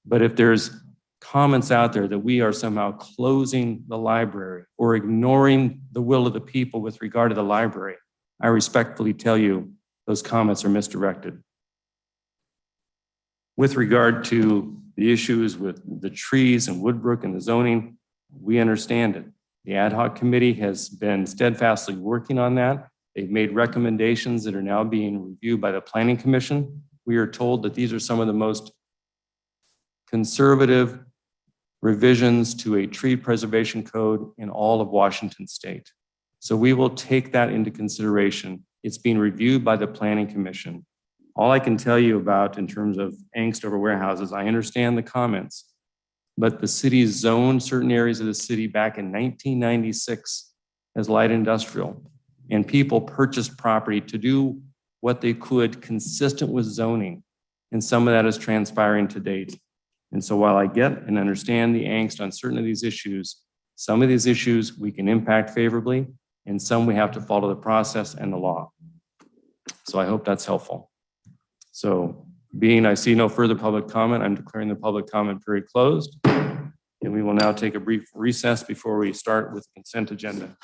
[SPEAKER 1] But if there's comments out there that we are somehow closing the library or ignoring the will of the people with regard to the library, I respectfully tell you those comments are misdirected. With regard to the issues with the trees and Woodbrook and the zoning, we understand it. The ad hoc committee has been steadfastly working on that. They've made recommendations that are now being reviewed by the Planning Commission. We are told that these are some of the most conservative revisions to a tree preservation code in all of Washington state. So we will take that into consideration. It's being reviewed by the Planning Commission. All I can tell you about in terms of angst over warehouses, I understand the comments, but the city zoned certain areas of the city back in 1996 as light industrial, and people purchased property to do what they could consistent with zoning, and some of that is transpiring to date. And so while I get and understand the angst on certain of these issues, some of these issues we can impact favorably, and some we have to follow the process and the law. So I hope that's helpful. So being I see no further public comment, I'm declaring the public comment period closed. And we will now take a brief recess before we start with the consent agenda.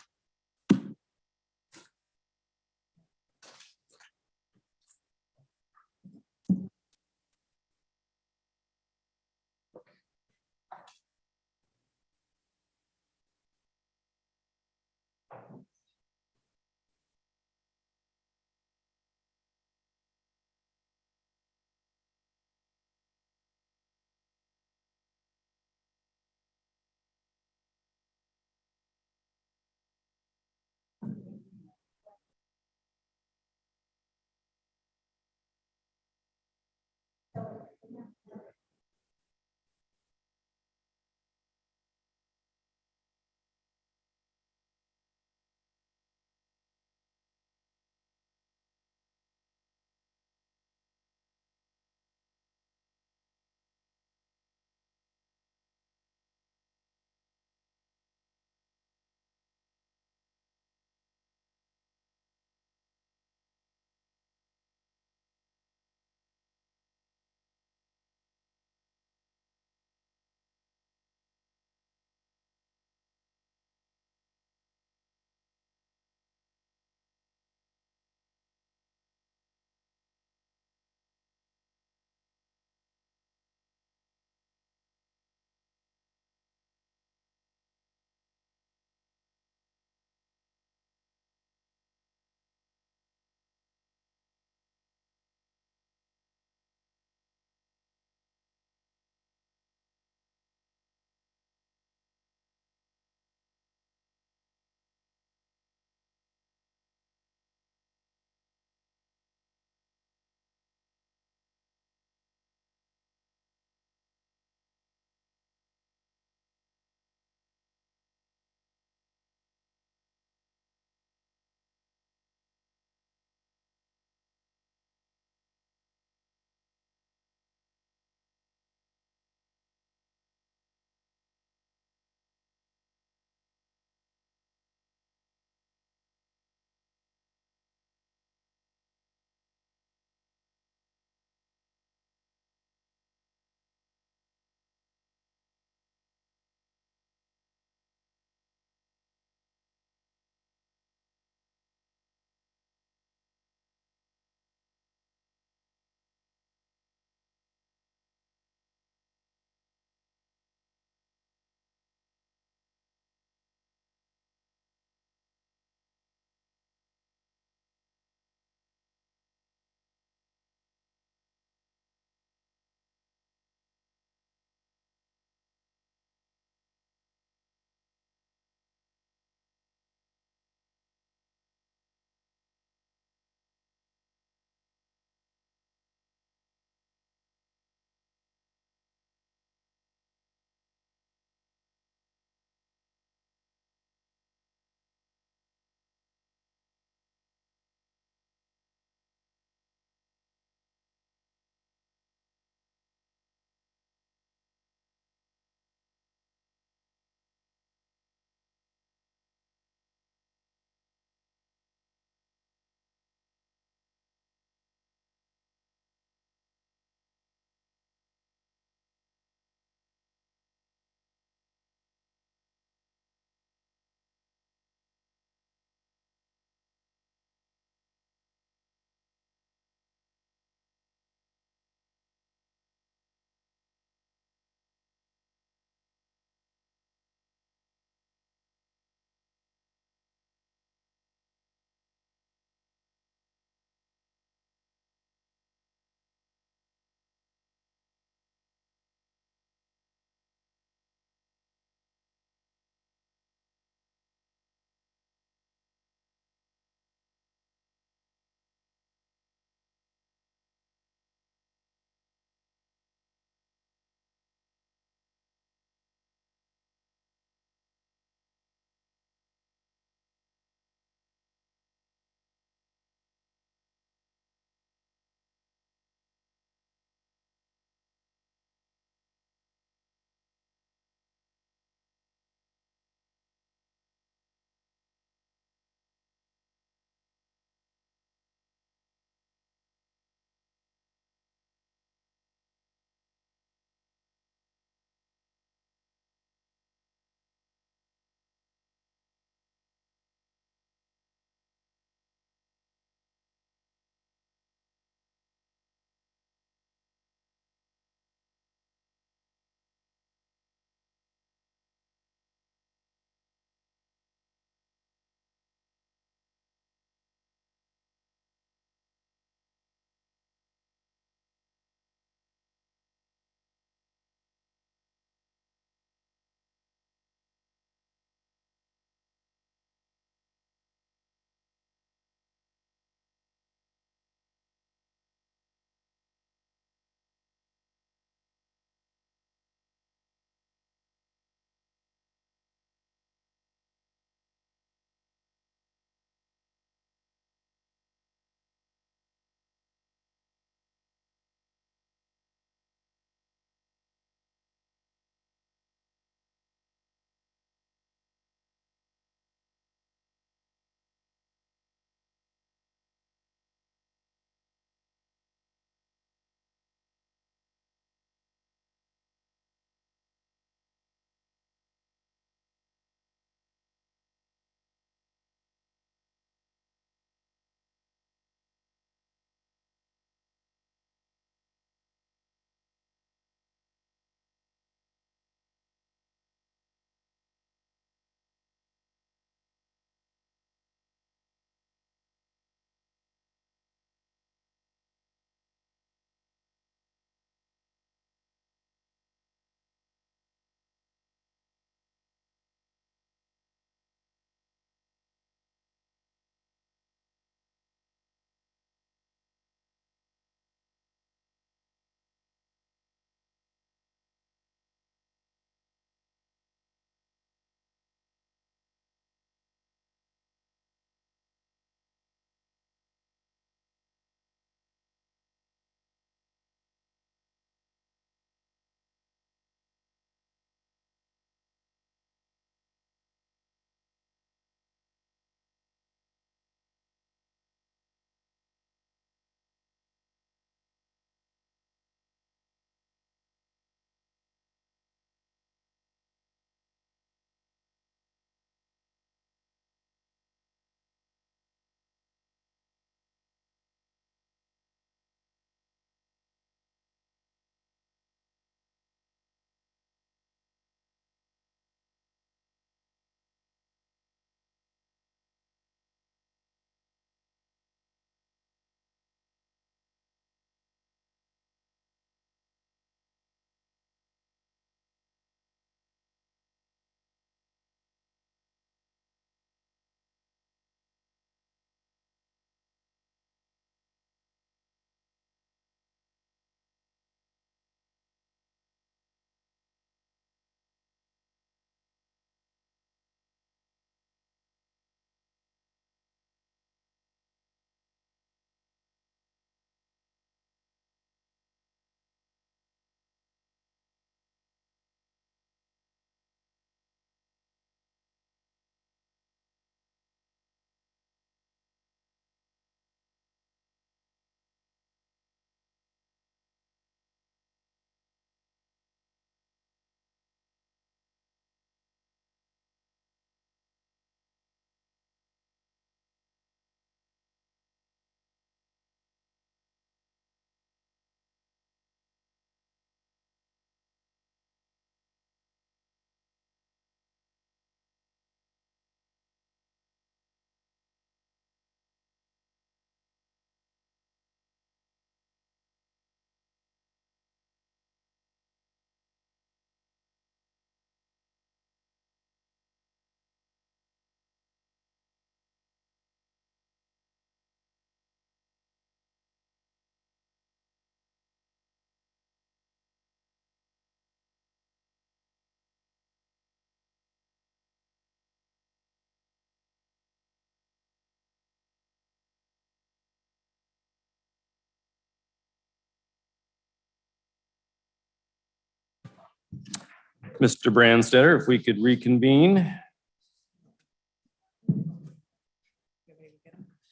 [SPEAKER 1] Mr. Brandstetter, if we could reconvene.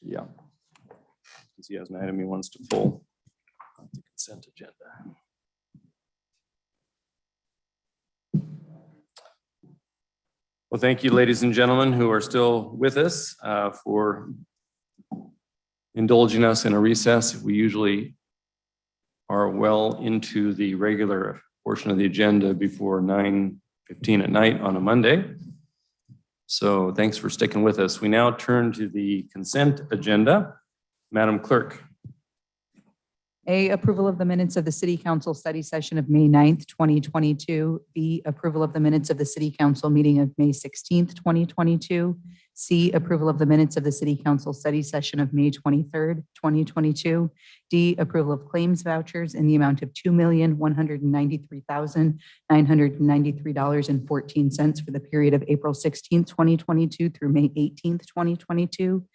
[SPEAKER 1] Yeah. Because he has an item he wants to pull. The consent agenda. Well, thank you, ladies and gentlemen, who are still with us for indulging us in a recess. We usually are well into the regular portion of the agenda before 9:15 at night on a Monday. So thanks for sticking with us. We now turn to the consent agenda. Madam Clerk.
[SPEAKER 2] A, approval of the minutes of the City Council study session of May 9th, 2022. B, approval of the minutes of the City Council meeting of May 16th, 2022. C, approval of the minutes of the City Council study session of May 23rd, 2022. D, approval of claims vouchers in the amount of $2,193,993.14 for the period of April 16th, 2022 through May 18th, 2022.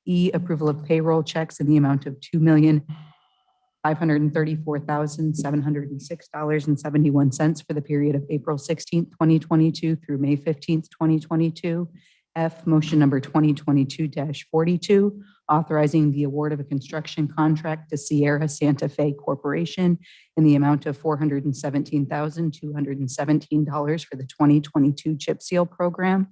[SPEAKER 2] E, approval of payroll checks in the amount of $2,534,706.71 for the period of April 16th, 2022 through May 15th, 2022. F, motion number 2022-42, authorizing the award of a construction contract to Sierra Santa Fe Corporation in the amount of $417,217 for the 2022 chip seal program.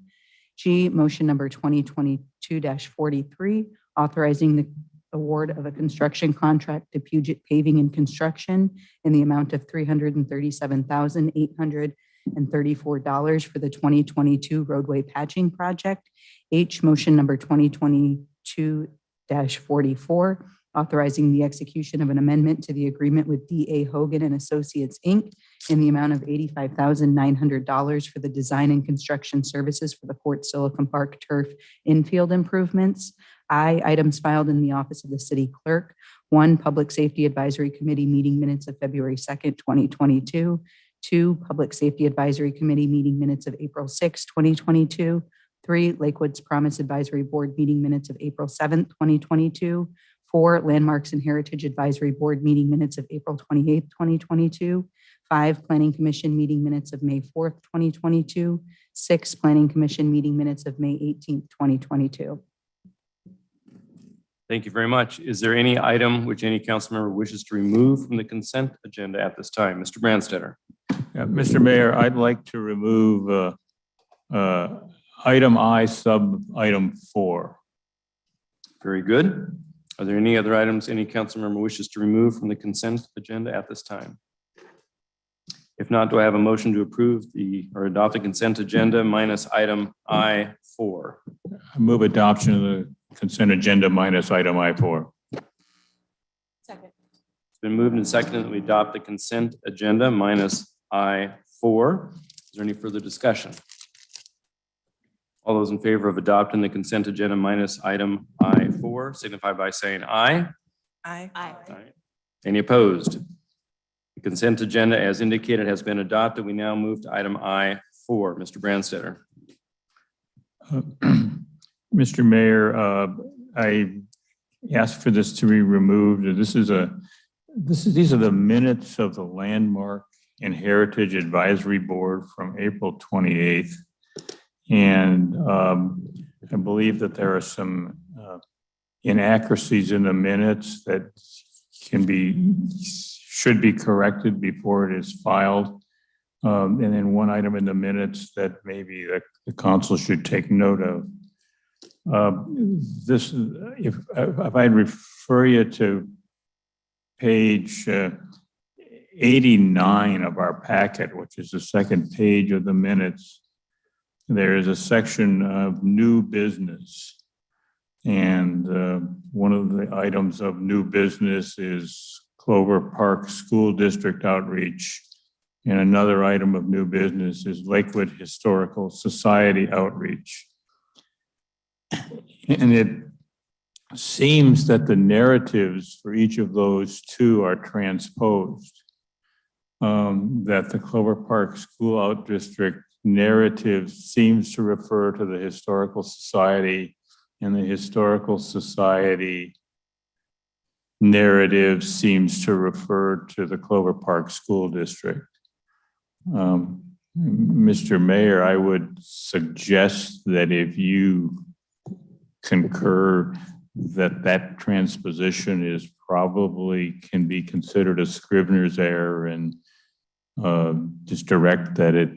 [SPEAKER 2] G, motion number 2022-43, authorizing the award of a construction contract to Puget Paving and Construction in the amount of $337,834 for the 2022 roadway patching project. H, motion number 2022-44, authorizing the execution of an amendment to the agreement with D.A. Hogan and Associates, Inc. in the amount of $85,900 for the design and construction services for the Fort Silicon Park turf infield improvements. I, items filed in the office of the city clerk. 1, Public Safety Advisory Committee meeting minutes of February 2nd, 2022. 2, Public Safety Advisory Committee meeting minutes of April 6th, 2022. 3, Lakewood's Promise Advisory Board meeting minutes of April 7th, 2022. 4, Landmarks and Heritage Advisory Board meeting minutes of April 28th, 2022. 5, Planning Commission meeting minutes of May 4th, 2022. 6, Planning Commission meeting minutes of May 18th, 2022.
[SPEAKER 1] Thank you very much. Is there any item which any council member wishes to remove from the consent agenda at this time? Mr. Brandstetter.
[SPEAKER 7] Yeah, Mr. Mayor, I'd like to remove item I, sub item 4.
[SPEAKER 1] Very good. Are there any other items any council member wishes to remove from the consent agenda at this time? If not, do I have a motion to approve or adopt the consent agenda minus item I4?
[SPEAKER 7] I move adoption of the consent agenda minus item I4.
[SPEAKER 18] Second.
[SPEAKER 1] It's been moved and seconded that we adopt the consent agenda minus I4. Is there any further discussion? All those in favor of adopting the consent agenda minus item I4 signify by saying aye.
[SPEAKER 18] Aye.
[SPEAKER 1] Aye. Any opposed? The consent agenda as indicated has been adopted. We now move to item I4. Mr. Brandstetter.
[SPEAKER 7] Mr. Mayor, I asked for this to be removed. These are the minutes of the Landmark and Heritage Advisory Board from April 28th. And I believe that there are some inaccuracies in the minutes that should be corrected before it is filed. And then one item in the minutes that maybe the council should take note of. If I refer you to page 89 of our packet, which is the second page of the minutes, there is a section of new business. And one of the items of new business is Clover Park School District outreach. And another item of new business is Lakewood Historical Society outreach. And it seems that the narratives for each of those two are transposed. That the Clover Park School Out District narrative seems to refer to the Historical Society, and the Historical Society narrative seems to refer to the Clover Park School District. Mr. Mayor, I would suggest that if you concur that that transposition is probably can be considered a Scrivener's error and just direct that it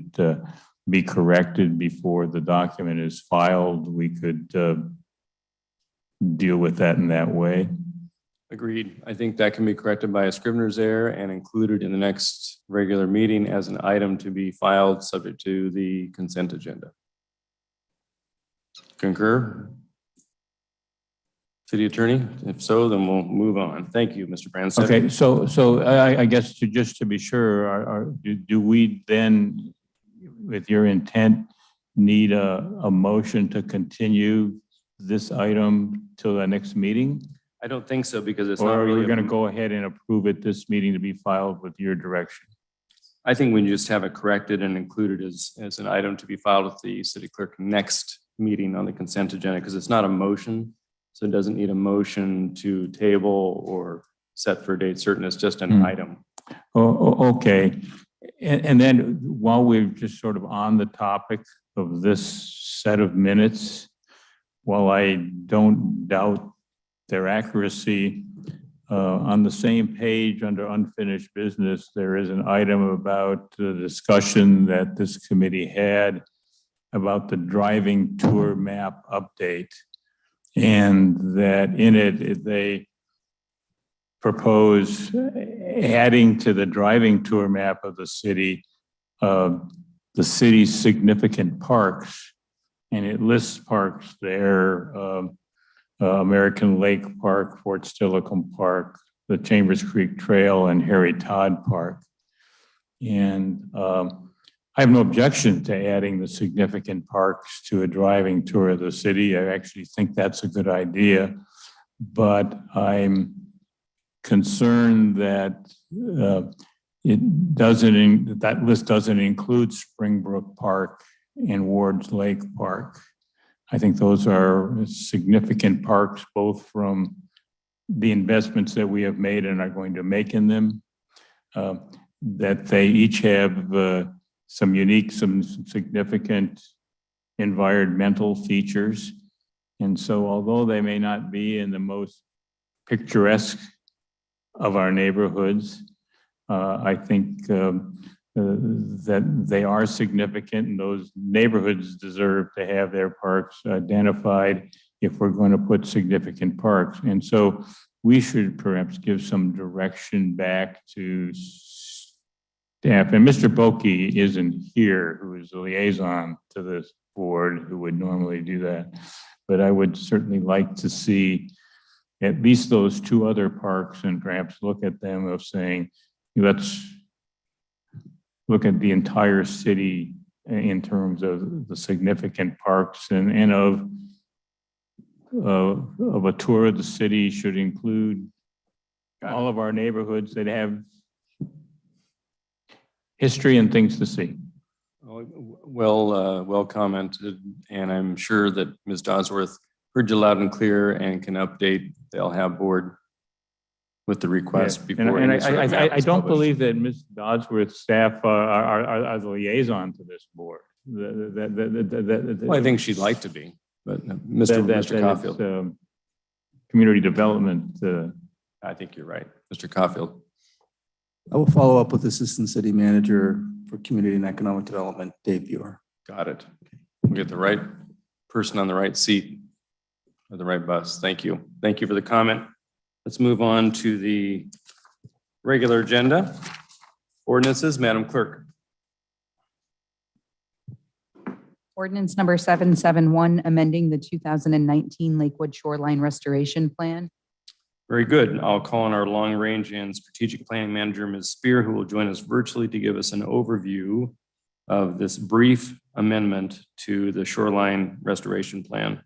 [SPEAKER 7] be corrected before the document is filed, we could deal with that in that way.
[SPEAKER 1] Agreed. I think that can be corrected by a Scrivener's error and included in the next regular meeting as an item to be filed subject to the consent agenda. Concur? City Attorney? If so, then we'll move on. Thank you, Mr. Branstad.
[SPEAKER 7] Okay, so I guess just to be sure, do we then, with your intent, need a motion to continue this item till the next meeting?
[SPEAKER 1] I don't think so, because it's
[SPEAKER 7] or
[SPEAKER 1] not really.
[SPEAKER 7] Or we're going to go ahead and approve it this meeting to be filed with your direction?
[SPEAKER 1] I think we just have it corrected and included as an item to be filed with the city clerk next meeting on the consent agenda, because it's not a motion. So it doesn't need a motion to table or set for a date certain. It's just an item.
[SPEAKER 7] Oh, okay. And then while we're just sort of on the topic of this set of minutes, while I don't doubt their accuracy, on the same page under unfinished business, there is an item about the discussion that this committee had about the driving tour map update. And that in it, they propose adding to the driving tour map of the city's significant parks. And it lists parks there, American Lake Park, Fort Steilacoom Park, the Chambers Creek Trail, and Harry Todd Park. And I have no objection to adding the significant parks to a driving tour of the city. I actually think that's a good idea, but I'm concerned that that list doesn't include Springbrook Park and Ward's Lake Park. I think those are significant parks, both from the investments that we have made and are going to make in them, that they each have some unique, some significant environmental features. And so although they may not be in the most picturesque of our neighborhoods, I think that they are significant, and those neighborhoods deserve to have their parks identified if we're going to put significant parks. And so we should perhaps give some direction back to staff. And Mr. Boki isn't here, who is the liaison to this board, who would normally do that. But I would certainly like to see at least those two other parks and perhaps look at them of saying, let's look at the entire city in terms of the significant parks, and of a tour of the city should include all of our neighborhoods that have history and things to see.
[SPEAKER 1] Well commented, and I'm sure that Ms. Dodsworth heard you loud and clear and can update the LHAB board with the request before.
[SPEAKER 7] And I don't believe that Ms. Dodsworth's staff are the liaison to this board.
[SPEAKER 1] Well, I think she'd like to be, but Mr. Caulfield.
[SPEAKER 7] Community development.
[SPEAKER 1] I think you're right, Mr. Caulfield.
[SPEAKER 5] I will follow up with Assistant City Manager for Community and Economic Development, Dave Buer.
[SPEAKER 1] Got it. We'll get the right person on the right seat or the right bus. Thank you. Thank you for the comment. Let's move on to the regular agenda. Ordinances, Madam Clerk.
[SPEAKER 2] Ordinance number 771, amending the 2019 Lakewood Shoreline Restoration Plan.
[SPEAKER 1] Very good. I'll call on our long range and strategic planning manager, Ms. Spear, who will join us virtually to give us an overview of this brief amendment to the shoreline restoration plan.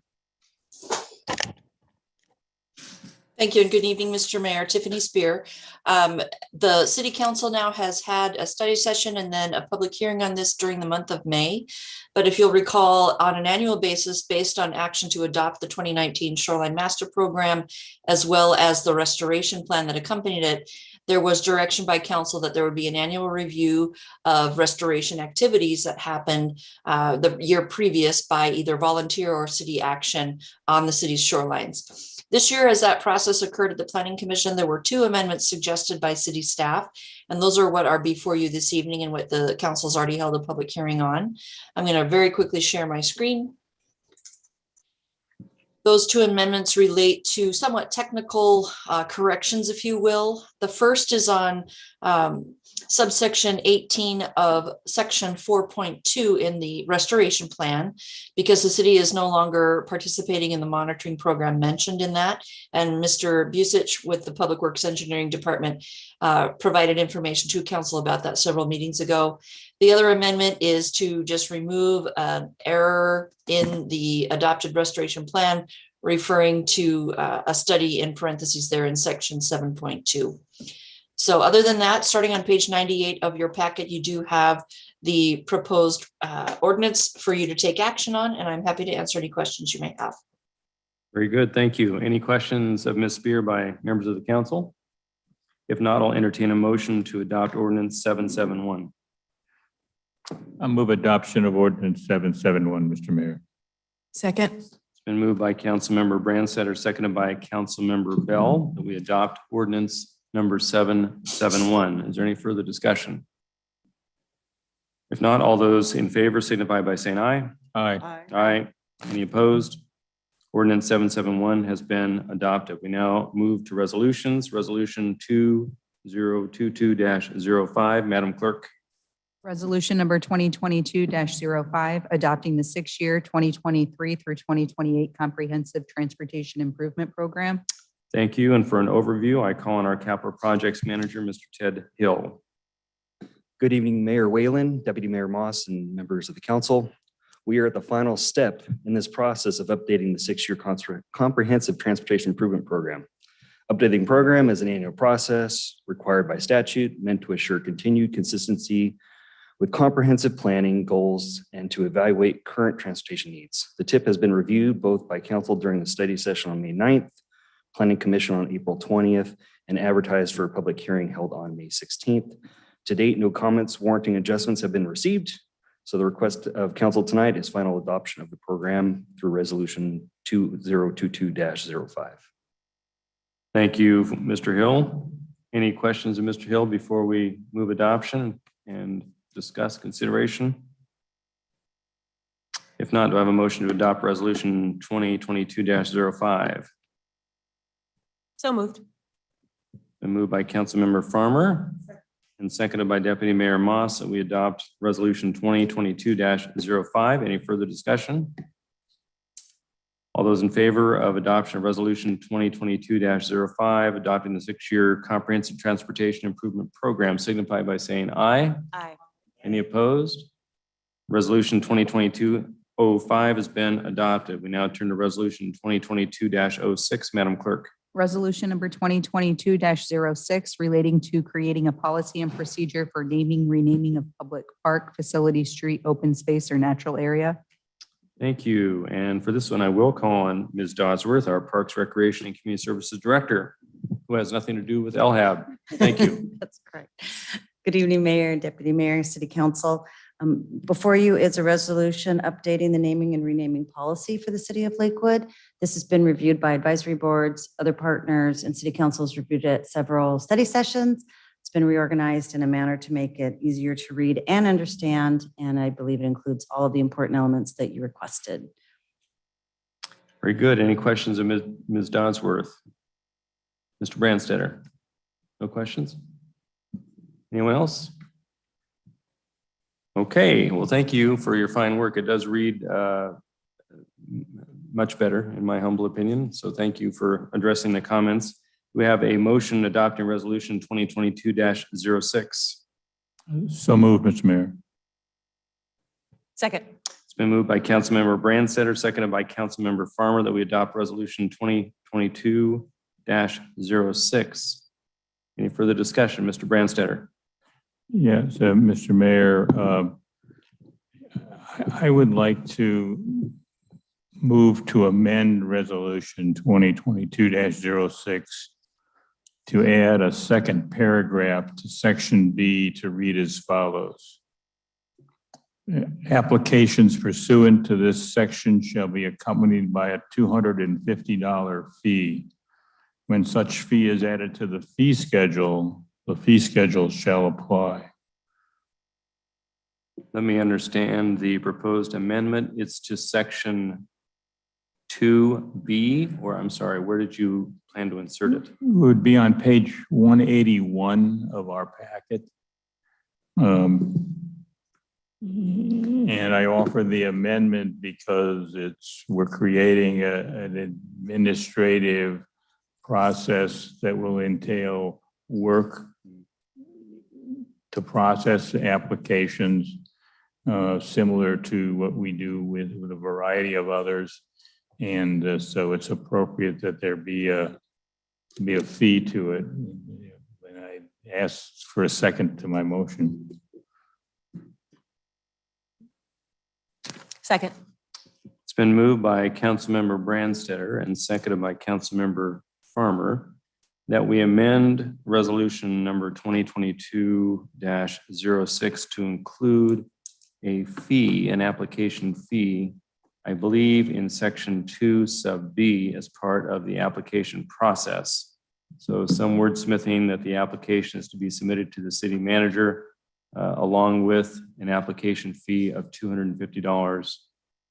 [SPEAKER 14] Thank you and good evening, Mr. Mayor. Tiffany Spear. The City Council now has had a study session and then a public hearing on this during the month of May. But if you'll recall, on an annual basis, based on action to adopt the 2019 Shoreline Master Program, as well as the restoration plan that accompanied it, there was direction by council that there would be an annual review of restoration activities that happened the year previous by either volunteer or city action on the city's shorelines. This year, as that process occurred at the Planning Commission, there were 2 amendments suggested by city staff, and those are what are before you this evening and what the council's already held a public hearing on. I'm going to very quickly share my screen. Those 2 amendments relate to somewhat technical corrections, if you will. The first is on subsection 18 of section 4.2 in the restoration plan, because the city is no longer participating in the monitoring program mentioned in that. And Mr. Busich with the Public Works Engineering Department provided information to council about that several meetings ago. The other amendment is to just remove an error in the adopted restoration plan, referring to a study in parentheses there in section 7.2. So other than that, starting on page 98 of your packet, you do have the proposed ordinance for you to take action on, and I'm happy to answer any questions you may have.
[SPEAKER 1] Very good. Thank you. Any questions of Ms. Spear by members of the council? If not, I'll entertain a motion to adopt ordinance 771.
[SPEAKER 7] I move adoption of ordinance 771, Mr. Mayor.
[SPEAKER 2] Second.
[SPEAKER 1] It's been moved by Councilmember Brandstetter, seconded by Councilmember Bell, that we adopt ordinance number 771. Is there any further discussion? If not, all those in favor signify by saying aye.
[SPEAKER 7] Aye.
[SPEAKER 1] Aye. Any opposed? Ordinance 771 has been adopted. We now move to resolutions. Resolution 2022-05. Madam Clerk.
[SPEAKER 2] Resolution number 2022-05, adopting the 6-year 2023 through 2028 Comprehensive Transportation Improvement Program.
[SPEAKER 1] Thank you. And for an overview, I call on our capital projects manager, Mr. Ted Hill.
[SPEAKER 15] Good evening, Mayor Whalen, Deputy Mayor Moss, and members of the council. We are at the final step in this process of updating the 6-year Comprehensive Transportation Improvement Program. Updating program is an annual process required by statute, meant to assure continued consistency with comprehensive planning goals and to evaluate current transportation needs. The TIP has been reviewed both by council during the study session on May 9th, Planning Commission on April 20th, and advertised for a public hearing held on May 16th. To date, no comments warranting adjustments have been received. So the request of council tonight is final adoption of the program through resolution 2022-05.
[SPEAKER 1] Thank you, Mr. Hill. Any questions of Mr. Hill before we move adoption and discuss consideration? If not, do I have a motion to adopt resolution 2022-05?
[SPEAKER 16] So moved.
[SPEAKER 1] Been moved by Councilmember Farmer and seconded by Deputy Mayor Moss that we adopt resolution 2022-05. Any further discussion? All those in favor of adoption of resolution 2022-05, adopting the 6-year Comprehensive Transportation Improvement Program, signify by saying aye.
[SPEAKER 16] Aye.
[SPEAKER 1] Any opposed? Resolution 2022-05 has been adopted. We now turn to resolution 2022-06. Madam Clerk.
[SPEAKER 2] Resolution number 2022-06, relating to creating a policy and procedure for naming, renaming of public park, facility, street, open space, or natural area.
[SPEAKER 1] Thank you. And for this one, I will call on Ms. Dodsworth, our Parks, Recreation, and Community Services Director, who has nothing to do with LHAB. Thank you.
[SPEAKER 23] That's correct. Good evening, Mayor, Deputy Mayor, City Council. Before you is a resolution updating the naming and renaming policy for the City of Lakewood. This has been reviewed by advisory boards, other partners, and City Council has reviewed it at several study sessions. It's been reorganized in a manner to make it easier to read and understand, and I believe it includes all of the important elements that you requested.
[SPEAKER 1] Very good. Any questions of Ms. Dodsworth? Mr. Brandstetter? No questions? Anyone else? Okay, well, thank you for your fine work. It does read much better, in my humble opinion. So thank you for addressing the comments. We have a motion adopting resolution 2022-06.
[SPEAKER 7] So moved, Mr. Mayor.
[SPEAKER 16] Second.
[SPEAKER 1] It's been moved by Councilmember Brandstetter, seconded by Councilmember Farmer, that we adopt resolution 2022-06. Any further discussion, Mr. Brandstetter?
[SPEAKER 7] Yes, Mr. Mayor, I would like to move to amend resolution 2022-06 to add a second paragraph to section B to read as follows. Applications pursuant to this section shall be accompanied by a $250 fee. When such fee is added to the fee schedule shall apply.
[SPEAKER 1] Let me understand the proposed amendment. It's to section 2B, or I'm sorry, where did you plan to insert it?
[SPEAKER 7] It would be on page 181 of our packet. And I offer the amendment because we're creating an administrative process that will entail work to process applications similar to what we do with a variety of others. And so it's appropriate that there be a fee to it. And I ask for a second to my motion.
[SPEAKER 16] Second.
[SPEAKER 1] It's been moved by Councilmember Brandstetter and seconded by Councilmember Farmer that we amend resolution number 2022-06 to include a fee, an application fee, I believe in section 2 sub B as part of the application process. So some wordsmithing that the application is to be submitted to the city manager along with an application fee of $250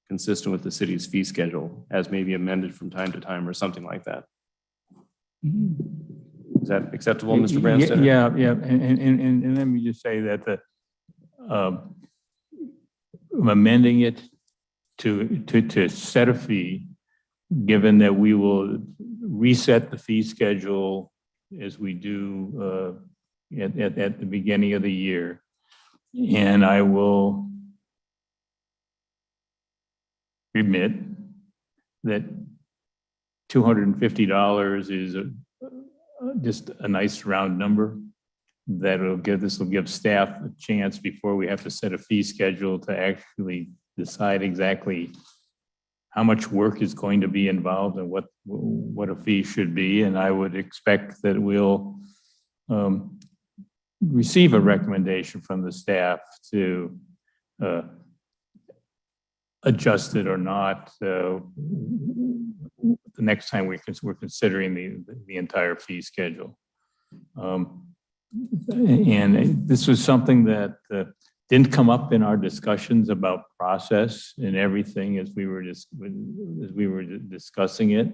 [SPEAKER 1] consistent with the city's fee schedule as may be amended from time to time or something like that. Is that acceptable, Mr. Branstad?
[SPEAKER 7] Yeah. And let me just say that I'm amending it to set a fee, given that we will reset the fee schedule as we do at the beginning of the year. And I will admit that $250 is just a nice round number that will give staff a chance before we have to set a fee schedule to actually decide exactly how much work is going to be involved and what a fee should be. And I would expect that we'll receive a recommendation from the staff to adjust it or not the next time we're considering the entire fee schedule. And this was something that didn't come up in our discussions about process and everything as we were discussing it.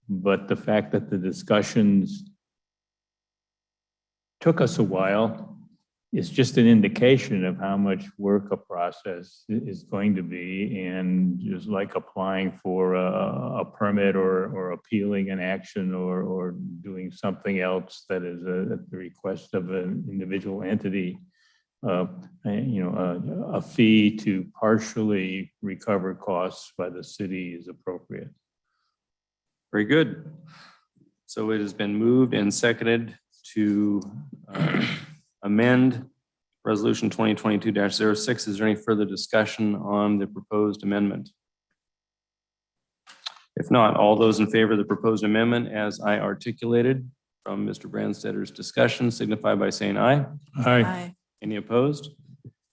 [SPEAKER 7] But the fact that the discussions took us a while is just an indication of how much work a process is going to be, and just like applying for a permit or appealing an action or doing something else that is at the request of an individual entity, a fee to partially recover costs by the city is appropriate.
[SPEAKER 1] Very good. So it has been moved and seconded to amend resolution 2022-06. Is there any further discussion on the proposed amendment? If not, all those in favor of the proposed amendment as I articulated from Mr. Brandstetter's discussion signify by saying aye.
[SPEAKER 7] Aye.
[SPEAKER 1] Any opposed?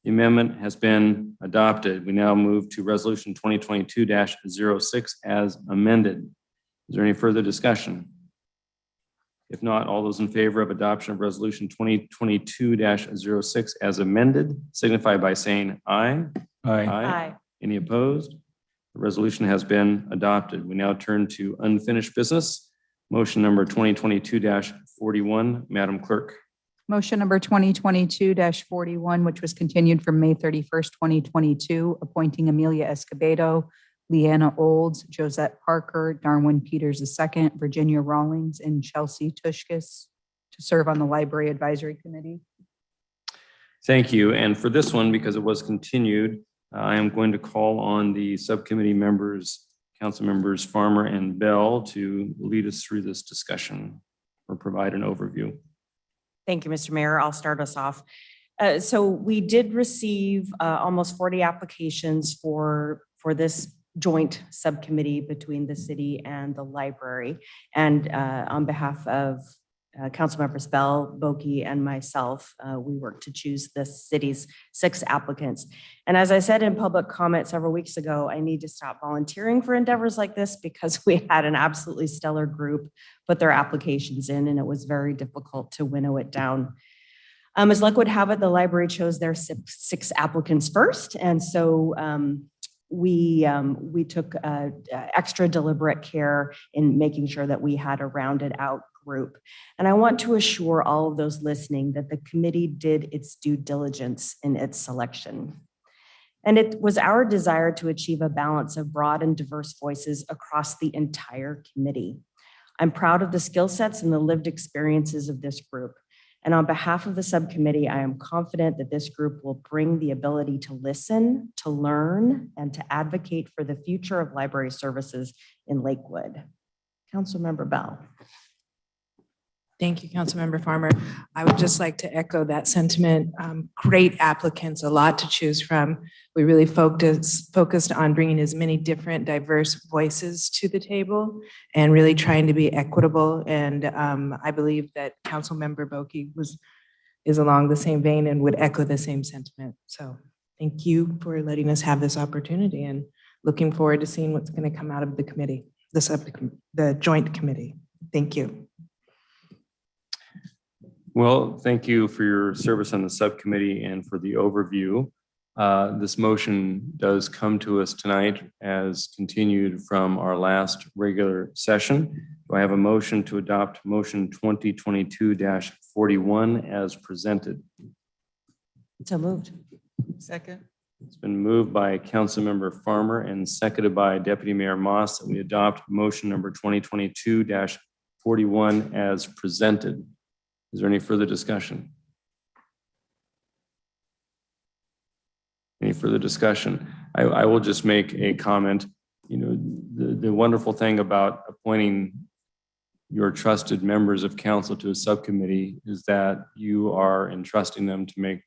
[SPEAKER 1] The amendment has been adopted. We now move to resolution 2022-06 as amended. Is there any further discussion? If not, all those in favor of adoption of resolution 2022-06 as amended signify by saying aye.
[SPEAKER 16] Aye.
[SPEAKER 1] Any opposed? The resolution has been adopted. We now turn to unfinished business. Motion number 2022-41, Madam Clerk.
[SPEAKER 2] Motion number 2022-41, which was continued from May 31st, 2022, appointing Amelia Escobedo, Leanna Olds, Josette Parker, Darwin Peters II, Virginia Rawlings, and Chelsea Tushkis to serve on the Library Advisory Committee.
[SPEAKER 1] Thank you. And for this one, because it was continued, I am going to call on the subcommittee members, council members Farmer and Bell, to lead us through this discussion or provide an overview.
[SPEAKER 17] Thank you, Mr. Mayor. I'll start us off. So we did receive almost 40 applications for this joint subcommittee between the city and the library. And on behalf of Councilmembers Bell, Boki, and myself, we worked to choose the city's 6 applicants. And as I said in public comment several weeks ago, I need to stop volunteering for endeavors like this because we had an absolutely stellar group put their applications in, and it was very difficult to winnow it down. As luck would have it, the library chose their 6 applicants first, and so we took extra deliberate care in making sure that we had a rounded out group. And I want to assure all of those listening that the committee did its due diligence in its selection. And it was our desire to achieve a balance of broad and diverse voices across the entire committee. I'm proud of the skill sets and the lived experiences of this group. And on behalf of the subcommittee, I am confident that this group will bring the ability to listen, to learn, and to advocate for the future of library services in Lakewood. Councilmember Bell.
[SPEAKER 19] Thank you, Councilmember Farmer. I would just like to echo that sentiment. Great applicants, a lot to choose from. We really focused on bringing as many different diverse voices to the table and really trying to be equitable. And I believe that Councilmember Boki is along the same vein and would echo the same sentiment. So thank you for letting us have this opportunity and looking forward to seeing what's going to come out of the committee, the joint committee. Thank you.
[SPEAKER 1] Well, thank you for your service on the subcommittee and for the overview. This motion does come to us tonight as continued from our last regular session. Do I have a motion to adopt motion 2022-41 as presented?
[SPEAKER 17] So moved.
[SPEAKER 4] Second.
[SPEAKER 1] It's been moved by Councilmember Farmer and seconded by Deputy Mayor Moss that we adopt motion number 2022-41 as presented. Is there any further discussion? Any further discussion? I will just make a comment. You know, the wonderful thing about appointing your trusted members of council to a subcommittee is that you are entrusting them to make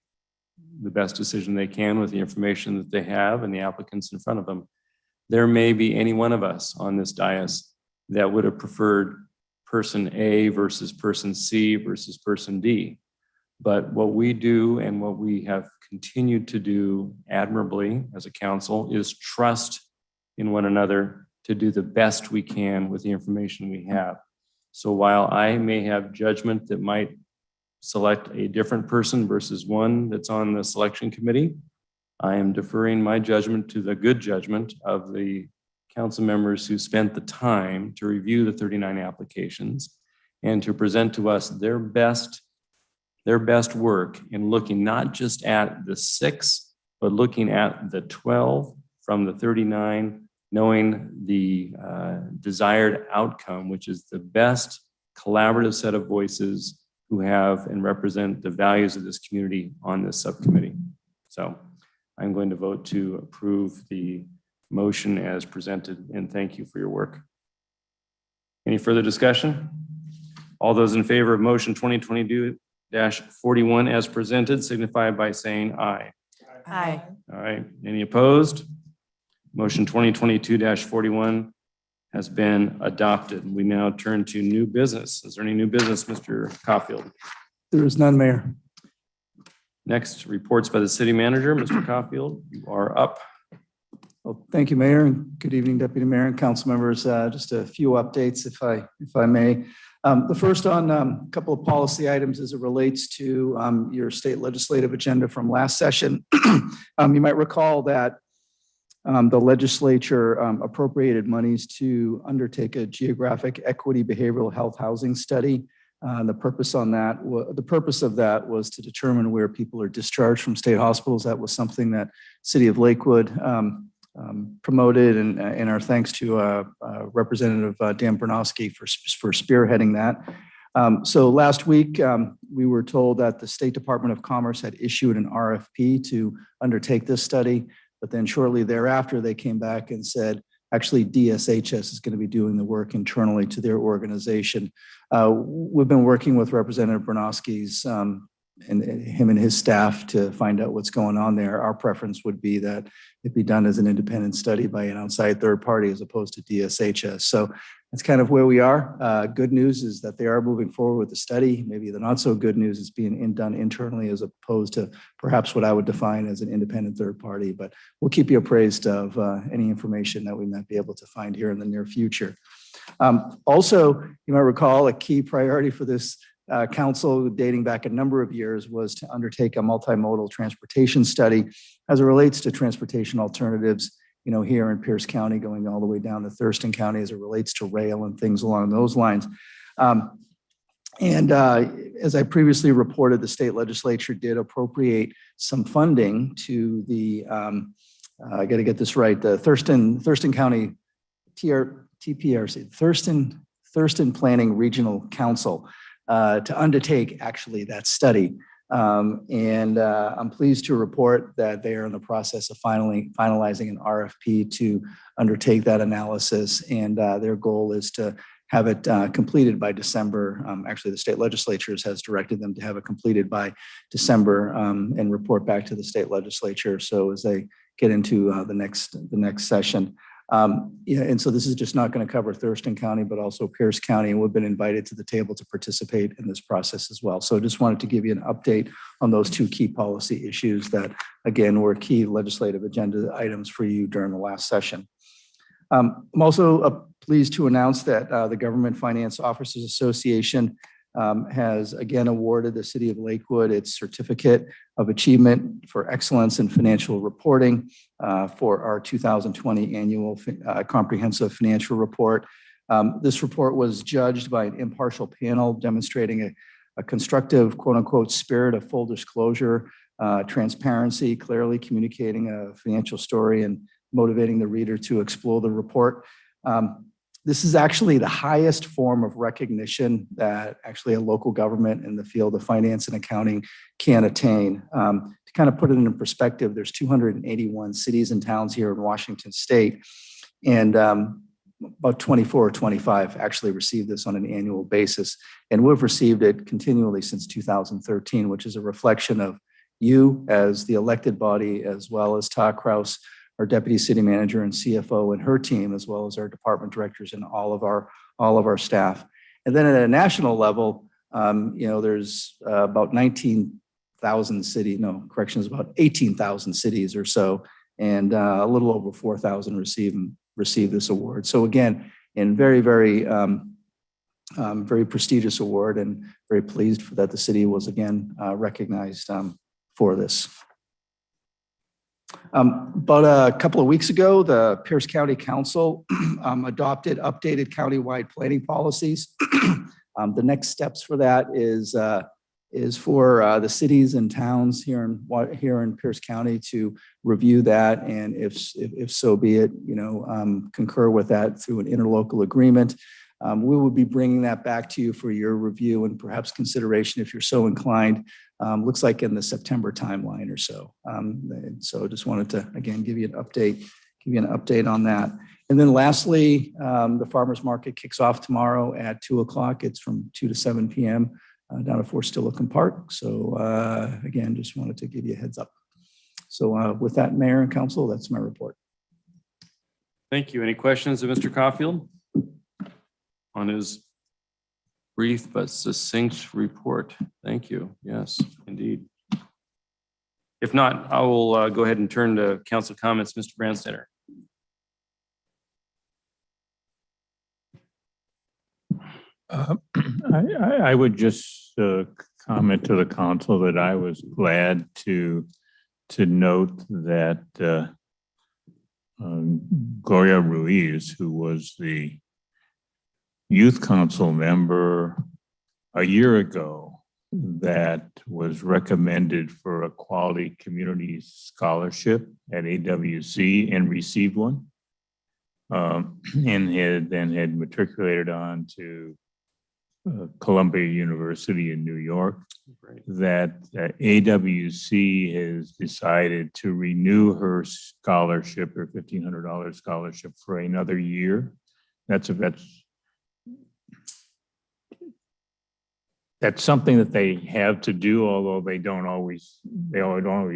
[SPEAKER 1] the best decision they can with the information that they have and the applicants in front of them. There may be any one of us on this dais that would have preferred person A versus person C versus person D. But what we do and what we have continued to do admirably as a council is trust in one another to do the best we can with the information we have. So while I may have judgment that might select a different person versus one that's on the selection committee, I am deferring my judgment to the good judgment of the council members who spent the time to review the 39 applications and to present to us their best work in looking not just at the 6, but looking at the 12 from the 39, knowing the desired outcome, which is the best collaborative set of voices who have and represent the values of this community on this subcommittee. So I'm going to vote to approve the motion as presented, and thank you for your work. Any further discussion? All those in favor of motion 2022-41 as presented signify by saying aye.
[SPEAKER 16] Aye.
[SPEAKER 1] All right, any opposed? Motion 2022-41 has been adopted. We now turn to new business. Is there any new business, Mr. Caulfield?
[SPEAKER 5] There is none, Mayor.
[SPEAKER 1] Next, reports by the city manager. Mr. Caulfield, you are up.
[SPEAKER 5] Well, thank you, Mayor, and good evening, Deputy Mayor and council members. Just a few updates, if I may. The first on a couple of policy items as it relates to your state legislative agenda from last session. You might recall that the legislature appropriated monies to undertake a geographic equity behavioral health housing study. The purpose of that was to determine where people are discharged from state hospitals. That was something that City of Lakewood promoted, and our thanks to Representative Dan Bernowski for spearheading that. So last week, we were told that the State Department of Commerce had issued an RFP to undertake this study, but then shortly thereafter, they came back and said, actually, DSHS is going to be doing the work internally to their organization. We've been working with Representative Bernowski's and him and his staff to find out what's going on there. Our preference would be that it be done as an independent study by an outside third party as opposed to DSHS. So that's kind of where we are. Good news is that they are moving forward with the study. Maybe the not so good news is being done internally as opposed to perhaps what I would define as an independent third party, but we'll keep you appraised of any information that we might be able to find here in the near future. Also, you might recall a key priority for this council dating back a number of years was to undertake a multimodal transportation study as it relates to transportation alternatives, here in Pierce County, going all the way down to Thurston County as it relates to rail and things along those lines. As I previously reported, the state legislature did appropriate some funding to the, I got to get this right, the Thurston County TPRC, Thurston Planning Regional Council, to undertake actually that study. I'm pleased to report that they are in the process of finalizing an RFP to undertake that analysis. And their goal is to have it completed by December. Actually, the state legislatures has directed them to have it completed by December and report back to the state legislature. So as they get into the next session. And so this is just not going to cover Thurston County, but also Pierce County. And we've been invited to the table to participate in this process as well. So I just wanted to give you an update on those two key policy issues that, again, were key legislative agenda items for you during the last session. I'm also pleased to announce that the Government Finance Officers Association has again awarded the City of Lakewood its Certificate of Achievement for Excellence in Financial Reporting for our 2020 Annual Comprehensive Financial Report. This report was judged by an impartial panel demonstrating a constructive, quote unquote, spirit of full disclosure, transparency, clearly communicating a financial story and motivating the reader to explore the report. This is actually the highest form of recognition that actually a local government in the field of finance and accounting can attain. To kind of put it in perspective, there's 281 cities and towns here in Washington State, and about 24 or 25 actually receive this on an annual basis. And we've received it continually since 2013, which is a reflection of you as the elected body, as well as Todd Kraus, our deputy city manager and CFO and her team, as well as our department directors and all of our staff. And then at a national level, there's about 18,000 cities or so, and a little over 4,000 receive this award. So again, in very, very, very prestigious award, and very pleased that the city was again recognized for this. About a couple of weeks ago, the Pierce County Council adopted updated countywide planning policies. The next steps for that is for the cities and towns here in Pierce County to review that, and if so be it, concur with that through an interlocal agreement. We will be bringing that back to you for your review and perhaps consideration if you're so inclined. Looks like in the September timeline or so. So I just wanted to, again, give you an update on that. And then lastly, the farmers market kicks off tomorrow at 2:00. It's from 2 to 7 p.m. Down at Fort Steilacoom Park. So again, just wanted to give you a heads up. So with that, Mayor and Council, that's my report.
[SPEAKER 1] Thank you. Any questions of Mr. Caulfield on his brief but succinct report? Thank you. Yes, indeed. If not, I will go ahead and turn to council comments. Mr. Brandstetter.
[SPEAKER 7] I would just comment to the council that I was glad to note that Gloria Ruiz, who was the youth council member a year ago that was recommended for a quality community scholarship at AWC and received one, and had matriculated on to Columbia University in New York. Right. That AWC has decided to renew her scholarship, her $1,500 scholarship, for another year. That's something that they have to do, although they don't always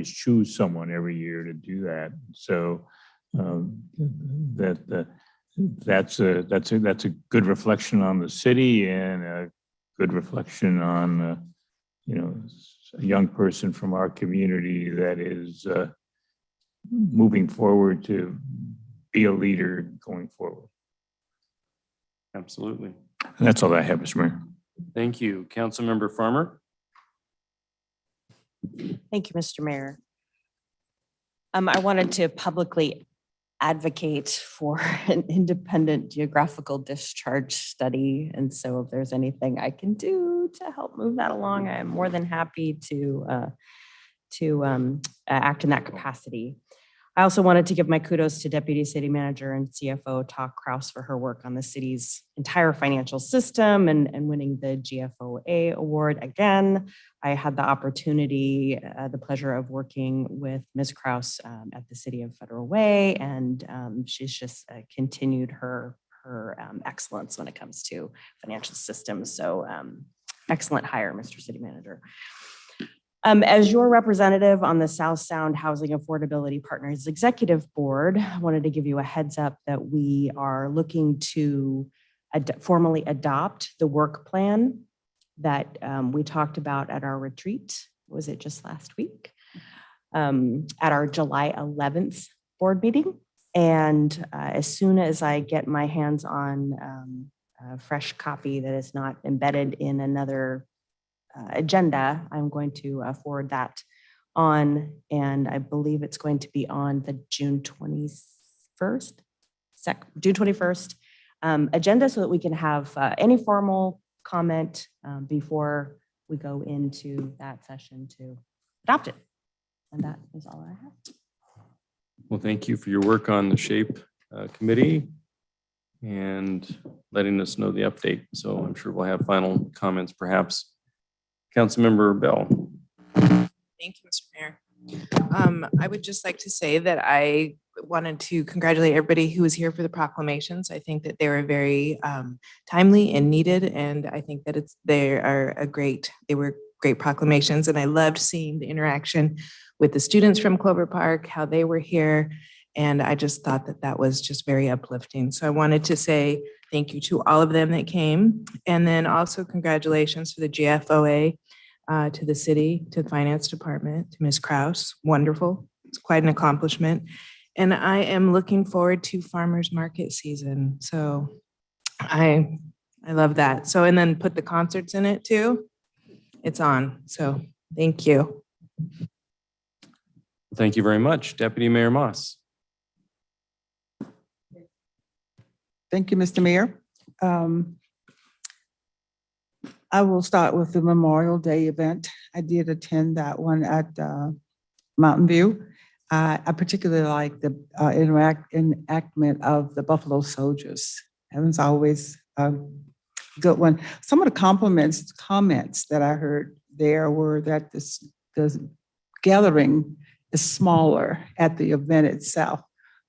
[SPEAKER 7] choose someone every year to do that. So that that's a good reflection on the city and a good reflection on, you know, a young person from our community that is moving forward to be a leader going forward.
[SPEAKER 1] Absolutely.
[SPEAKER 7] And that's all I have, Mr. Mayor.
[SPEAKER 1] Thank you. Councilmember Farmer.
[SPEAKER 17] Thank you, Mr. Mayor. I wanted to publicly advocate for an independent geographical discharge study. And so if there's anything I can do to help move that along, I'm more than happy to act in that capacity. I also wanted to give my kudos to Deputy City Manager and CFO Todd Kraus for her work on the city's entire financial system and winning the GFOA award again. I had the opportunity, the pleasure of working with Ms. Kraus at the City of Federal Way, and she's just continued her excellence when it comes to financial systems. So excellent hire, Mr. City Manager. As your representative on the South Sound Housing Affordability Partners Executive Board, I wanted to give you a heads up that we are looking to formally adopt the work plan that we talked about at our retreat. Was it just last week? At our July 11th board meeting. And as soon as I get my hands on a fresh copy that is not embedded in another agenda, I'm going to forward that on, and I believe it's going to be on the June 21st agenda, so that we can have any formal comment before we go into that session to adopt it. And that is all I have.
[SPEAKER 1] Well, thank you for your work on the SHAPE committee and letting us know the update. So I'm sure we'll have final comments perhaps. Councilmember Bell.
[SPEAKER 19] Thank you, Mr. Mayor. I would just like to say that I wanted to congratulate everybody who was here for the proclamations. I think that they were very timely and needed, and I think that they were great proclamations, and I loved seeing the interaction with the students from Clover Park, how they were here, and I just thought that that was just very uplifting. So I wanted to say thank you to all of them that came, and then also congratulations to the GFOA, to the city, to the finance department, to Ms. Kraus. Wonderful. It's quite an accomplishment. And I am looking forward to farmers market season. So I love that. So, and then put the concerts in it too. It's on. So thank you.
[SPEAKER 1] Thank you very much. Deputy Mayor Moss.
[SPEAKER 9] Thank you, Mr. Mayor. I will start with the Memorial Day event. I did attend that one at Mountain View. I particularly like the enactment of the Buffalo Soldiers. That was always a good one. Some of the comments that I heard there were that the gathering is smaller at the event itself.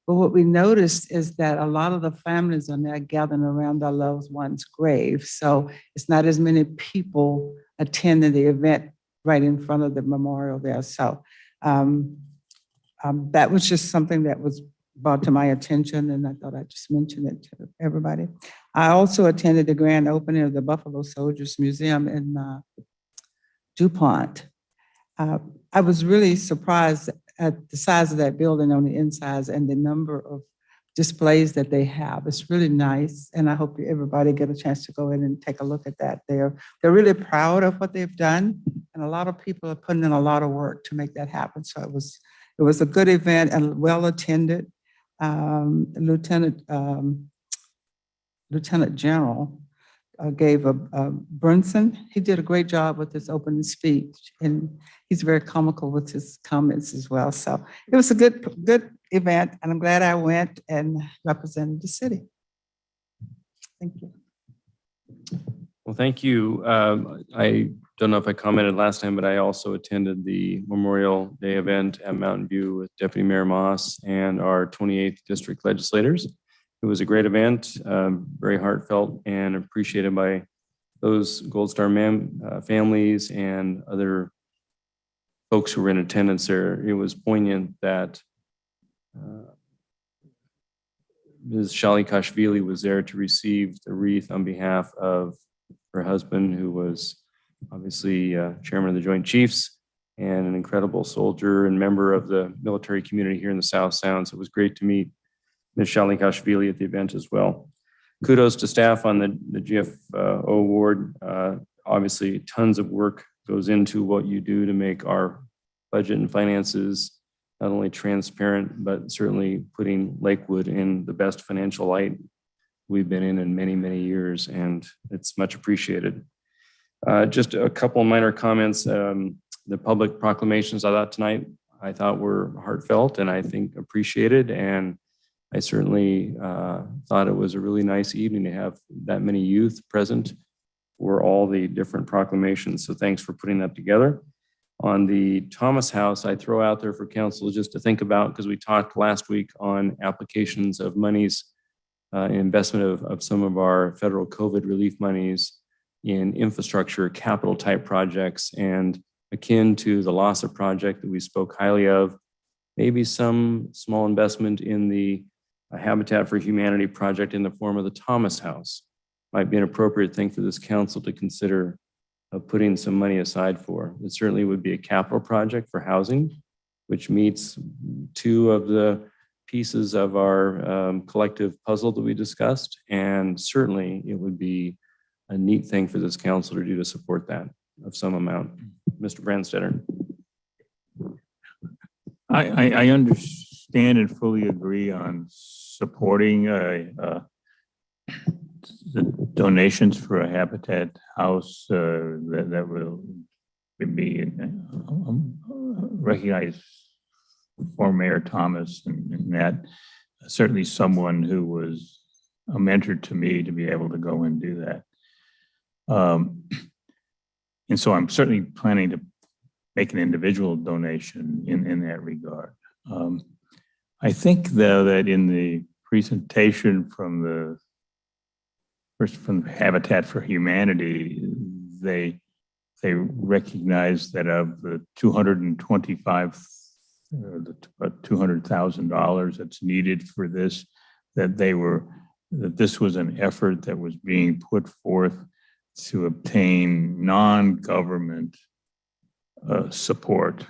[SPEAKER 9] But what we noticed is that a lot of the families are now gathering around their loved one's grave. So it's not as many people attending the event right in front of the memorial there. So that was just something that was brought to my attention, and I thought I'd just mention it to everybody. I also attended the grand opening of the Buffalo Soldiers Museum in DuPont. I was really surprised at the size of that building on the inside and the number of displays that they have. It's really nice, and I hope everybody get a chance to go in and take a look at that. They're really proud of what they've done, and a lot of people are putting in a lot of work to make that happen. So it was a good event and well attended. Lieutenant General gave a Brunson. He did a great job with his opening speech, and he's very comical with his comments as well. So it was a good event, and I'm glad I went and represented the city. Thank you.
[SPEAKER 1] Well, thank you. I don't know if I commented last time, but I also attended the Memorial Day event at Mountain View with Deputy Mayor Moss and our 28th district legislators. It was a great event, very heartfelt and appreciated by those Gold Star families and other folks who were in attendance there. It was poignant that Ms. Shalikashvili was there to receive the wreath on behalf of her husband, who was obviously chairman of the Joint Chiefs and an incredible soldier and member of the military community here in the South Sound. So it was great to meet Ms. Shalikashvili at the event as well. Kudos to staff on the GFO award. Obviously, tons of work goes into what you do to make our budget and finances not only transparent, but certainly putting Lakewood in the best financial light we've been in many, many years, and it's much appreciated. Just a couple of minor comments. The public proclamations I thought tonight, I thought were heartfelt and I think appreciated, and I certainly thought it was a really nice evening to have that many youth present for all the different proclamations. So thanks for putting that together. On the Thomas House, I throw out there for council just to think about, because we talked last week on applications of monies, investment of some of our federal COVID relief monies in infrastructure, capital type projects, and akin to the LASA project that we spoke highly of, maybe some small investment in the Habitat for Humanity project in the form of the Thomas House might be an appropriate thing for this council to consider putting some money aside for. It certainly would be a capital project for housing, which meets two of the pieces of our collective puzzle that we discussed. And certainly it would be a neat thing for this council to do to support that of some amount. Mr. Brandstetter.
[SPEAKER 7] I understand and fully agree on supporting the donations for a Habitat house that will be recognized for Mayor Thomas, and that certainly someone who was a mentor to me to be able to go and do that. And so I'm certainly planning to make an individual donation in that regard. I think though that in the presentation from Habitat for Humanity, they recognize that of the $200,000 that's needed for this, that this was an effort that was being put forth to obtain non-government support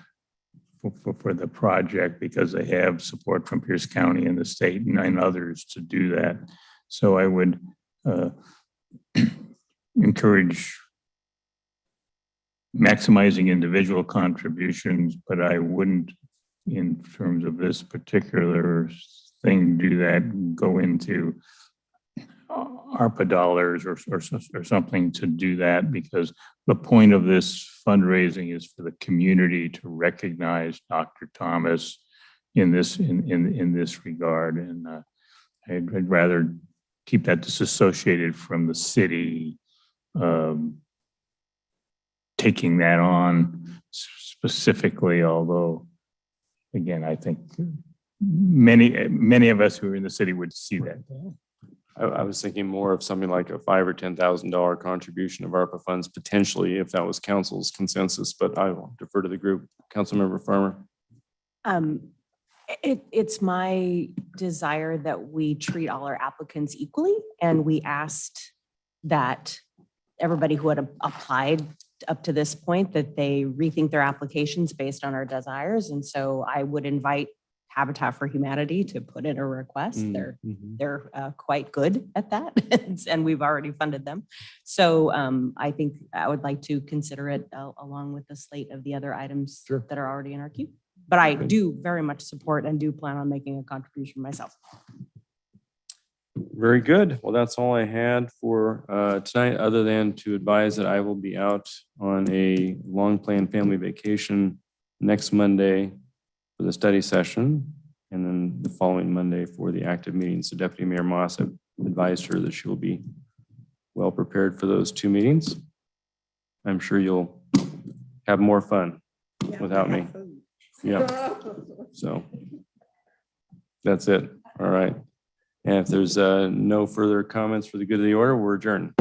[SPEAKER 7] for the project, because they have support from Pierce County and the state and others to do that. So I would encourage maximizing individual contributions, but I wouldn't, in terms of this particular thing, do that, go into ARPA dollars or something to do that, because the point of this fundraising is for the community to recognize Dr. Thomas in this regard, and I'd rather keep that disassociated from the city taking that on specifically. Although, again, I think many of us who are in the city would see that.
[SPEAKER 1] I was thinking more of something like a $5,000 or $10,000 contribution of ARPA funds, potentially, if that was council's consensus, but I will defer to the group. Councilmember Farmer.
[SPEAKER 17] It's my desire that we treat all our applicants equally, and we asked that everybody who had applied up to this point, that they rethink their applications based on our desires. And so I would invite Habitat for Humanity to put in a request. They're quite good at that, and we've already funded them. So I think I would like to consider it along with the slate of the other items that are already in our queue. But I do very much support and do plan on making a contribution myself.
[SPEAKER 1] Very good. Well, that's all I had for tonight, other than to advise that I will be out on a long planned family vacation next Monday for the study session, and then the following Monday for the active meetings. So Deputy Mayor Moss have advised her that she will be well prepared for those two meetings. I'm sure you'll have more fun without me. Yeah. So that's it. All right. And if there's no further comments for the good of the order, we're adjourned.